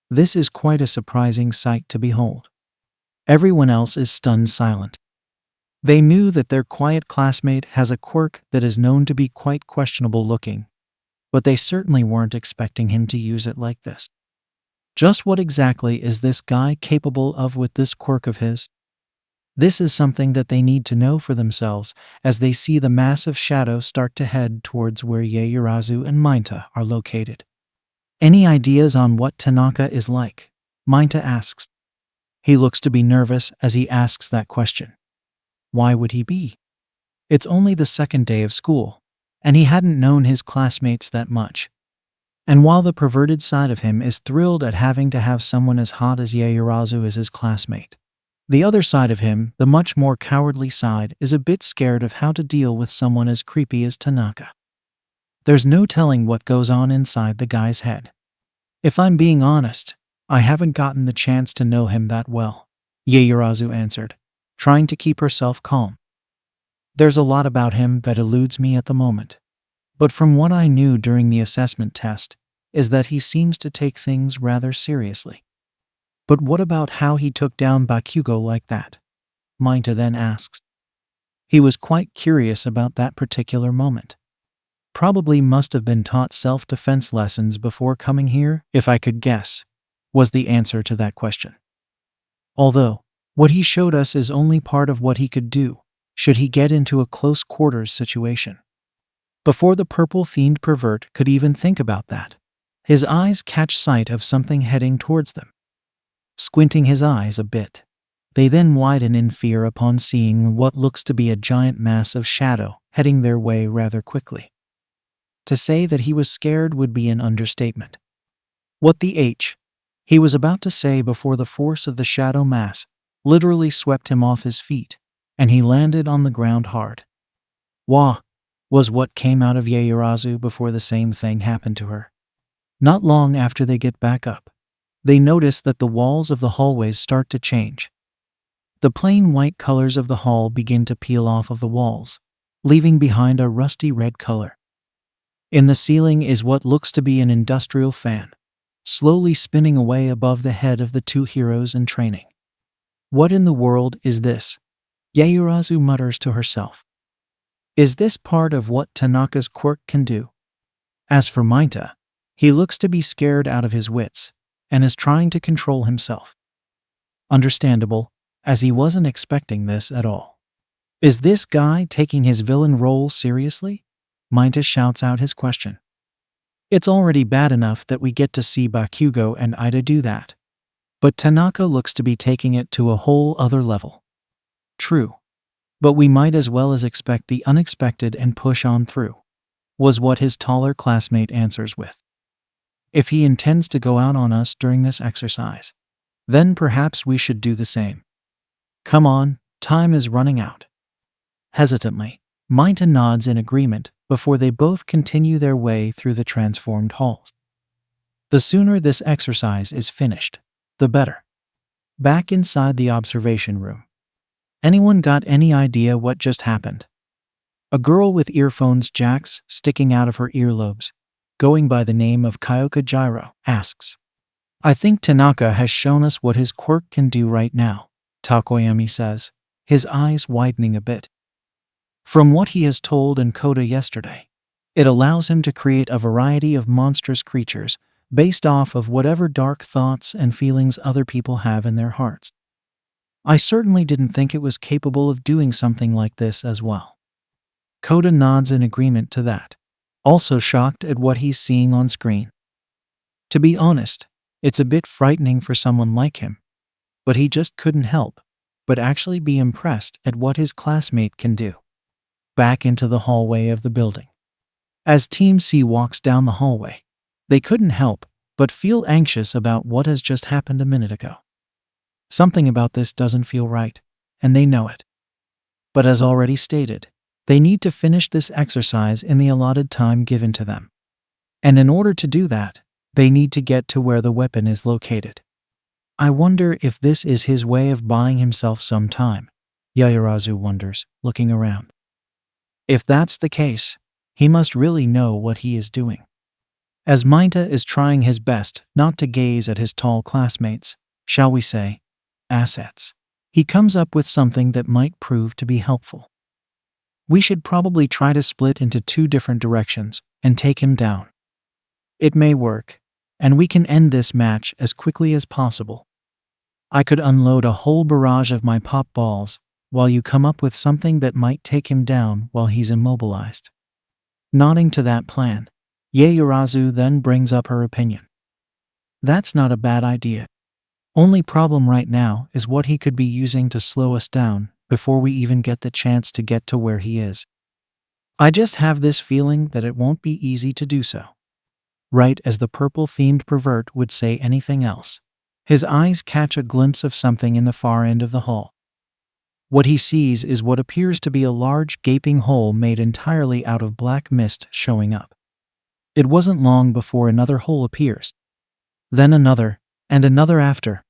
This is quite a surprising sight to behold. Everyone else is stunned silent. They knew that their quiet classmate has a quirk that is known to be quite questionable looking, but they certainly weren't expecting him to use it like this. Just what exactly is this guy capable of with this quirk of his? This is something that they need to know for themselves as they see the massive shadow start to head towards where Yaoyorozu and Mainta are located. Any ideas on what Tanaka is like? Mainta asks. He looks to be nervous as he asks that question. Why would he be? It's only the second day of school, and he hadn't known his classmates that much. And while the perverted side of him is thrilled at having to have someone as hot as Yaoyorozu as his classmate, the other side of him, the much more cowardly side, is a bit scared of how to deal with someone as creepy as Tanaka. There's no telling what goes on inside the guy's head. If I'm being honest, I haven't gotten the chance to know him that well, Yaoyorozu answered, trying to keep herself calm. There's a lot about him that eludes me at the moment. But from what I knew during the assessment test, is that he seems to take things rather seriously. But what about how he took down Bakugo like that? Mainta then asks. He was quite curious about that particular moment. Probably must have been taught self-defense lessons before coming here, if I could guess, was the answer to that question. Although, what he showed us is only part of what he could do, should he get into a close quarters situation. Before the purple-themed pervert could even think about that, his eyes catch sight of something heading towards them. Squinting his eyes a bit, they then widen in fear upon seeing what looks to be a giant mass of shadow heading their way rather quickly. To say that he was scared would be an understatement. What the H? He was about to say before the force of the shadow mass literally swept him off his feet, and he landed on the ground hard. Wah, was what came out of Yaoyorozu before the same thing happened to her. Not long after they get back up, they notice that the walls of the hallways start to change. The plain white colors of the hall begin to peel off of the walls, leaving behind a rusty red color. In the ceiling is what looks to be an industrial fan, slowly spinning away above the head of the two heroes in training. What in the world is this? Yaoyorozu mutters to herself. Is this part of what Tanaka's quirk can do? As for Mainta, he looks to be scared out of his wits and is trying to control himself. Understandable, as he wasn't expecting this at all. Is this guy taking his villain role seriously? Mainta shouts out his question. It's already bad enough that we get to see Bakugo and Ida do that, but Tanaka looks to be taking it to a whole other level. True, but we might as well as expect the unexpected and push on through, was what his taller classmate answers with. If he intends to go out on us during this exercise, then perhaps we should do the same. Come on, time is running out. Hesitantly, Mainta nods in agreement before they both continue their way through the transformed halls. The sooner this exercise is finished, the better. Back inside the observation room. Anyone got any idea what just happened? A girl with earphones jacks sticking out of her earlobes, going by the name of Kyoka Gyro, asks. I think Tanaka has shown us what his quirk can do right now, Takoyami says, his eyes widening a bit. From what he has told Koda yesterday, it allows him to create a variety of monstrous creatures based off of whatever dark thoughts and feelings other people have in their hearts. I certainly didn't think it was capable of doing something like this as well. Koda nods in agreement to that, also shocked at what he's seeing on screen. To be honest, it's a bit frightening for someone like him, but he just couldn't help but actually be impressed at what his classmate can do. Back into the hallway of the building. As Team C walks down the hallway, they couldn't help but feel anxious about what has just happened a minute ago. Something about this doesn't feel right, and they know it. But as already stated, they need to finish this exercise in the allotted time given to them. And in order to do that, they need to get to where the weapon is located. I wonder if this is his way of buying himself some time, Yaoyorozu wonders, looking around. If that's the case, he must really know what he is doing. As Mainta is trying his best not to gaze at his tall classmates, shall we say, assets, he comes up with something that might prove to be helpful. We should probably try to split into two different directions and take him down. It may work, and we can end this match as quickly as possible. I could unload a whole barrage of my pop balls while you come up with something that might take him down while he's immobilized. Nodding to that plan, Yaoyorozu then brings up her opinion. That's not a bad idea. Only problem right now is what he could be using to slow us down before we even get the chance to get to where he is. I just have this feeling that it won't be easy to do so. Right as the purple-themed pervert would say anything else, his eyes catch a glimpse of something in the far end of the hall. What he sees is what appears to be a large gaping hole made entirely out of black mist showing up. It wasn't long before another hole appears. Then another, and another after.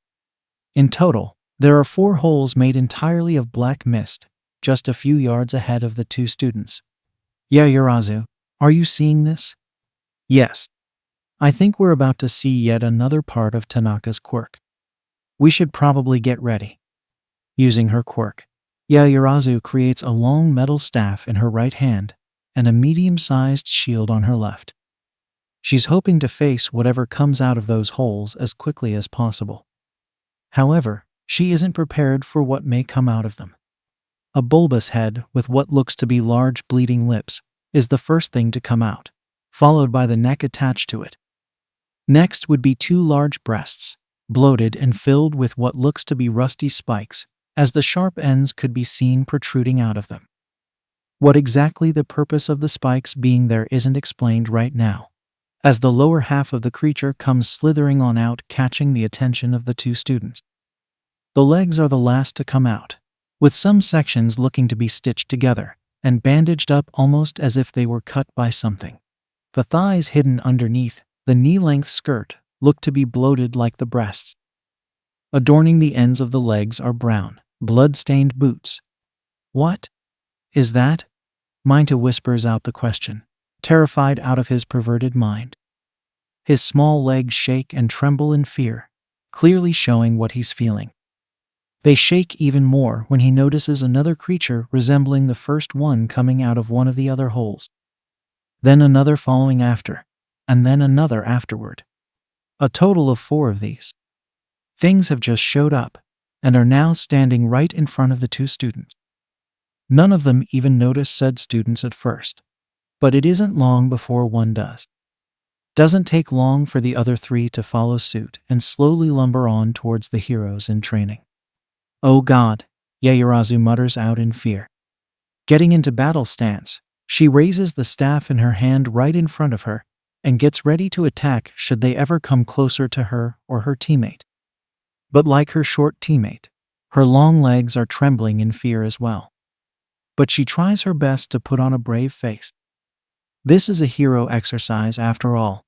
In total, there are 4 holes made entirely of black mist, just a few yards ahead of the 2 students. Yaoyorozu, are you seeing this? Yes. I think we're about to see yet another part of Tanaka's quirk. We should probably get ready. Using her quirk, Yaoyorozu creates a long metal staff in her right hand and a medium-sized shield on her left. She's hoping to face whatever comes out of those holes as quickly as possible. However, she isn't prepared for what may come out of them. A bulbous head with what looks to be large bleeding lips is the first thing to come out, followed by the neck attached to it. Next would be 2 large breasts, bloated and filled with what looks to be rusty spikes, as the sharp ends could be seen protruding out of them. What exactly the purpose of the spikes being there isn't explained right now, as the lower half of the creature comes slithering on out, catching the attention of the 2 students. The legs are the last to come out, with some sections looking to be stitched together and bandaged up almost as if they were cut by something. The thighs hidden underneath the knee-length skirt look to be bloated like the breasts. Adorning the ends of the legs are brown, blood-stained boots. What is that? Mainta whispers out the question, terrified out of his perverted mind. His small legs shake and tremble in fear, clearly showing what he's feeling. They shake even more when he notices another creature resembling the first one coming out of one of the other holes. Then another following after, and then another afterward. A total of 4 of these things have just showed up and are now standing right in front of the 2 students. None of them even notice said students at first, but it isn't long before one does. Doesn't take long for the other 3 to follow suit and slowly lumber on towards the heroes in training. Oh God, Yaoyorozu mutters out in fear. Getting into battle stance, she raises the staff in her hand right in front of her and gets ready to attack should they ever come closer to her or her teammate. But like her short teammate, her long legs are trembling in fear as well. But she tries her best to put on a brave face. This is a hero exercise after all.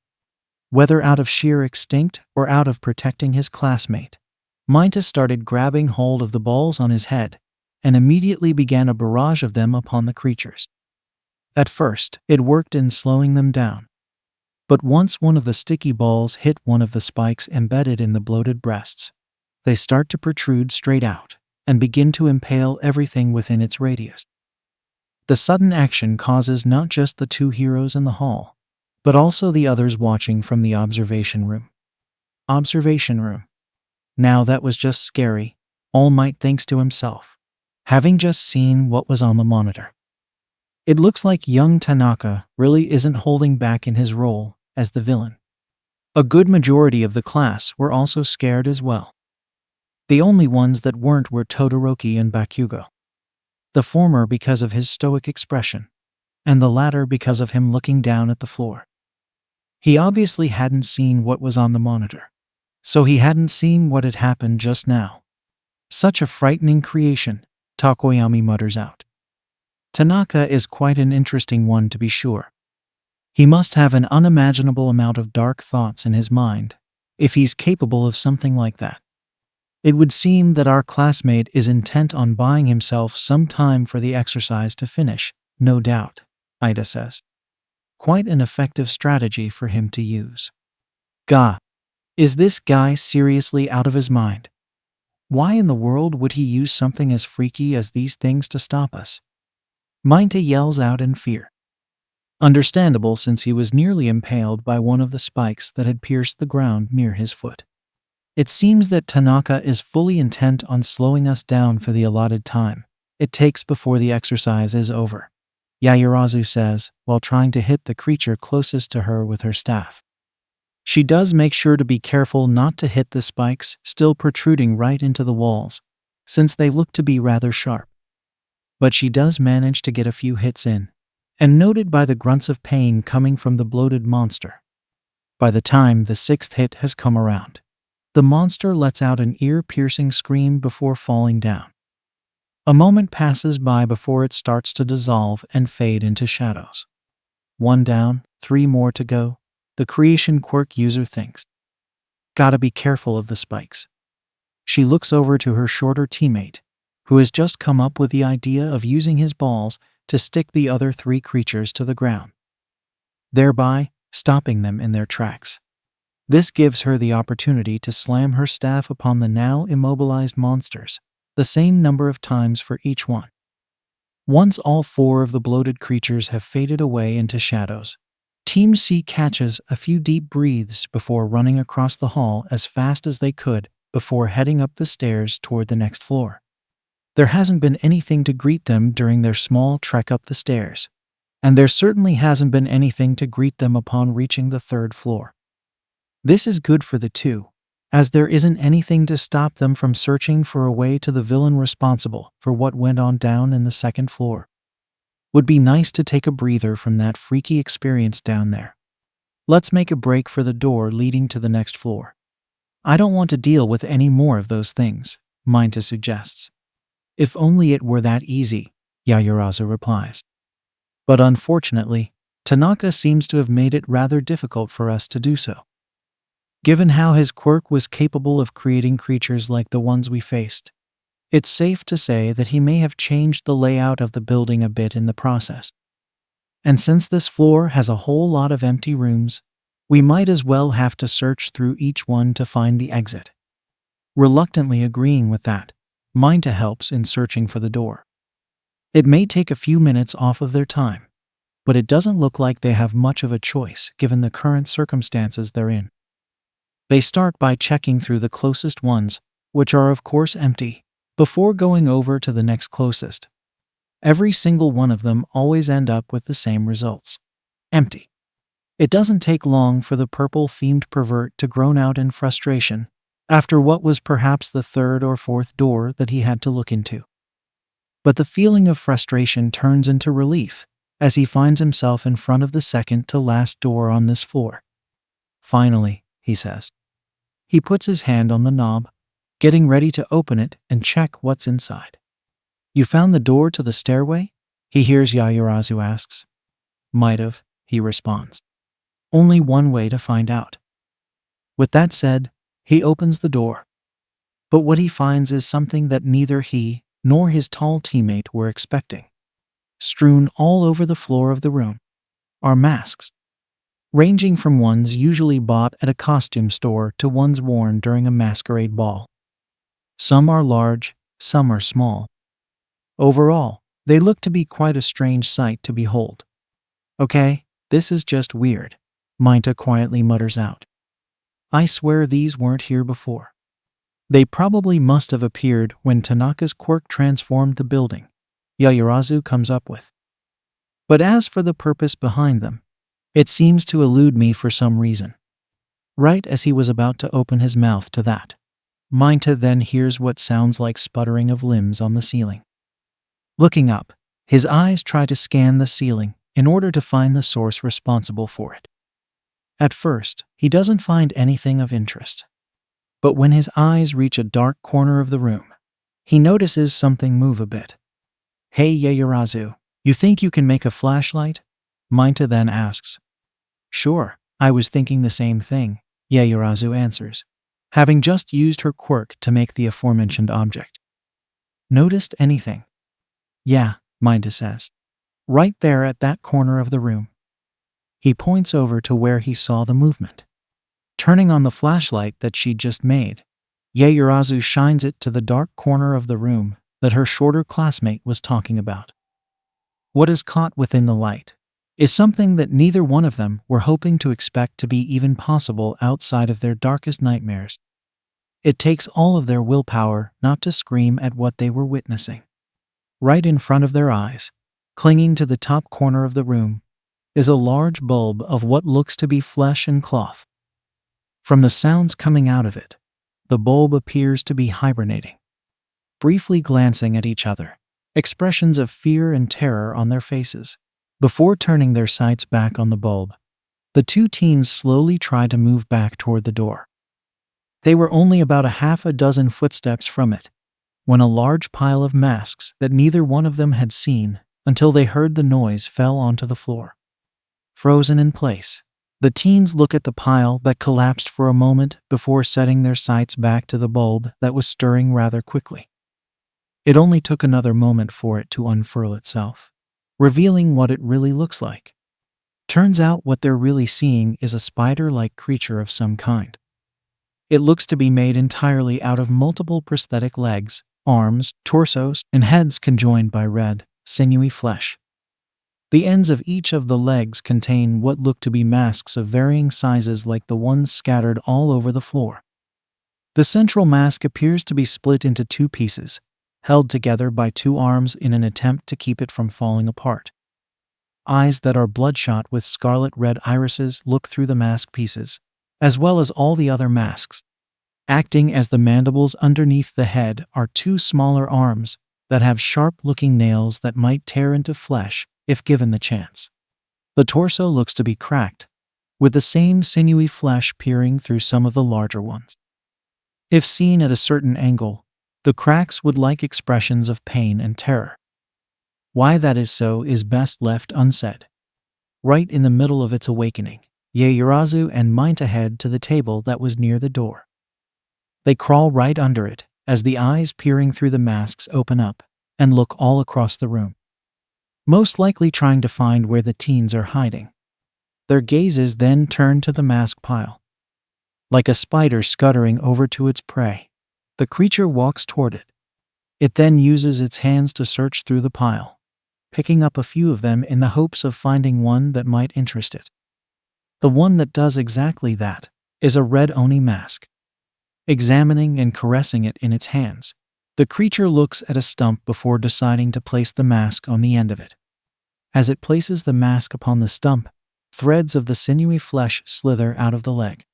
Whether out of sheer instinct or out of protecting his classmate, Mainta started grabbing hold of the balls on his head and immediately began a barrage of them upon the creatures. At first, it worked in slowing them down. But once one of the sticky balls hit one of the spikes embedded in the bloated breasts, they start to protrude straight out and begin to impale everything within its radius. The sudden action causes not just the two heroes in the hall, but also the others watching from the observation room. Observation room. Now that was just scary, All Might thinks to himself, having just seen what was on the monitor. It looks like young Tanaka really isn't holding back in his role as the villain. A good majority of the class were also scared as well. The only ones that weren't were Todoroki and Bakugo. The former because of his stoic expression, and the latter because of him looking down at the floor. He obviously hadn't seen what was on the monitor, so he hadn't seen what had happened just now. Such a frightening creation, Takoyami mutters out. Tanaka is quite an interesting one to be sure. He must have an unimaginable amount of dark thoughts in his mind, if he's capable of something like that. It would seem that our classmate is intent on buying himself some time for the exercise to finish, no doubt, Ida says. Quite an effective strategy for him to use. Gah! Is this guy seriously out of his mind? Why in the world would he use something as freaky as these things to stop us? Minta yells out in fear. Understandable, since he was nearly impaled by one of the spikes that had pierced the ground near his foot. It seems that Tanaka is fully intent on slowing us down for the allotted time it takes before the exercise is over, Yaoyorozu says, while trying to hit the creature closest to her with her staff. She does make sure to be careful not to hit the spikes still protruding right into the walls, since they look to be rather sharp. But she does manage to get a few hits in, and noted by the grunts of pain coming from the bloated monster. By the time the sixth hit has come around, the monster lets out an ear-piercing scream before falling down. A moment passes by before it starts to dissolve and fade into shadows. 1 down, 3 more to go, the creation quirk user thinks. Gotta be careful of the spikes. She looks over to her shorter teammate, who has just come up with the idea of using his balls to stick the other 3 creatures to the ground, thereby stopping them in their tracks. This gives her the opportunity to slam her staff upon the now immobilized monsters, the same number of times for each one. Once all 4 of the bloated creatures have faded away into shadows, Team C catches a few deep breaths before running across the hall as fast as they could before heading up the stairs toward the next floor. There hasn't been anything to greet them during their small trek up the stairs, and there certainly hasn't been anything to greet them upon reaching the 3rd floor. This is good for the 2, as there isn't anything to stop them from searching for a way to the villain responsible for what went on down in the 2nd floor. Would be nice to take a breather from that freaky experience down there. Let's make a break for the door leading to the next floor. I don't want to deal with any more of those things, Minta suggests. If only it were that easy, Yaoyorozu replies. But unfortunately, Tanaka seems to have made it rather difficult for us to do so. Given how his quirk was capable of creating creatures like the ones we faced, it's safe to say that he may have changed the layout of the building a bit in the process. And since this floor has a whole lot of empty rooms, we might as well have to search through each one to find the exit. Reluctantly agreeing with that, Minta helps in searching for the door. It may take a few minutes off of their time, but it doesn't look like they have much of a choice given the current circumstances they're in. They start by checking through the closest ones, which are of course empty, before going over to the next closest. Every single one of them always end up with the same results. Empty. It doesn't take long for the purple-themed pervert to groan out in frustration after what was perhaps the 3rd or 4th door that he had to look into. But the feeling of frustration turns into relief as he finds himself in front of the 2nd to last door on this floor. Finally, he says. He puts his hand on the knob, getting ready to open it and check what's inside. You found the door to the stairway? He hears Yaoyorozu asks. Might have, he responds. Only one way to find out. With that said, he opens the door. But what he finds is something that neither he nor his tall teammate were expecting. Strewn all over the floor of the room are masks. ranging from ones usually bought at a costume store to ones worn during a masquerade ball. Some are large, some are small. Overall, they look to be quite a strange sight to behold. Okay, this is just weird, Minta quietly mutters out. I swear these weren't here before. They probably must have appeared when Tanaka's quirk transformed the building, Yaoyorozu comes up with. But as for the purpose behind them, it seems to elude me for some reason. Right as he was about to open his mouth to that, Minta then hears what sounds like sputtering of limbs on the ceiling. Looking up, his eyes try to scan the ceiling in order to find the source responsible for it. At first, he doesn't find anything of interest. But when his eyes reach a dark corner of the room, he notices something move a bit. Hey Yaoyorozu, you think you can make a flashlight? Minta then asks. Sure, I was thinking the same thing, Yaoyorozu answers, having just used her quirk to make the aforementioned object. Noticed anything? Yeah, Minta says. Right there at that corner of the room. He points over to where he saw the movement. Turning on the flashlight that she'd just made, Yaoyorozu shines it to the dark corner of the room that her shorter classmate was talking about. What is caught within the light is something that neither one of them were hoping to expect to be even possible outside of their darkest nightmares. It takes all of their willpower not to scream at what they were witnessing. Right in front of their eyes, clinging to the top corner of the room, is a large bulb of what looks to be flesh and cloth. From the sounds coming out of it, the bulb appears to be hibernating. Briefly glancing at each other, expressions of fear and terror on their faces, before turning their sights back on the bulb, the two teens slowly try to move back toward the door. They were only about a half a dozen footsteps from it, when a large pile of masks that neither one of them had seen until they heard the noise fell onto the floor. Frozen in place, the teens look at the pile that collapsed for a moment before setting their sights back to the bulb that was stirring rather quickly. It only took another moment for it to unfurl itself, revealing what it really looks like. Turns out what they're really seeing is a spider-like creature of some kind. It looks to be made entirely out of multiple prosthetic legs, arms, torsos, and heads conjoined by red, sinewy flesh. The ends of each of the legs contain what look to be masks of varying sizes like the ones scattered all over the floor. The central mask appears to be split into two pieces, held together by two arms in an attempt to keep it from falling apart. Eyes that are bloodshot with scarlet red irises look through the mask pieces, as well as all the other masks. Acting as the mandibles underneath the head are two smaller arms that have sharp-looking nails that might tear into flesh if given the chance. The torso looks to be cracked, with the same sinewy flesh peering through some of the larger ones. If seen at a certain angle, the cracks would like expressions of pain and terror. Why that is so is best left unsaid. Right in the middle of its awakening, Yaoyorozu and Minta head to the table that was near the door. They crawl right under it as the eyes peering through the masks open up and look all across the room, most likely trying to find where the teens are hiding. Their gazes then turn to the mask pile. Like a spider scuttering over to its prey, the creature walks toward it. It then uses its hands to search through the pile, picking up a few of them in the hopes of finding one that might interest it. The one that does exactly that is a red oni mask. Examining and caressing it in its hands, the creature looks at a stump before deciding to place the mask on the end of it. As it places the mask upon the stump, threads of the sinewy flesh slither out of the leg.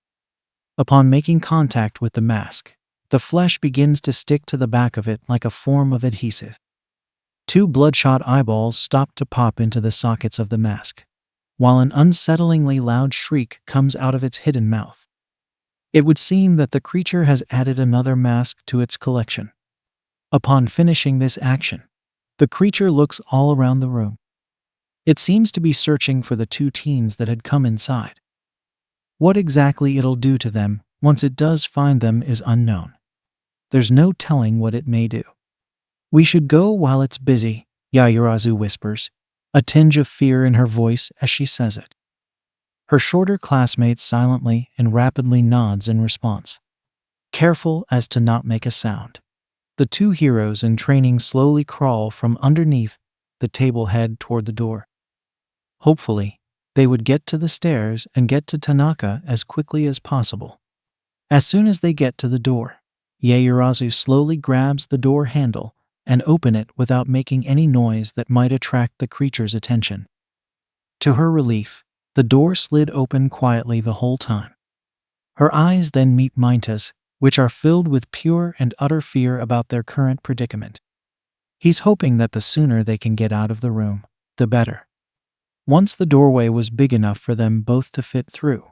Upon making contact with the mask, the flesh begins to stick to the back of it like a form of adhesive. Two bloodshot eyeballs stop to pop into the sockets of the mask, while an unsettlingly loud shriek comes out of its hidden mouth. It would seem that the creature has added another mask to its collection. Upon finishing this action, the creature looks all around the room. It seems to be searching for the two teens that had come inside. What exactly it'll do to them once it does find them is unknown. There's no telling what it may do. We should go while it's busy, Yaoyorozu whispers, a tinge of fear in her voice as she says it. Her shorter classmate silently and rapidly nods in response, careful as to not make a sound. The two heroes in training slowly crawl from underneath the table head toward the door. Hopefully, they would get to the stairs and get to Tanaka as quickly as possible. As soon as they get to the door, Yaoyorozu slowly grabs the door handle and open it without making any noise that might attract the creature's attention. To her relief, the door slid open quietly the whole time. Her eyes then meet Minta's, which are filled with pure and utter fear about their current predicament. He's hoping that the sooner they can get out of the room, the better. Once the doorway was big enough for them both to fit through,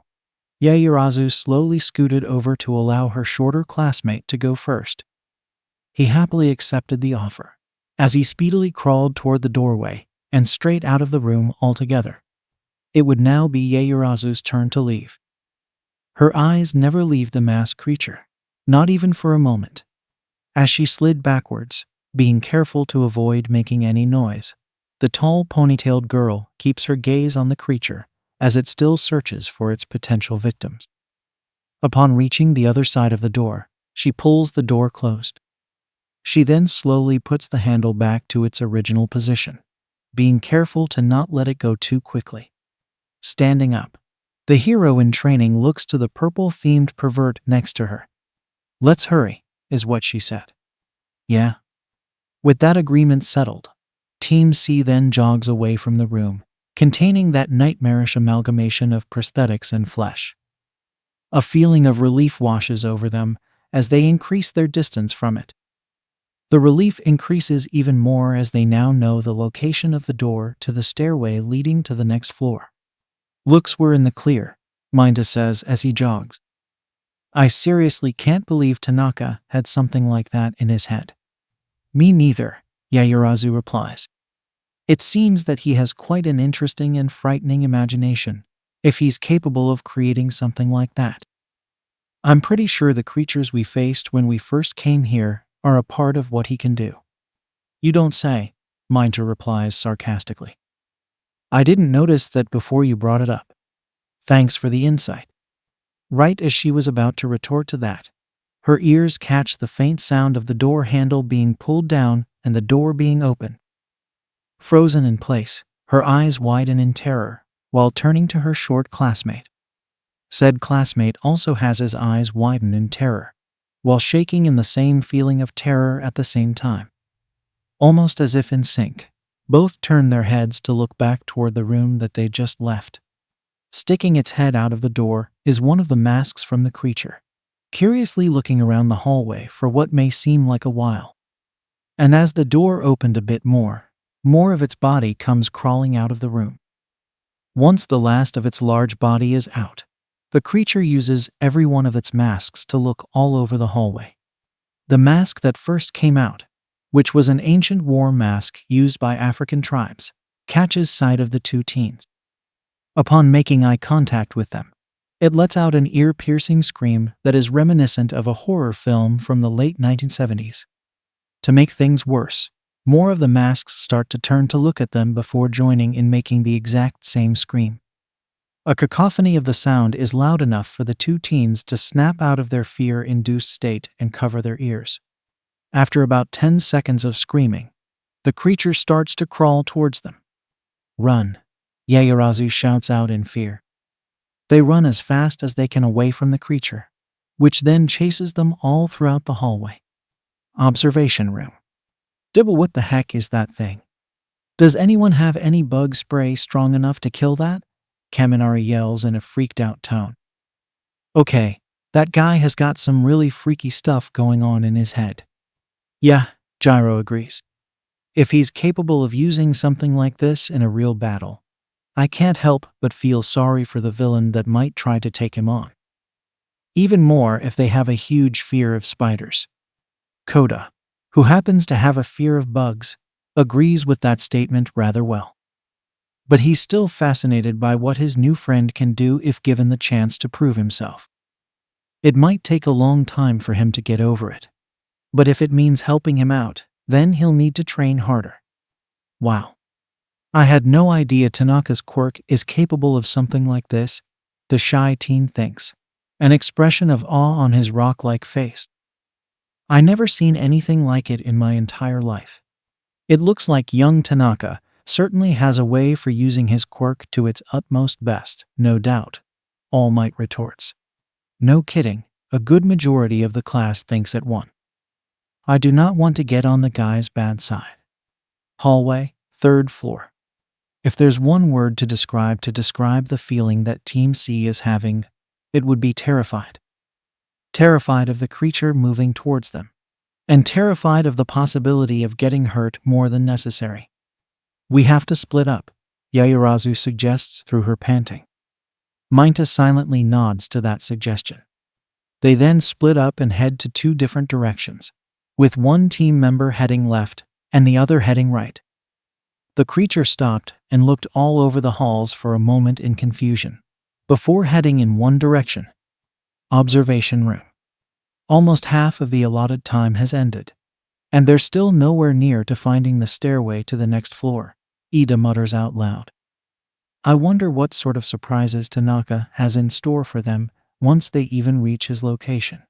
Yaoyorozu slowly scooted over to allow her shorter classmate to go first. He happily accepted the offer, as he speedily crawled toward the doorway and straight out of the room altogether. It would now be Yaoyorozu's turn to leave. Her eyes never leave the masked creature, not even for a moment. As she slid backwards, being careful to avoid making any noise, the tall ponytailed girl keeps her gaze on the creature as it still searches for its potential victims. Upon reaching the other side of the door, she pulls the door closed. She then slowly puts the handle back to its original position, being careful to not let it go too quickly. Standing up, the hero in training looks to the purple-themed pervert next to her. "Let's hurry," is what she said. "Yeah." With that agreement settled, Team C then jogs away from the room, containing that nightmarish amalgamation of prosthetics and flesh. A feeling of relief washes over them as they increase their distance from it. The relief increases even more as they now know the location of the door to the stairway leading to the next floor. "Looks we're in the clear," Minta says as he jogs. "I seriously can't believe Tanaka had something like that in his head." "Me neither," Yaoyorozu replies. "It seems that he has quite an interesting and frightening imagination, if he's capable of creating something like that. I'm pretty sure the creatures we faced when we first came here are a part of what he can do." "You don't say," Minta replies sarcastically. "I didn't notice that before you brought it up. Thanks for the insight." Right as she was about to retort to that, her ears catch the faint sound of the door handle being pulled down and the door being open. Frozen in place, her eyes widen in terror, while turning to her short classmate. Said classmate also has his eyes widen in terror, while shaking in the same feeling of terror at the same time. Almost as if in sync, both turn their heads to look back toward the room that they just left. Sticking its head out of the door is one of the masks from the creature, curiously looking around the hallway for what may seem like a while. And as the door opened a bit more of its body comes crawling out of the room. Once the last of its large body is out, the creature uses every one of its masks to look all over the hallway. The mask that first came out, which was an ancient war mask used by African tribes, catches sight of the two teens. Upon making eye contact with them, it lets out an ear-piercing scream that is reminiscent of a horror film from the late 1970s. To make things worse, more of the masks start to turn to look at them before joining in making the exact same scream. A cacophony of the sound is loud enough for the two teens to snap out of their fear-induced state and cover their ears. After about 10 seconds of screaming, the creature starts to crawl towards them. "Run," Yaoyorozu shouts out in fear. They run as fast as they can away from the creature, which then chases them all throughout the hallway. Observation room. "Dibble, what the heck is that thing? Does anyone have any bug spray strong enough to kill that?" Kaminari yells in a freaked-out tone. "Okay, that guy has got some really freaky stuff going on in his head." "Yeah," Gyro agrees. "If he's capable of using something like this in a real battle, I can't help but feel sorry for the villain that might try to take him on. Even more if they have a huge fear of spiders." Koda, who happens to have a fear of bugs, agrees with that statement rather well. But he's still fascinated by what his new friend can do if given the chance to prove himself. It might take a long time for him to get over it, but if it means helping him out, then he'll need to train harder. "Wow. I had no idea Tanaka's quirk is capable of something like this," the shy teen thinks, an expression of awe on his rock-like face. I never seen anything like it in my entire life. It looks like young Tanaka certainly has a way for using his quirk to its utmost best, no doubt, All Might retorts. No kidding, a good majority of the class thinks it won. I do not want to get on the guy's bad side. Hallway, 3rd floor. If there's one word to describe the feeling that Team C is having, it would be terrified. Terrified of the creature moving towards them, and terrified of the possibility of getting hurt more than necessary. We have to split up, Yaoyorozu suggests through her panting. Minta silently nods to that suggestion. They then split up and head to 2 different directions, with one team member heading left and the other heading right. The creature stopped and looked all over the halls for a moment in confusion, before heading in one direction. Observation room. Almost half of the allotted time has ended, and they're still nowhere near to finding the stairway to the next floor, Ida mutters out loud. I wonder what sort of surprises Tanaka has in store for them once they even reach his location.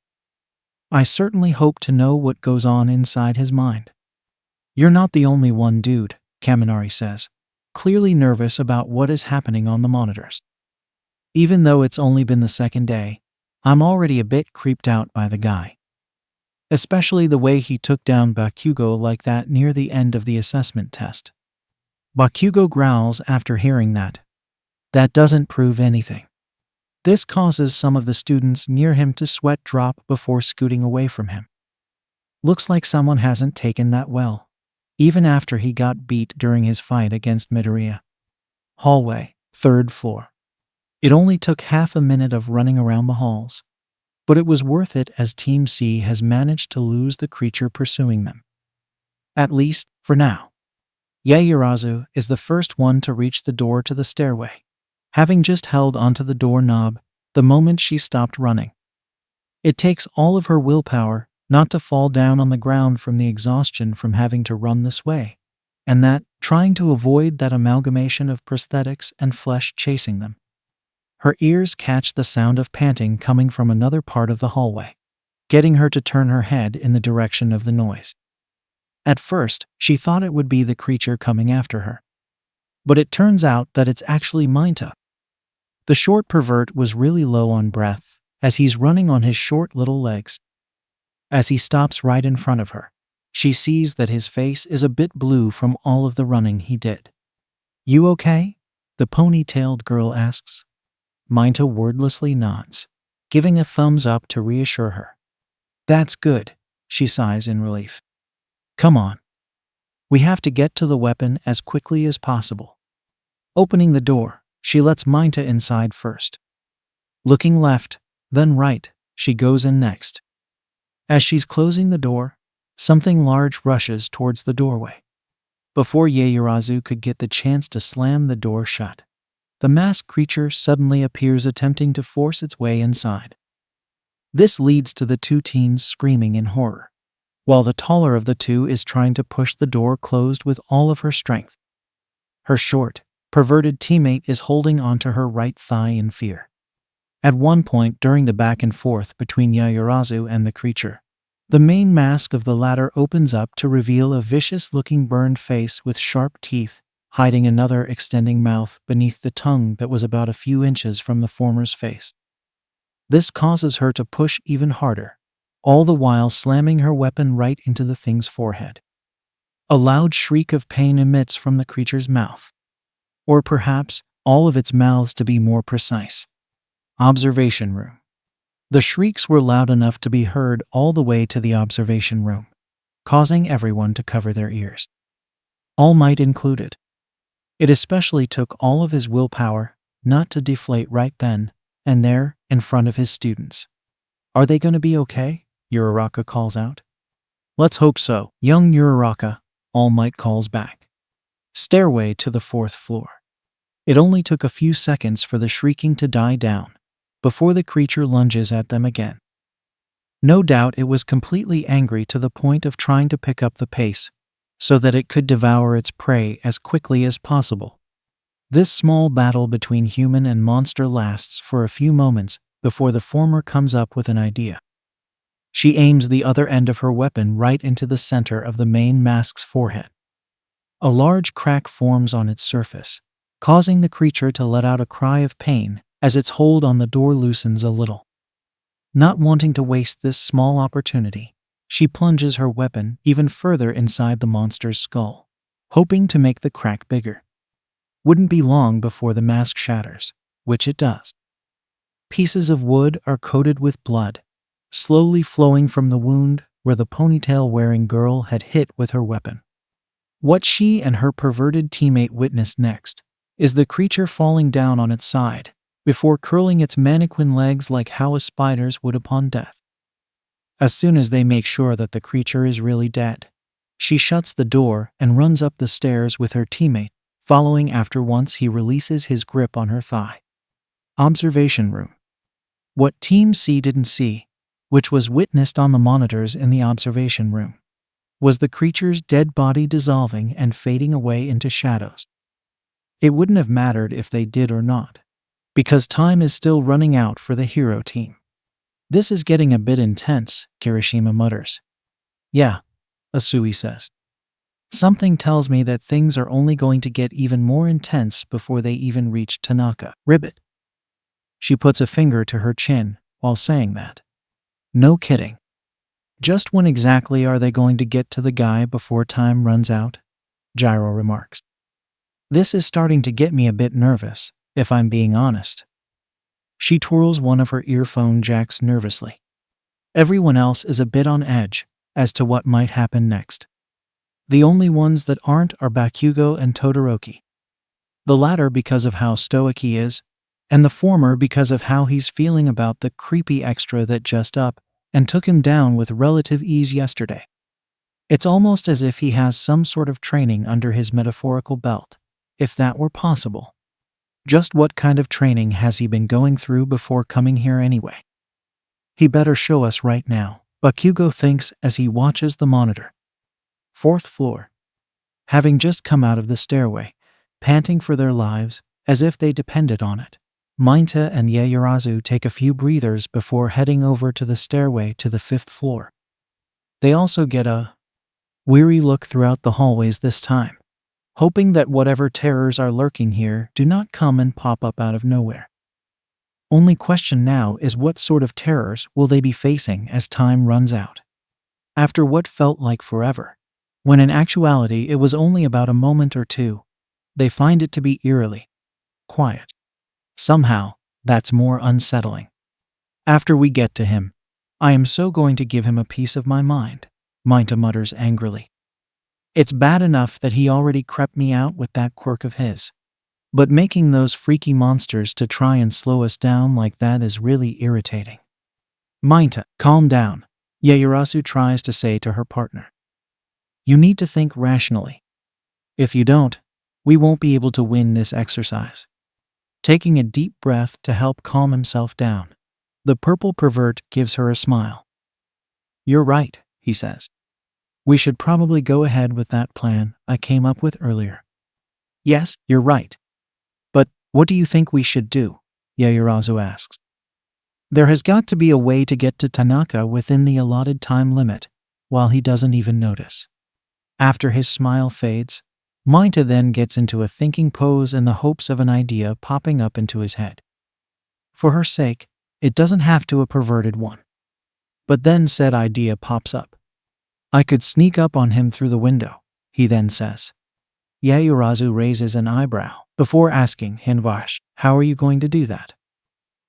I certainly hope to know what goes on inside his mind. You're not the only one, dude, Kaminari says, clearly nervous about what is happening on the monitors. Even though it's only been the 2nd day, I'm already a bit creeped out by the guy. Especially the way he took down Bakugo like that near the end of the assessment test. Bakugo growls after hearing that. That doesn't prove anything. This causes some of the students near him to sweat drop before scooting away from him. Looks like someone hasn't taken that well, even after he got beat during his fight against Midoriya. Hallway, 3rd floor. It only took half a minute of running around the halls, but it was worth it as Team C has managed to lose the creature pursuing them. At least, for now. Yaoyorozu is the first one to reach the door to the stairway, having just held onto the doorknob the moment she stopped running. It takes all of her willpower not to fall down on the ground from the exhaustion from having to run this way, and that, trying to avoid that amalgamation of prosthetics and flesh chasing them. Her ears catch the sound of panting coming from another part of the hallway, getting her to turn her head in the direction of the noise. At first, she thought it would be the creature coming after her. But it turns out that it's actually Minta. The short pervert was really low on breath as he's running on his short little legs. As he stops right in front of her, she sees that his face is a bit blue from all of the running he did. You okay? The pony-tailed girl asks. Minta wordlessly nods, giving a thumbs up to reassure her. That's good, she sighs in relief. Come on. We have to get to the weapon as quickly as possible. Opening the door, she lets Minta inside first. Looking left, then right, she goes in next. As she's closing the door, something large rushes towards the doorway. Before Yaoyorozu could get the chance to slam the door shut, the masked creature suddenly appears attempting to force its way inside. This leads to the 2 teens screaming in horror, while the taller of the 2 is trying to push the door closed with all of her strength. Her short, perverted teammate is holding onto her right thigh in fear. At one point during the back and forth between Yaoyorozu and the creature, the main mask of the latter opens up to reveal a vicious-looking burned face with sharp teeth, hiding another extending mouth beneath the tongue that was about a few inches from the former's face. This causes her to push even harder, all the while slamming her weapon right into the thing's forehead. A loud shriek of pain emits from the creature's mouth. Or perhaps, all of its mouths to be more precise. Observation room. The shrieks were loud enough to be heard all the way to the observation room, causing everyone to cover their ears. All Might included. It especially took all of his willpower not to deflate right then and there in front of his students. Are they going to be okay? Uraraka calls out. Let's hope so, young Uraraka, All Might calls back. Stairway to the 4th floor. It only took a few seconds for the shrieking to die down before the creature lunges at them again. No doubt it was completely angry to the point of trying to pick up the pace so that it could devour its prey as quickly as possible. This small battle between human and monster lasts for a few moments before the former comes up with an idea. She aims the other end of her weapon right into the center of the main mask's forehead. A large crack forms on its surface, causing the creature to let out a cry of pain as its hold on the door loosens a little. Not wanting to waste this small opportunity, she plunges her weapon even further inside the monster's skull, hoping to make the crack bigger. Wouldn't be long before the mask shatters, which it does. Pieces of wood are coated with blood, slowly flowing from the wound where the ponytail-wearing girl had hit with her weapon. What she and her perverted teammate witness next is the creature falling down on its side before curling its mannequin legs like how a spider's would upon death. As soon as they make sure that the creature is really dead, she shuts the door and runs up the stairs with her teammate, following after once he releases his grip on her thigh. Observation room. What Team C didn't see, which was witnessed on the monitors in the observation room, was the creature's dead body dissolving and fading away into shadows. It wouldn't have mattered if they did or not, because time is still running out for the hero team. This is getting a bit intense, Kirishima mutters. Yeah, Asui says. Something tells me that things are only going to get even more intense before they even reach Tanaka. Ribbit. She puts a finger to her chin while saying that. No kidding. Just when exactly are they going to get to the guy before time runs out? Gyro remarks. This is starting to get me a bit nervous, if I'm being honest. She twirls one of her earphone jacks nervously. Everyone else is a bit on edge as to what might happen next. The only ones that aren't are Bakugo and Todoroki. The latter because of how stoic he is, and the former because of how he's feeling about the creepy extra that just up and took him down with relative ease yesterday. It's almost as if he has some sort of training under his metaphorical belt, if that were possible. Just what kind of training has he been going through before coming here anyway? He better show us right now, Bakugo thinks as he watches the monitor. 4th floor. Having just come out of the stairway, panting for their lives as if they depended on it, Mainta and Yaoyorozu take a few breathers before heading over to the stairway to the 5th floor. They also get a weary look throughout the hallways this time, hoping that whatever terrors are lurking here do not come and pop up out of nowhere. Only question now is what sort of terrors will they be facing as time runs out. After what felt like forever, when in actuality it was only about a moment or two, they find it to be eerily quiet. Somehow, that's more unsettling. After we get to him, I am so going to give him a piece of my mind, Mainta mutters angrily. It's bad enough that he already crept me out with that quirk of his, but making those freaky monsters to try and slow us down like that is really irritating. Mainta, calm down, Yaoyorozu tries to say to her partner. You need to think rationally. If you don't, we won't be able to win this exercise. Taking a deep breath to help calm himself down, the purple pervert gives her a smile. You're right, he says. We should probably go ahead with that plan I came up with earlier. Yes, you're right. But what do you think we should do? Yaoyorozu asks. There has got to be a way to get to Tanaka within the allotted time limit, while he doesn't even notice. After his smile fades, Mainta then gets into a thinking pose in the hopes of an idea popping up into his head. For her sake, it doesn't have to a perverted one. But then said idea pops up. I could sneak up on him through the window, he then says. Yaoyorozu raises an eyebrow before asking Hinvash, how are you going to do that?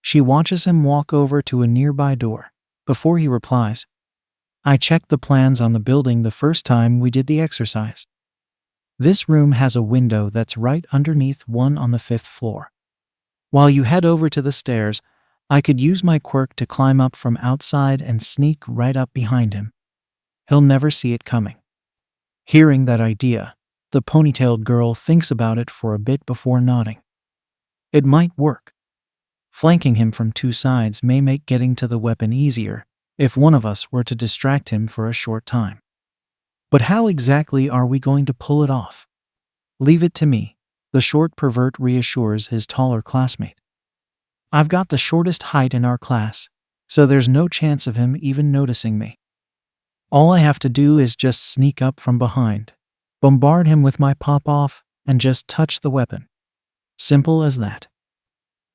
She watches him walk over to a nearby door before he replies, I checked the plans on the building the first time we did the exercise. This room has a window that's right underneath one on the 5th floor. While you head over to the stairs, I could use my quirk to climb up from outside and sneak right up behind him. He'll never see it coming. Hearing that idea, the ponytailed girl thinks about it for a bit before nodding. It might work. Flanking him from two sides may make getting to the weapon easier if one of us were to distract him for a short time. But how exactly are we going to pull it off? Leave it to me, the short pervert reassures his taller classmate. I've got the shortest height in our class, so there's no chance of him even noticing me. All I have to do is just sneak up from behind, bombard him with my pop-off, and just touch the weapon. Simple as that.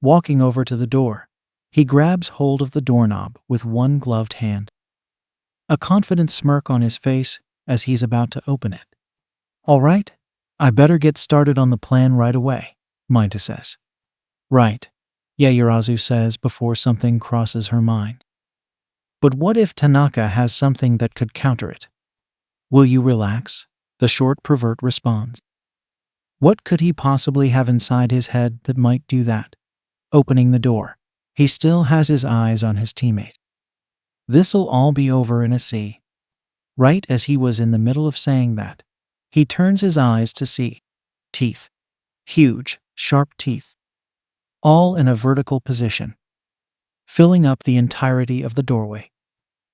Walking over to the door, he grabs hold of the doorknob with one gloved hand. A confident smirk on his face as he's about to open it. All right, I better get started on the plan right away, Minta says. Right, Yaoyorozu says before something crosses her mind. But what if Tanaka has something that could counter it? Will you relax? The short pervert responds. What could he possibly have inside his head that might do that? Opening the door, he still has his eyes on his teammate. This'll all be over in a sea. Right as he was in the middle of saying that, he turns his eyes to see teeth. Huge, sharp teeth. All in a vertical position, filling up the entirety of the doorway.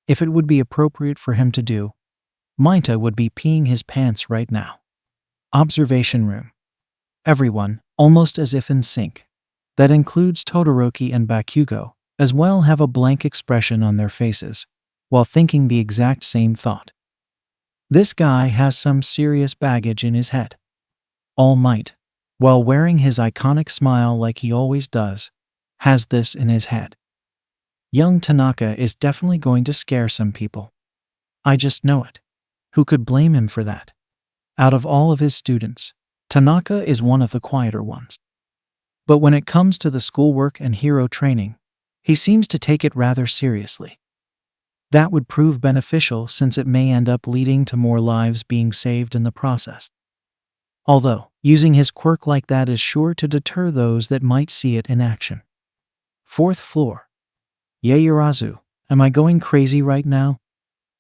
If it would be appropriate for him to do, Minta would be peeing his pants right now. Observation room. Everyone, almost as if in sync. That includes Todoroki and Bakugo, as well have a blank expression on their faces, while thinking the exact same thought. This guy has some serious baggage in his head. All Might, while wearing his iconic smile like he always does, has this in his head. Young Tanaka is definitely going to scare some people. I just know it. Who could blame him for that? Out of all of his students, Tanaka is one of the quieter ones. But when it comes to the schoolwork and hero training, he seems to take it rather seriously. That would prove beneficial since it may end up leading to more lives being saved in the process. Although, using his quirk like that is sure to deter those that might see it in action. 4th floor. Yaoyorozu, am I going crazy right now?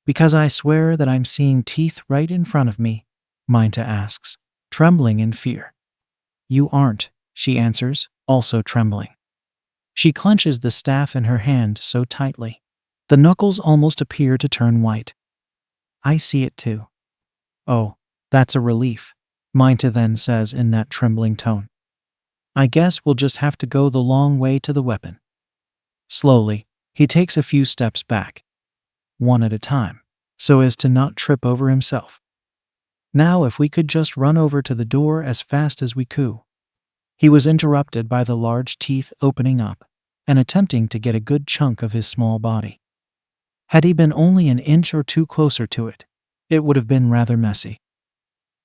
Because I swear that I'm seeing teeth right in front of me, Minta asks, trembling in fear. You aren't, she answers, also trembling. She clenches the staff in her hand so tightly. The knuckles almost appear to turn white. I see it too. Oh, that's a relief, Minta then says in that trembling tone. I guess we'll just have to go the long way to the weapon. Slowly, he takes a few steps back, one at a time, so as to not trip over himself. Now if we could just run over to the door as fast as we could. He was interrupted by the large teeth opening up and attempting to get a good chunk of his small body. Had he been only an inch or two closer to it, it would have been rather messy.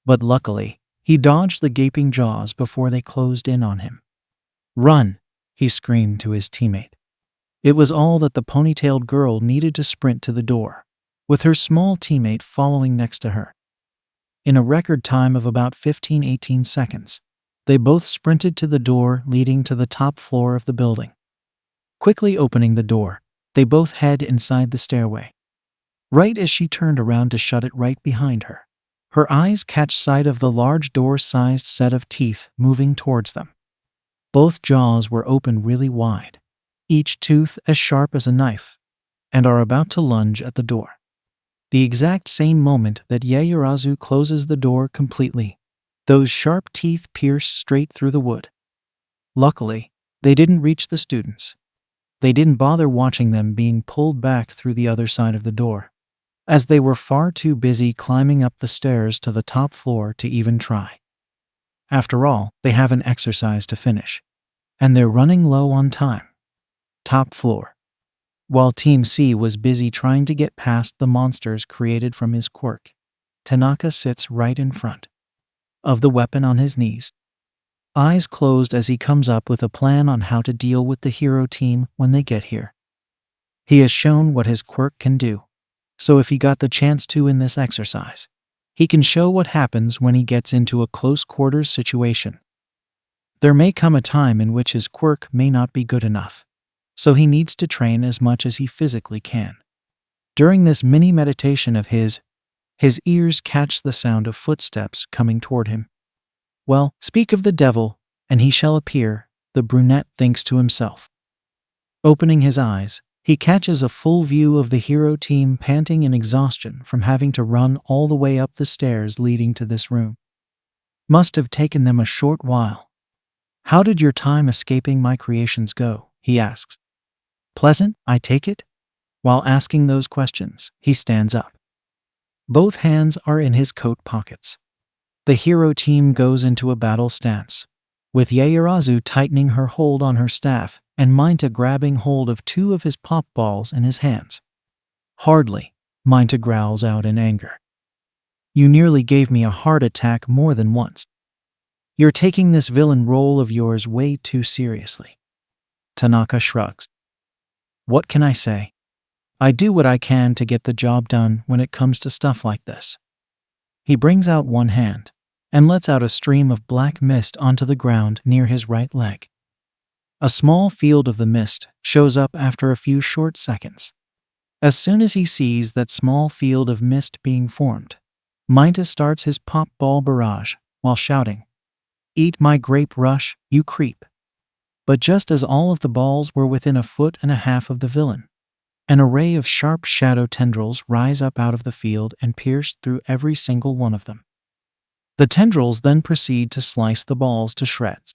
But luckily, he dodged the gaping jaws before they closed in on him. Run, he screamed to his teammate. It was all that the ponytailed girl needed to sprint to the door, with her small teammate following next to her. In a record time of about 15-18 seconds, they both sprinted to the door leading to the top floor of the building. Quickly opening the door, they both head inside the stairway. Right as she turned around to shut it right behind her, her eyes catch sight of the large door-sized set of teeth moving towards them. Both jaws were open really wide, each tooth as sharp as a knife, and are about to lunge at the door. The exact same moment that Yaoyorozu closes the door completely, those sharp teeth pierce straight through the wood. Luckily, they didn't reach the students. They didn't bother watching them being pulled back through the other side of the door, as they were far too busy climbing up the stairs to the top floor to even try. After all, they have an exercise to finish, and they're running low on time. Top floor. While Team C was busy trying to get past the monsters created from his quirk, Tanaka sits right in front of the weapon on his knees, eyes closed as he comes up with a plan on how to deal with the hero team when they get here. He has shown what his quirk can do, so if he got the chance to in this exercise, he can show what happens when he gets into a close quarters situation. There may come a time in which his quirk may not be good enough, so he needs to train as much as he physically can. During this mini meditation of his ears catch the sound of footsteps coming toward him. Well, speak of the devil, and he shall appear, the brunette thinks to himself. Opening his eyes, he catches a full view of the hero team panting in exhaustion from having to run all the way up the stairs leading to this room. Must have taken them a short while. How did your time escaping my creations go? He asks. Pleasant, I take it? While asking those questions, he stands up. Both hands are in his coat pockets. The hero team goes into a battle stance, with Yaoyorozu tightening her hold on her staff and Minta grabbing hold of two of his pop balls in his hands. Hardly, Minta growls out in anger. You nearly gave me a heart attack more than once. You're taking this villain role of yours way too seriously. Tanaka shrugs. What can I say? I do what I can to get the job done when it comes to stuff like this. He brings out one hand and lets out a stream of black mist onto the ground near his right leg. A small field of the mist shows up after a few short seconds. As soon as he sees that small field of mist being formed, Minta starts his pop ball barrage while shouting, Eat my grape rush, you creep. But just as all of the balls were within 1.5 feet of the villain, an array of sharp shadow tendrils rise up out of the field and pierce through every single one of them. The tendrils then proceed to slice the balls to shreds.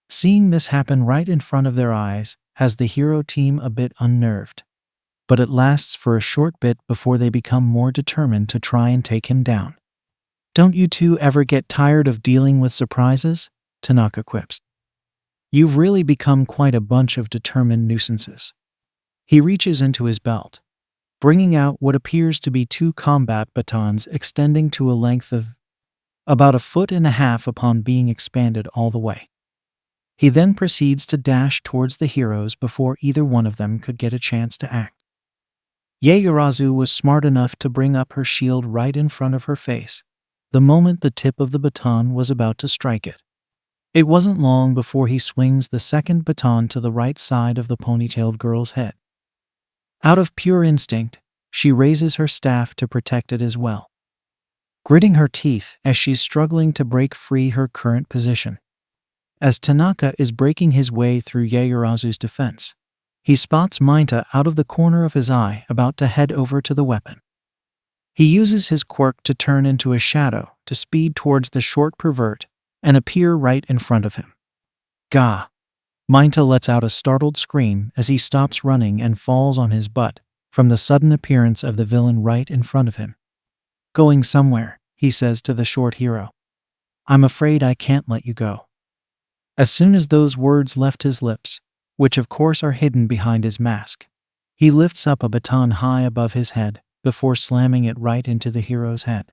Seeing this happen right in front of their eyes has the hero team a bit unnerved, but it lasts for a short bit before they become more determined to try and take him down. Don't you two ever get tired of dealing with surprises? Tanaka quips. You've really become quite a bunch of determined nuisances. He reaches into his belt, bringing out what appears to be 2 combat batons extending to a length of about 1.5 feet upon being expanded all the way. He then proceeds to dash towards the heroes before either one of them could get a chance to act. Yaoyorozu was smart enough to bring up her shield right in front of her face the moment the tip of the baton was about to strike it. It wasn't long before he swings the second baton to the right side of the ponytailed girl's head. Out of pure instinct, she raises her staff to protect it as well, gritting her teeth as she's struggling to break free her current position. As Tanaka is breaking his way through Yaoyorozu's defense, he spots Minta out of the corner of his eye about to head over to the weapon. He uses his quirk to turn into a shadow to speed towards the short pervert and appear right in front of him. Gah! Minta lets out a startled scream as he stops running and falls on his butt from the sudden appearance of the villain right in front of him. Going somewhere, he says to the short hero. I'm afraid I can't let you go. As soon as those words left his lips, which of course are hidden behind his mask, he lifts up a baton high above his head before slamming it right into the hero's head.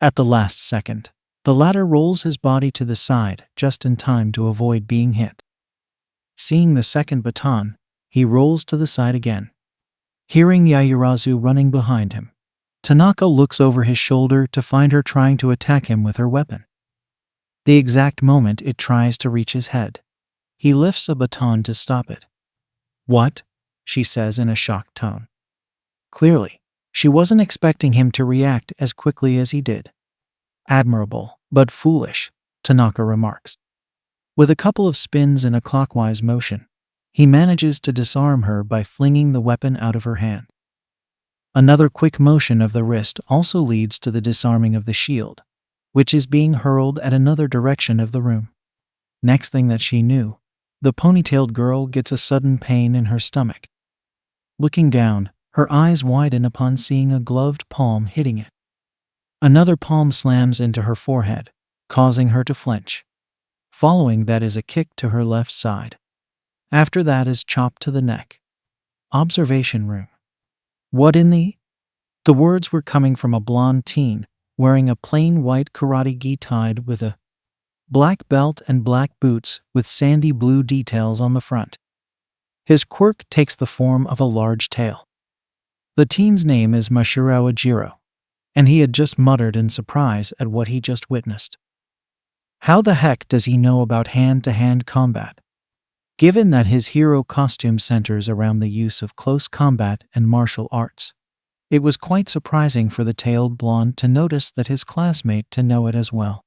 At the last second, the latter rolls his body to the side just in time to avoid being hit. Seeing the second baton, he rolls to the side again. Hearing Yaoyorozu running behind him, Tanaka looks over his shoulder to find her trying to attack him with her weapon. The exact moment it tries to reach his head, he lifts a baton to stop it. What? She says in a shocked tone. Clearly, she wasn't expecting him to react as quickly as he did. Admirable, but foolish, Tanaka remarks. With a couple of spins in a clockwise motion, he manages to disarm her by flinging the weapon out of her hand. Another quick motion of the wrist also leads to the disarming of the shield, which is being hurled at another direction of the room. Next thing that she knew, the ponytailed girl gets a sudden pain in her stomach. Looking down, her eyes widen upon seeing a gloved palm hitting it. Another palm slams into her forehead, causing her to flinch. Following that is a kick to her left side. After that is chop to the neck. Observation room. What in the? The words were coming from a blonde teen wearing a plain white karate gi tied with a black belt and black boots with sandy blue details on the front. His quirk takes the form of a large tail. The teen's name is Mashirawa Jiro, and he had just muttered in surprise at what he just witnessed. How the heck does he know about hand-to-hand combat? Given that his hero costume centers around the use of close combat and martial arts, it was quite surprising for the tailed blonde to notice that his classmate to know it as well.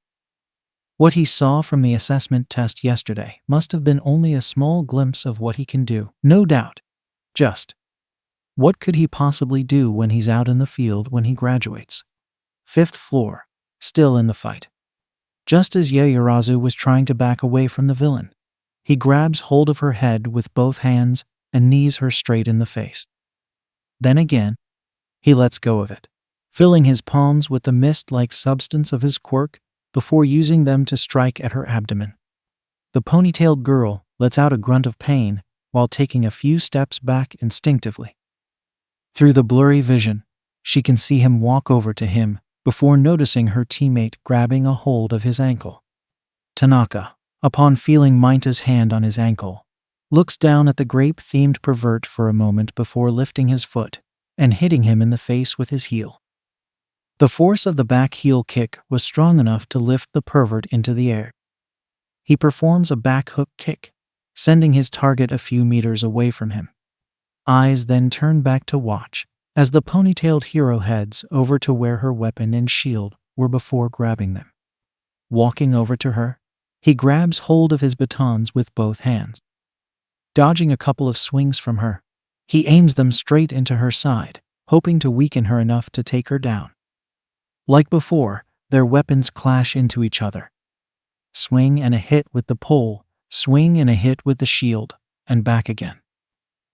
What he saw from the assessment test yesterday must have been only a small glimpse of what he can do, no doubt. Just what could he possibly do when he's out in the field when he graduates? 5th floor, still in the fight. Just as Yaoyorozu was trying to back away from the villain, he grabs hold of her head with both hands and knees her straight in the face. Then again, he lets go of it, filling his palms with the mist-like substance of his quirk before using them to strike at her abdomen. The ponytailed girl lets out a grunt of pain while taking a few steps back instinctively. Through the blurry vision, she can see him walk over to him before noticing her teammate grabbing a hold of his ankle. Tanaka, upon feeling Minta's hand on his ankle, looks down at the grape-themed pervert for a moment before lifting his foot and hitting him in the face with his heel. The force of the back heel kick was strong enough to lift the pervert into the air. He performs a back hook kick, sending his target a few meters away from him. Eyes then turn back to watch as the ponytailed hero heads over to where her weapon and shield were before grabbing them. Walking over to her, he grabs hold of his batons with both hands. Dodging a couple of swings from her, he aims them straight into her side, hoping to weaken her enough to take her down. Like before, their weapons clash into each other. Swing and a hit with the pole, swing and a hit with the shield, and back again.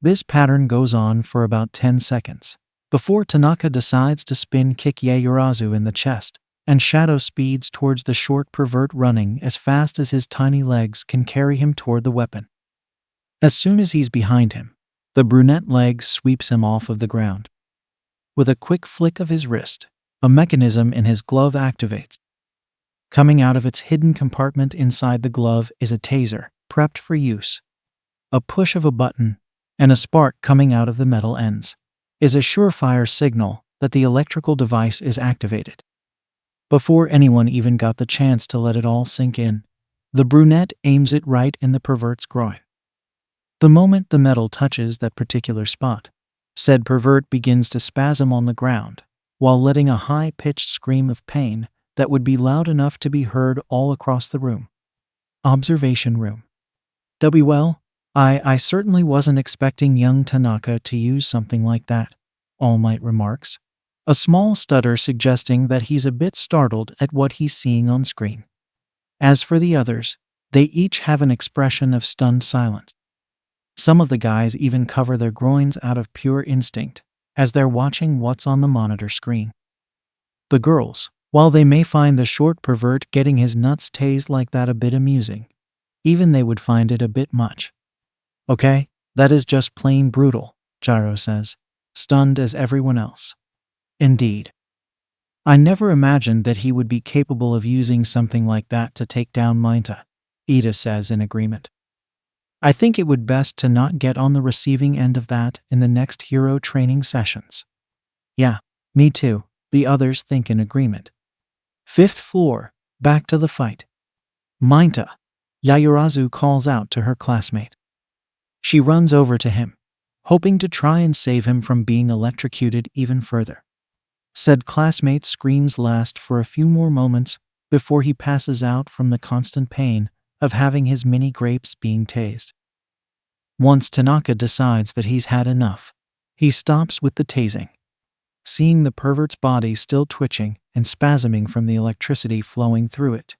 This pattern goes on for about 10 seconds, before Tanaka decides to spin kick Yaoyorozu in the chest, and shadow speeds towards the short pervert running as fast as his tiny legs can carry him toward the weapon. As soon as he's behind him, the brunette leg sweeps him off of the ground. With a quick flick of his wrist, a mechanism in his glove activates. Coming out of its hidden compartment inside the glove is a taser, prepped for use. A push of a button, and a spark coming out of the metal ends, is a surefire signal that the electrical device is activated. Before anyone even got the chance to let it all sink in, the brunette aims it right in the pervert's groin. The moment the metal touches that particular spot, said pervert begins to spasm on the ground, while letting a high-pitched scream of pain that would be loud enough to be heard all across the room. Observation room. Well, I certainly wasn't expecting young Tanaka to use something like that, All Might remarks, a small stutter suggesting that he's a bit startled at what he's seeing on screen. As for the others, they each have an expression of stunned silence. Some of the guys even cover their groins out of pure instinct as they're watching what's on the monitor screen. The girls, while they may find the short pervert getting his nuts tased like that a bit amusing, even they would find it a bit much. Okay, that is just plain brutal, Gyro says, stunned as everyone else. Indeed. I never imagined that he would be capable of using something like that to take down Minta, Ida says in agreement. I think it would best to not get on the receiving end of that in the next hero training sessions. Yeah, me too, the others think in agreement. Fifth floor, back to the fight. Minta, Yaoyorozu calls out to her classmate. She runs over to him, hoping to try and save him from being electrocuted even further. Said classmate screams last for a few more moments before he passes out from the constant pain of having his mini grapes being tased. Once Tanaka decides that he's had enough, he stops with the tasing. Seeing the pervert's body still twitching and spasming from the electricity flowing through it,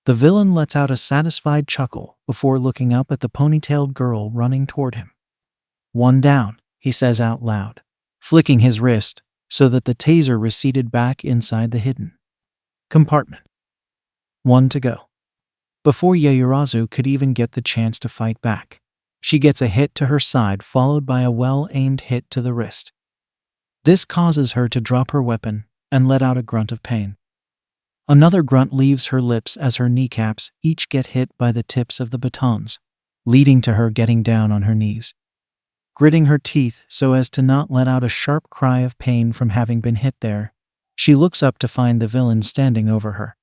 the villain lets out a satisfied chuckle before looking up at the ponytailed girl running toward him. One down, he says out loud, flicking his wrist so that the taser receded back inside the hidden compartment. One to go. Before Yaoyorozu could even get the chance to fight back, she gets a hit to her side followed by a well-aimed hit to the wrist. This causes her to drop her weapon and let out a grunt of pain. Another grunt leaves her lips as her kneecaps each get hit by the tips of the batons, leading to her getting down on her knees. Gritting her teeth so as to not let out a sharp cry of pain from having been hit there, she looks up to find the villain standing over her.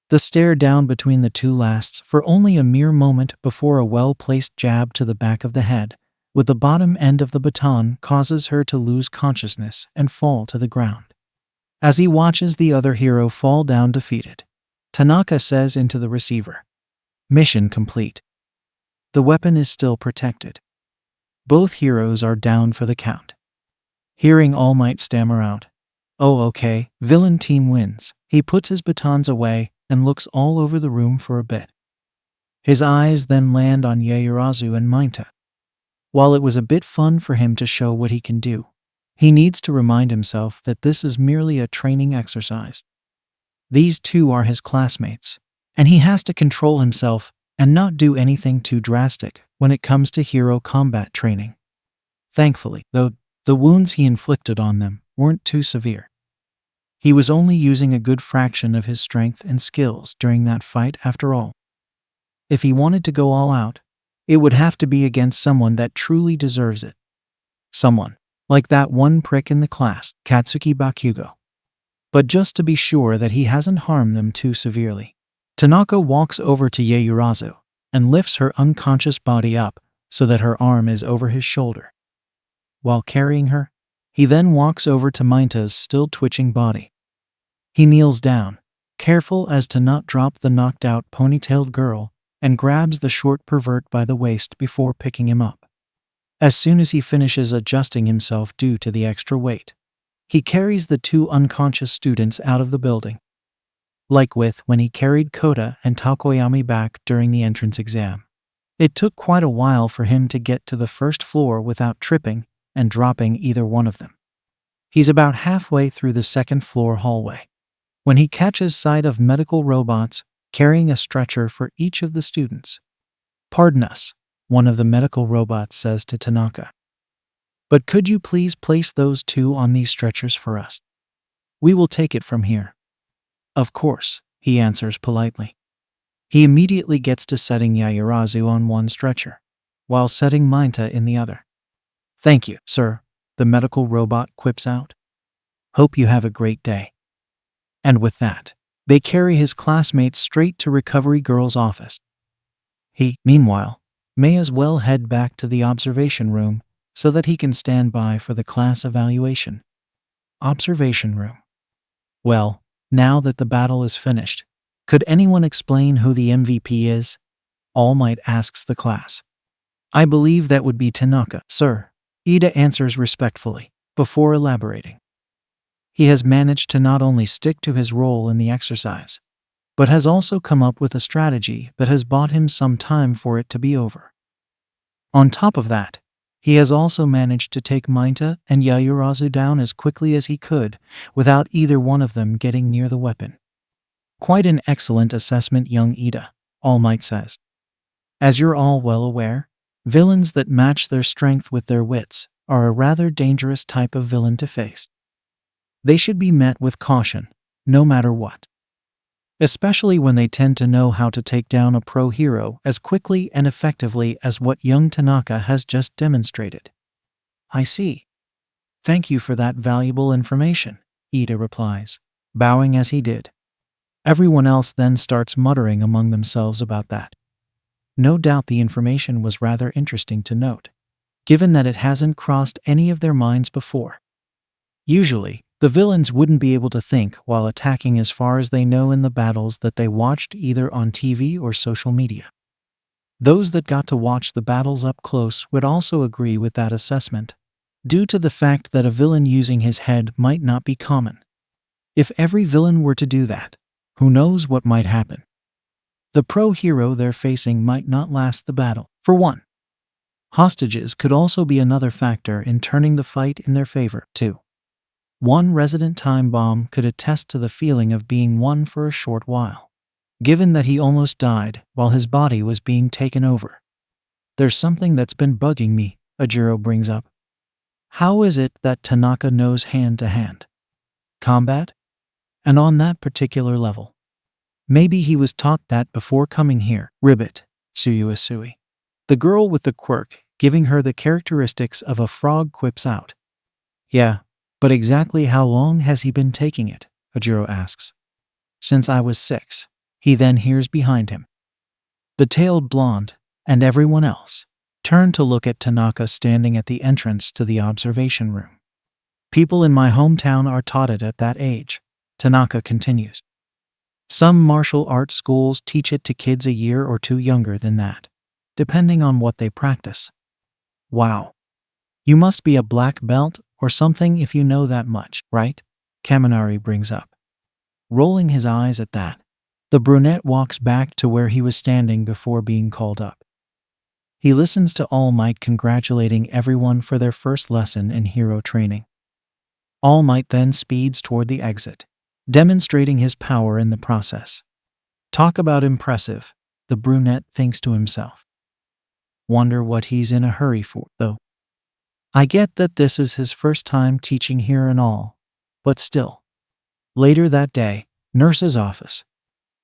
The stare down between the two lasts for only a mere moment before a well-placed jab to the back of the head, with the bottom end of the baton causes her to lose consciousness and fall to the ground. As he watches the other hero fall down defeated, Tanaka says into the receiver, "Mission complete." The weapon is still protected. Both heroes are down for the count. Hearing All Might stammer out, "Oh okay, villain team wins," he puts his batons away and looks all over the room for a bit. His eyes then land on Yaoyorozu and Mainta. While it was a bit fun for him to show what he can do, he needs to remind himself that this is merely a training exercise. These two are his classmates, and he has to control himself and not do anything too drastic when it comes to hero combat training. Thankfully, though, the wounds he inflicted on them weren't too severe. He was only using a good fraction of his strength and skills during that fight after all. If he wanted to go all out, it would have to be against someone that truly deserves it. Someone like that one prick in the class, Katsuki Bakugo. But just to be sure that he hasn't harmed them too severely, Tanaka walks over to Yaoyorozu and lifts her unconscious body up so that her arm is over his shoulder. While carrying her, he then walks over to Mainta's still twitching body. He kneels down, careful as to not drop the knocked-out ponytailed girl, and grabs the short pervert by the waist before picking him up. As soon as he finishes adjusting himself due to the extra weight, he carries the two unconscious students out of the building. Like when he carried Kota and Takoyami back during the entrance exam. It took quite a while for him to get to the first floor without tripping and dropping either one of them. He's about halfway through the second floor hallway when he catches sight of medical robots carrying a stretcher for each of the students. "Pardon us," one of the medical robots says to Tanaka. "But could you please place those two on these stretchers for us? We will take it from here." "Of course," he answers politely. He immediately gets to setting Yaoyorozu on one stretcher, while setting Mainta in the other. "Thank you, sir," the medical robot quips out. "Hope you have a great day." And with that, they carry his classmates straight to Recovery Girl's office. He, meanwhile, may as well head back to the observation room so that he can stand by for the class evaluation. Observation room. Well, now that the battle is finished, could anyone explain who the MVP is? All Might asks the class. "I believe that would be Tanaka, sir," Ida answers respectfully, before elaborating. He has managed to not only stick to his role in the exercise, but has also come up with a strategy that has bought him some time for it to be over. On top of that, he has also managed to take Mainta and Yaoyorozu down as quickly as he could without either one of them getting near the weapon. "Quite an excellent assessment, young Ida," All Might says. "As you're all well aware, villains that match their strength with their wits are a rather dangerous type of villain to face. They should be met with caution, no matter what. Especially when they tend to know how to take down a pro hero as quickly and effectively as what young Tanaka has just demonstrated." "I see. Thank you for that valuable information," Ida replies, bowing as he did. Everyone else then starts muttering among themselves about that. No doubt the information was rather interesting to note, given that it hasn't crossed any of their minds before. Usually, the villains wouldn't be able to think while attacking as far as they know in the battles that they watched either on TV or social media. Those that got to watch the battles up close would also agree with that assessment, due to the fact that a villain using his head might not be common. If every villain were to do that, who knows what might happen? The pro hero they're facing might not last the battle, for one. Hostages could also be another factor in turning the fight in their favor, too. One resident time bomb could attest to the feeling of being won for a short while, given that he almost died while his body was being taken over. "There's something that's been bugging me," Ajiro brings up. "How is it that Tanaka knows hand-to-hand combat? And on that particular level? Maybe he was taught that before coming here." Ribbit, Tsuyuasui, the girl with the quirk, giving her the characteristics of a frog, quips out. "Yeah, but exactly how long has he been taking it?" Ajiro asks. "Since I was 6. He then hears behind him. The tailed blonde, and everyone else, turn to look at Tanaka standing at the entrance to the observation room. "People in my hometown are taught it at that age," Tanaka continues. "Some martial arts schools teach it to kids a year or two younger than that, depending on what they practice." "Wow. You must be a black belt or something if you know that much, right?" Kaminari brings up. Rolling his eyes at that, The brunette walks back to where he was standing before being called up. He listens to All Might congratulating everyone for their first lesson in hero training. All Might then speeds toward the exit, demonstrating his power in the process. Talk about impressive, the brunette thinks to himself. Wonder what he's in a hurry for, though. I get that this is his first time teaching here and all, but still. Later that day, nurse's office.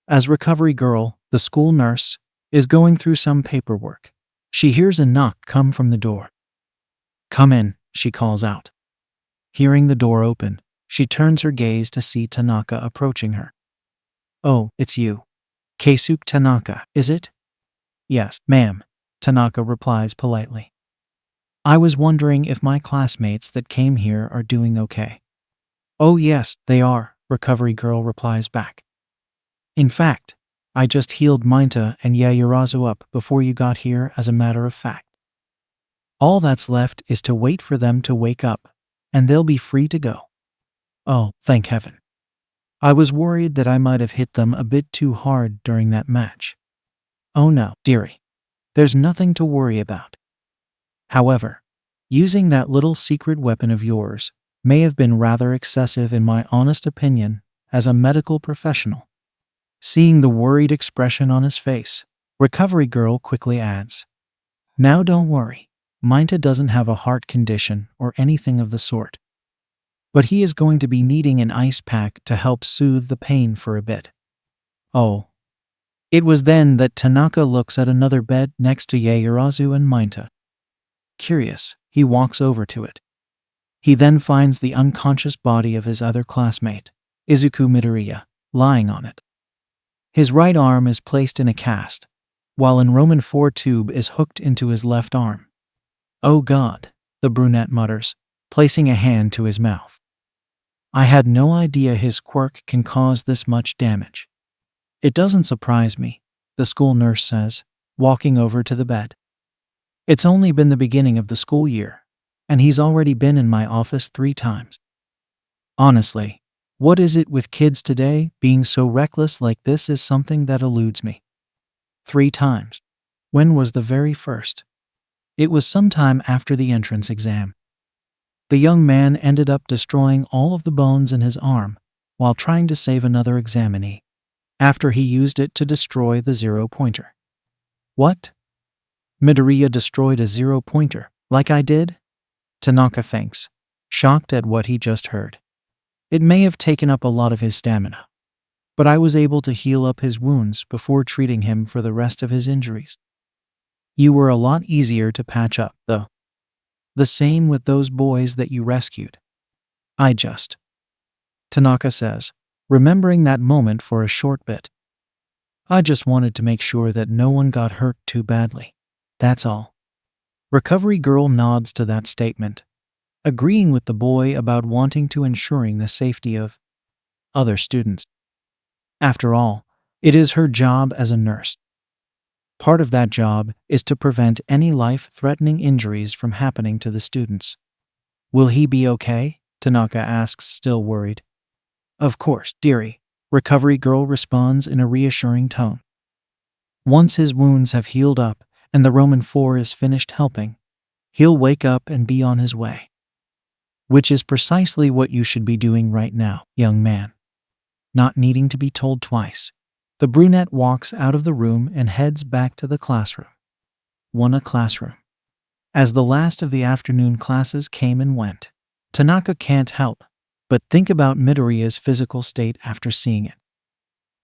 As Recovery Girl, the school nurse, is going through some paperwork, she hears a knock come from the door. Come in, she calls out. Hearing the door open, she turns her gaze to see Tanaka approaching her. Oh, it's you. Keisuke Tanaka, is it? Yes, ma'am, Tanaka replies politely. I was wondering if my classmates that came here are doing okay. Oh yes, they are, Recovery Girl replies back. In fact, I just healed Minta and Yaoyorozu up before you got here as a matter of fact. All that's left is to wait for them to wake up, and they'll be free to go. Oh, thank heaven. I was worried that I might have hit them a bit too hard during that match. Oh no, dearie. There's nothing to worry about. However, using that little secret weapon of yours may have been rather excessive in my honest opinion as a medical professional. Seeing the worried expression on his face, Recovery Girl quickly adds, Now don't worry, Minta doesn't have a heart condition or anything of the sort. But he is going to be needing an ice pack to help soothe the pain for a bit. Oh. It was then that Tanaka looks at another bed next to Yaoyorozu and Minta. Curious, he walks over to it. He then finds the unconscious body of his other classmate, Izuku Midoriya, lying on it. His right arm is placed in a cast, while an Roman IV tube is hooked into his left arm. Oh God, the brunette mutters, placing a hand to his mouth. I had no idea his quirk can cause this much damage. It doesn't surprise me, the school nurse says, walking over to the bed. It's only been the beginning of the school year, and he's already been in my office 3 times. Honestly, what is it with kids today? Being so reckless like this is something that eludes me. 3 times. When was the very first? It was sometime after the entrance exam. The young man ended up destroying all of the bones in his arm while trying to save another examinee, after he used it to destroy the 0-pointer. What? Midoriya destroyed a 0-pointer, like I did? Tanaka thinks, shocked at what he just heard. It may have taken up a lot of his stamina, but I was able to heal up his wounds before treating him for the rest of his injuries. You were a lot easier to patch up, though. The same with those boys that you rescued. Tanaka says, remembering that moment for a short bit. I just wanted to make sure that no one got hurt too badly. That's all. Recovery Girl nods to that statement, agreeing with the boy about wanting to ensuring the safety of other students. After all, it is her job as a nurse. Part of that job is to prevent any life-threatening injuries from happening to the students. Will he be okay? Tanaka asks, still worried. Of course, dearie, Recovery Girl responds in a reassuring tone. Once his wounds have healed up and the Roman IV is finished helping, he'll wake up and be on his way. Which is precisely what you should be doing right now, young man. Not needing to be told twice, the brunette walks out of the room and heads back to the classroom. A classroom. As the last of the afternoon classes came and went, Tanaka can't help but think about Midoriya's physical state after seeing it.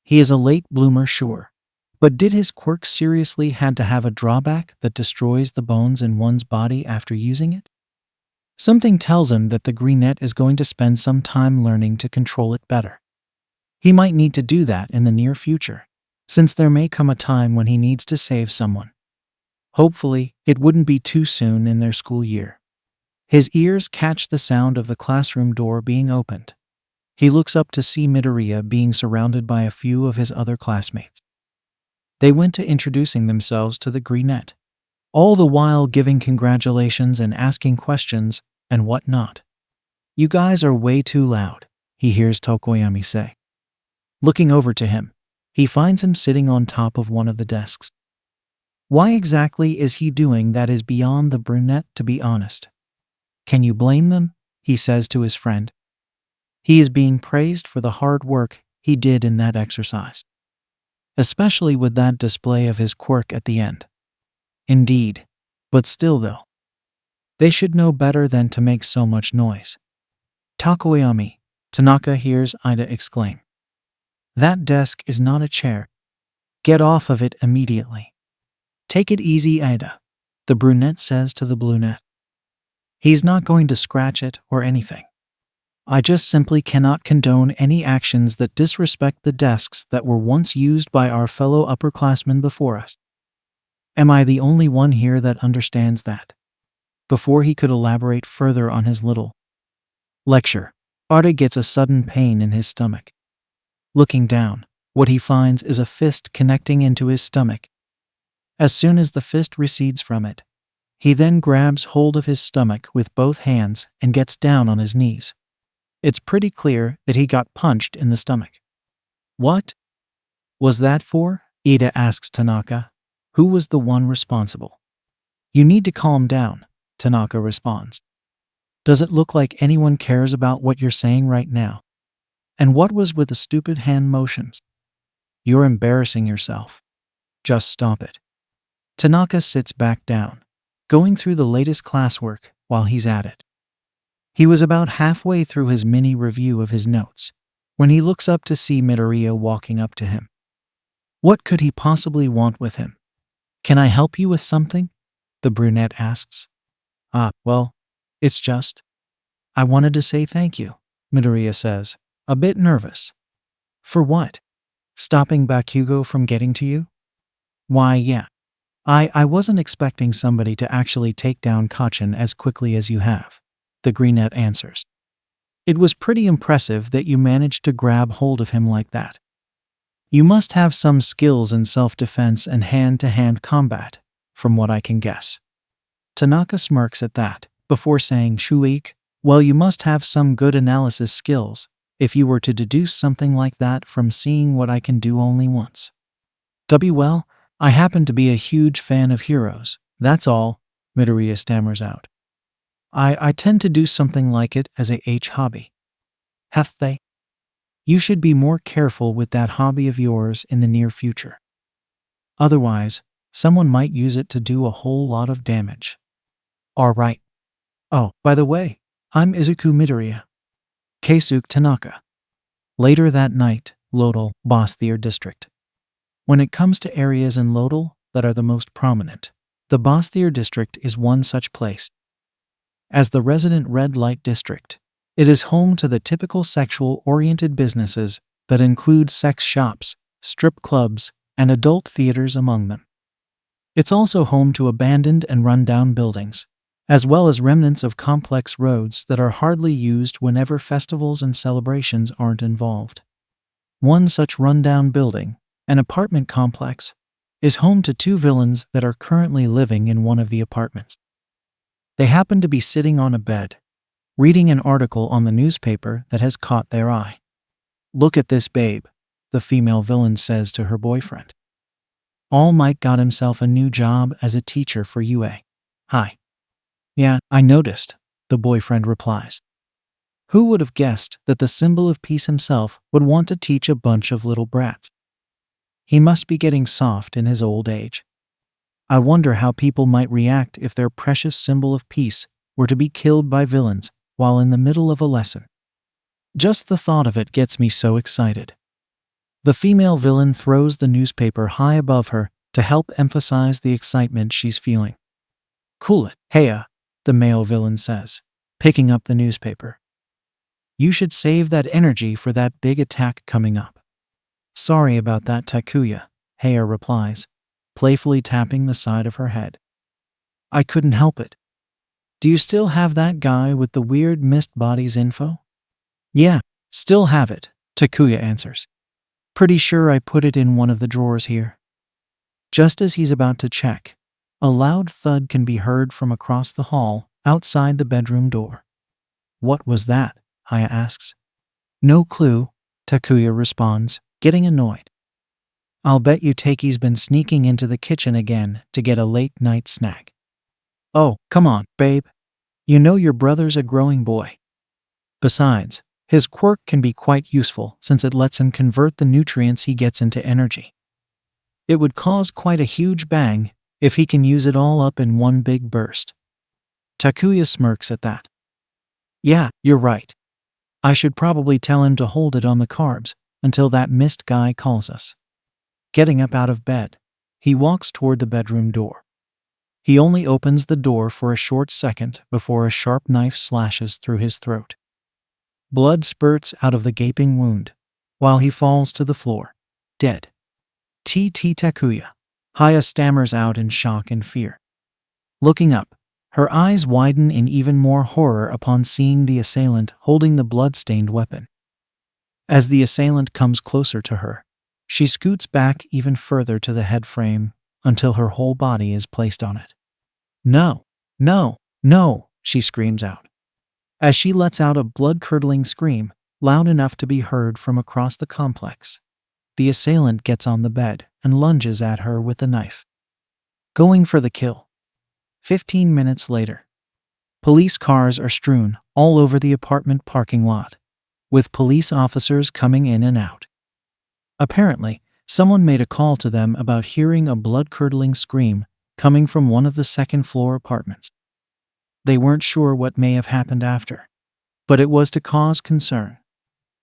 He is a late bloomer, sure, but did his quirk seriously had to have a drawback that destroys the bones in one's body after using it? Something tells him that the brunette is going to spend some time learning to control it better. He might need to do that in the near future, since there may come a time when he needs to save someone. Hopefully, it wouldn't be too soon in their school year. His ears catch the sound of the classroom door being opened. He looks up to see Midoriya being surrounded by a few of his other classmates. They went to introducing themselves to the brunette, all the while giving congratulations and asking questions and whatnot. You guys are way too loud, he hears Tokoyami say. Looking over to him, He finds him sitting on top of one of the desks. Why exactly is he doing that is beyond the brunette, to be honest. Can you blame them? He says to his friend. He is being praised for the hard work he did in that exercise, especially with that display of his quirk at the end. Indeed. But still though, they should know better than to make so much noise. Takoyami, Tanaka hears Ida exclaim. That desk is not a chair. Get off of it immediately. Take it easy, Ida, the brunette says to the brunette. He's not going to scratch it or anything. I just simply cannot condone any actions that disrespect the desks that were once used by our fellow upperclassmen before us. Am I the only one here that understands that? Before he could elaborate further on his little lecture, Ida gets a sudden pain in his stomach. Looking down, what he finds is a fist connecting into his stomach. As soon as the fist recedes from it, he then grabs hold of his stomach with both hands and gets down on his knees. It's pretty clear that he got punched in the stomach. What was that for? Ida asks Tanaka. Who was the one responsible? You need to calm down, Tanaka responds. Does it look like anyone cares about what you're saying right now? And what was with the stupid hand motions? You're embarrassing yourself. Just stop it. Tanaka sits back down, going through the latest classwork while he's at it. He was about halfway through his mini review of his notes when he looks up to see Midoriya walking up to him. What could he possibly want with him? Can I help you with something? The brunette asks. Well, it's just, I wanted to say thank you, Midoriya says, a bit nervous. For what? Stopping Bakugo from getting to you? Why, yeah. I wasn't expecting somebody to actually take down Kachin as quickly as you have, the brunette answers. It was pretty impressive that you managed to grab hold of him like that. You must have some skills in self-defense and hand-to-hand combat, from what I can guess. Tanaka smirks at that, before saying, Shuik, well, you must have some good analysis skills, if you were to deduce something like that from seeing what I can do only once. Well, I happen to be a huge fan of heroes, that's all, Midoriya stammers out. I tend to do something like it as a hobby. Hath they? You should be more careful with that hobby of yours in the near future. Otherwise, someone might use it to do a whole lot of damage. All right. Oh, by the way, I'm Izuku Midoriya. Keisuke Tanaka. Later that night, Lodal, Bosthier District. When it comes to areas in Lodal that are the most prominent, the Bosthier District is one such place. As the resident red light district, it is home to the typical sexual-oriented businesses that include sex shops, strip clubs, and adult theaters among them. It's also home to abandoned and run-down buildings, as well as remnants of complex roads that are hardly used whenever festivals and celebrations aren't involved. One such run-down building, an apartment complex, is home to two villains that are currently living in one of the apartments. They happen to be sitting on a bed, reading an article on the newspaper that has caught their eye. Look at this babe, the female villain says to her boyfriend. All Might got himself a new job as a teacher for UA. Hi. Yeah, I noticed, the boyfriend replies. Who would have guessed that the symbol of peace himself would want to teach a bunch of little brats? He must be getting soft in his old age. I wonder how people might react if their precious symbol of peace were to be killed by villains while in the middle of a lesson. Just the thought of it gets me so excited. The female villain throws the newspaper high above her to help emphasize the excitement she's feeling. Cool it, Heya, the male villain says, picking up the newspaper. You should save that energy for that big attack coming up. Sorry about that, Takuya, Heya replies, playfully tapping the side of her head. I couldn't help it. Do you still have that guy with the weird mist bodies info? Yeah, still have it, Takuya answers. Pretty sure I put it in one of the drawers here. Just as he's about to check, a loud thud can be heard from across the hall outside the bedroom door. What was that? Heya asks. No clue, Takuya responds, getting annoyed. I'll bet you Takei's been sneaking into the kitchen again to get a late-night snack. Oh, come on, babe. You know your brother's a growing boy. Besides, his quirk can be quite useful since it lets him convert the nutrients he gets into energy. It would cause quite a huge bang if he can use it all up in one big burst. Takuya smirks at that. Yeah, you're right. I should probably tell him to hold it on the carbs until that mist guy calls us. Getting up out of bed, he walks toward the bedroom door. He only opens the door for a short second before a sharp knife slashes through his throat. Blood spurts out of the gaping wound, while he falls to the floor, dead. Takuya. Haya stammers out in shock and fear. Looking up, her eyes widen in even more horror upon seeing the assailant holding the blood-stained weapon. As the assailant comes closer to her, she scoots back even further to the head frame until her whole body is placed on it. No, no, no, she screams out. As she lets out a blood-curdling scream, loud enough to be heard from across the complex, the assailant gets on the bed and lunges at her with the knife, going for the kill. 15 minutes later, police cars are strewn all over the apartment parking lot, with police officers coming in and out. Apparently, someone made a call to them about hearing a blood-curdling scream coming from one of the second-floor apartments. They weren't sure what may have happened after, but it was to cause concern.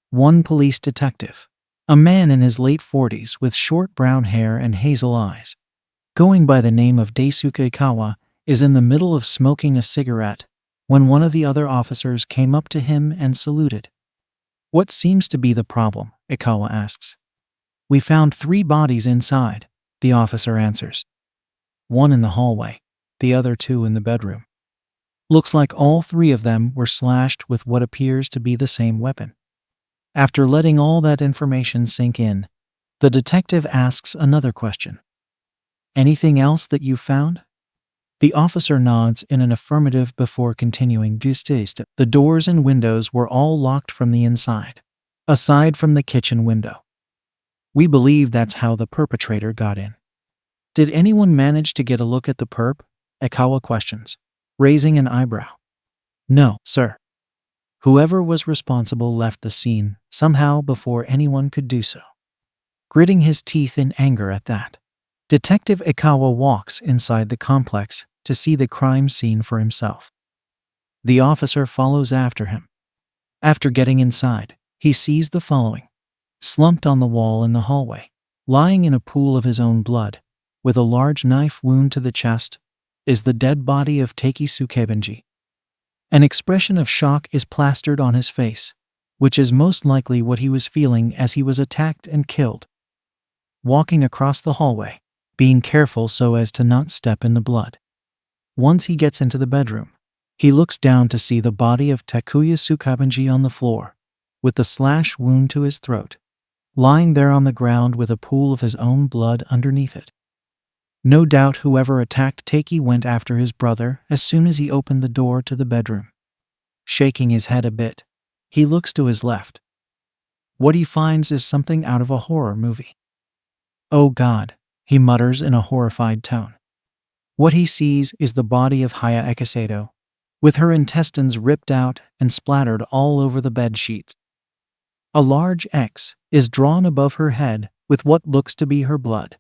One police detective, a man in his late 40s with short brown hair and hazel eyes, going by the name of Daisuke Ikawa, is in the middle of smoking a cigarette when one of the other officers came up to him and saluted. What seems to be the problem? Ikawa asks. We found 3 bodies inside, the officer answers. 1 in the hallway, the other 2 in the bedroom. Looks like all 3 of them were slashed with what appears to be the same weapon. After letting all that information sink in, the detective asks another question. Anything else that you found? The officer nods in an affirmative before continuing. The doors and windows were all locked from the inside, aside from the kitchen window. We believe that's how the perpetrator got in. Did anyone manage to get a look at the perp? Ikawa questions, raising an eyebrow. No, sir. Whoever was responsible left the scene somehow before anyone could do so. Gritting his teeth in anger at that, Detective Ikawa walks inside the complex to see the crime scene for himself. The officer follows after him. After getting inside, he sees the following. Slumped on the wall in the hallway, lying in a pool of his own blood, with a large knife wound to the chest, is the dead body of Keisuke. An expression of shock is plastered on his face, which is most likely what he was feeling as he was attacked and killed. Walking across the hallway, being careful so as to not step in the blood. Once he gets into the bedroom, he looks down to see the body of Takuya Tsukabenji on the floor, with the slash wound to his throat, lying there on the ground with a pool of his own blood underneath it. No doubt whoever attacked Takei went after his brother as soon as he opened the door to the bedroom. Shaking his head a bit, he looks to his left. What he finds is something out of a horror movie. Oh God, he mutters in a horrified tone. What he sees is the body of Haya Ekisato, with her intestines ripped out and splattered all over the bed sheets. A large X is drawn above her head with what looks to be her blood.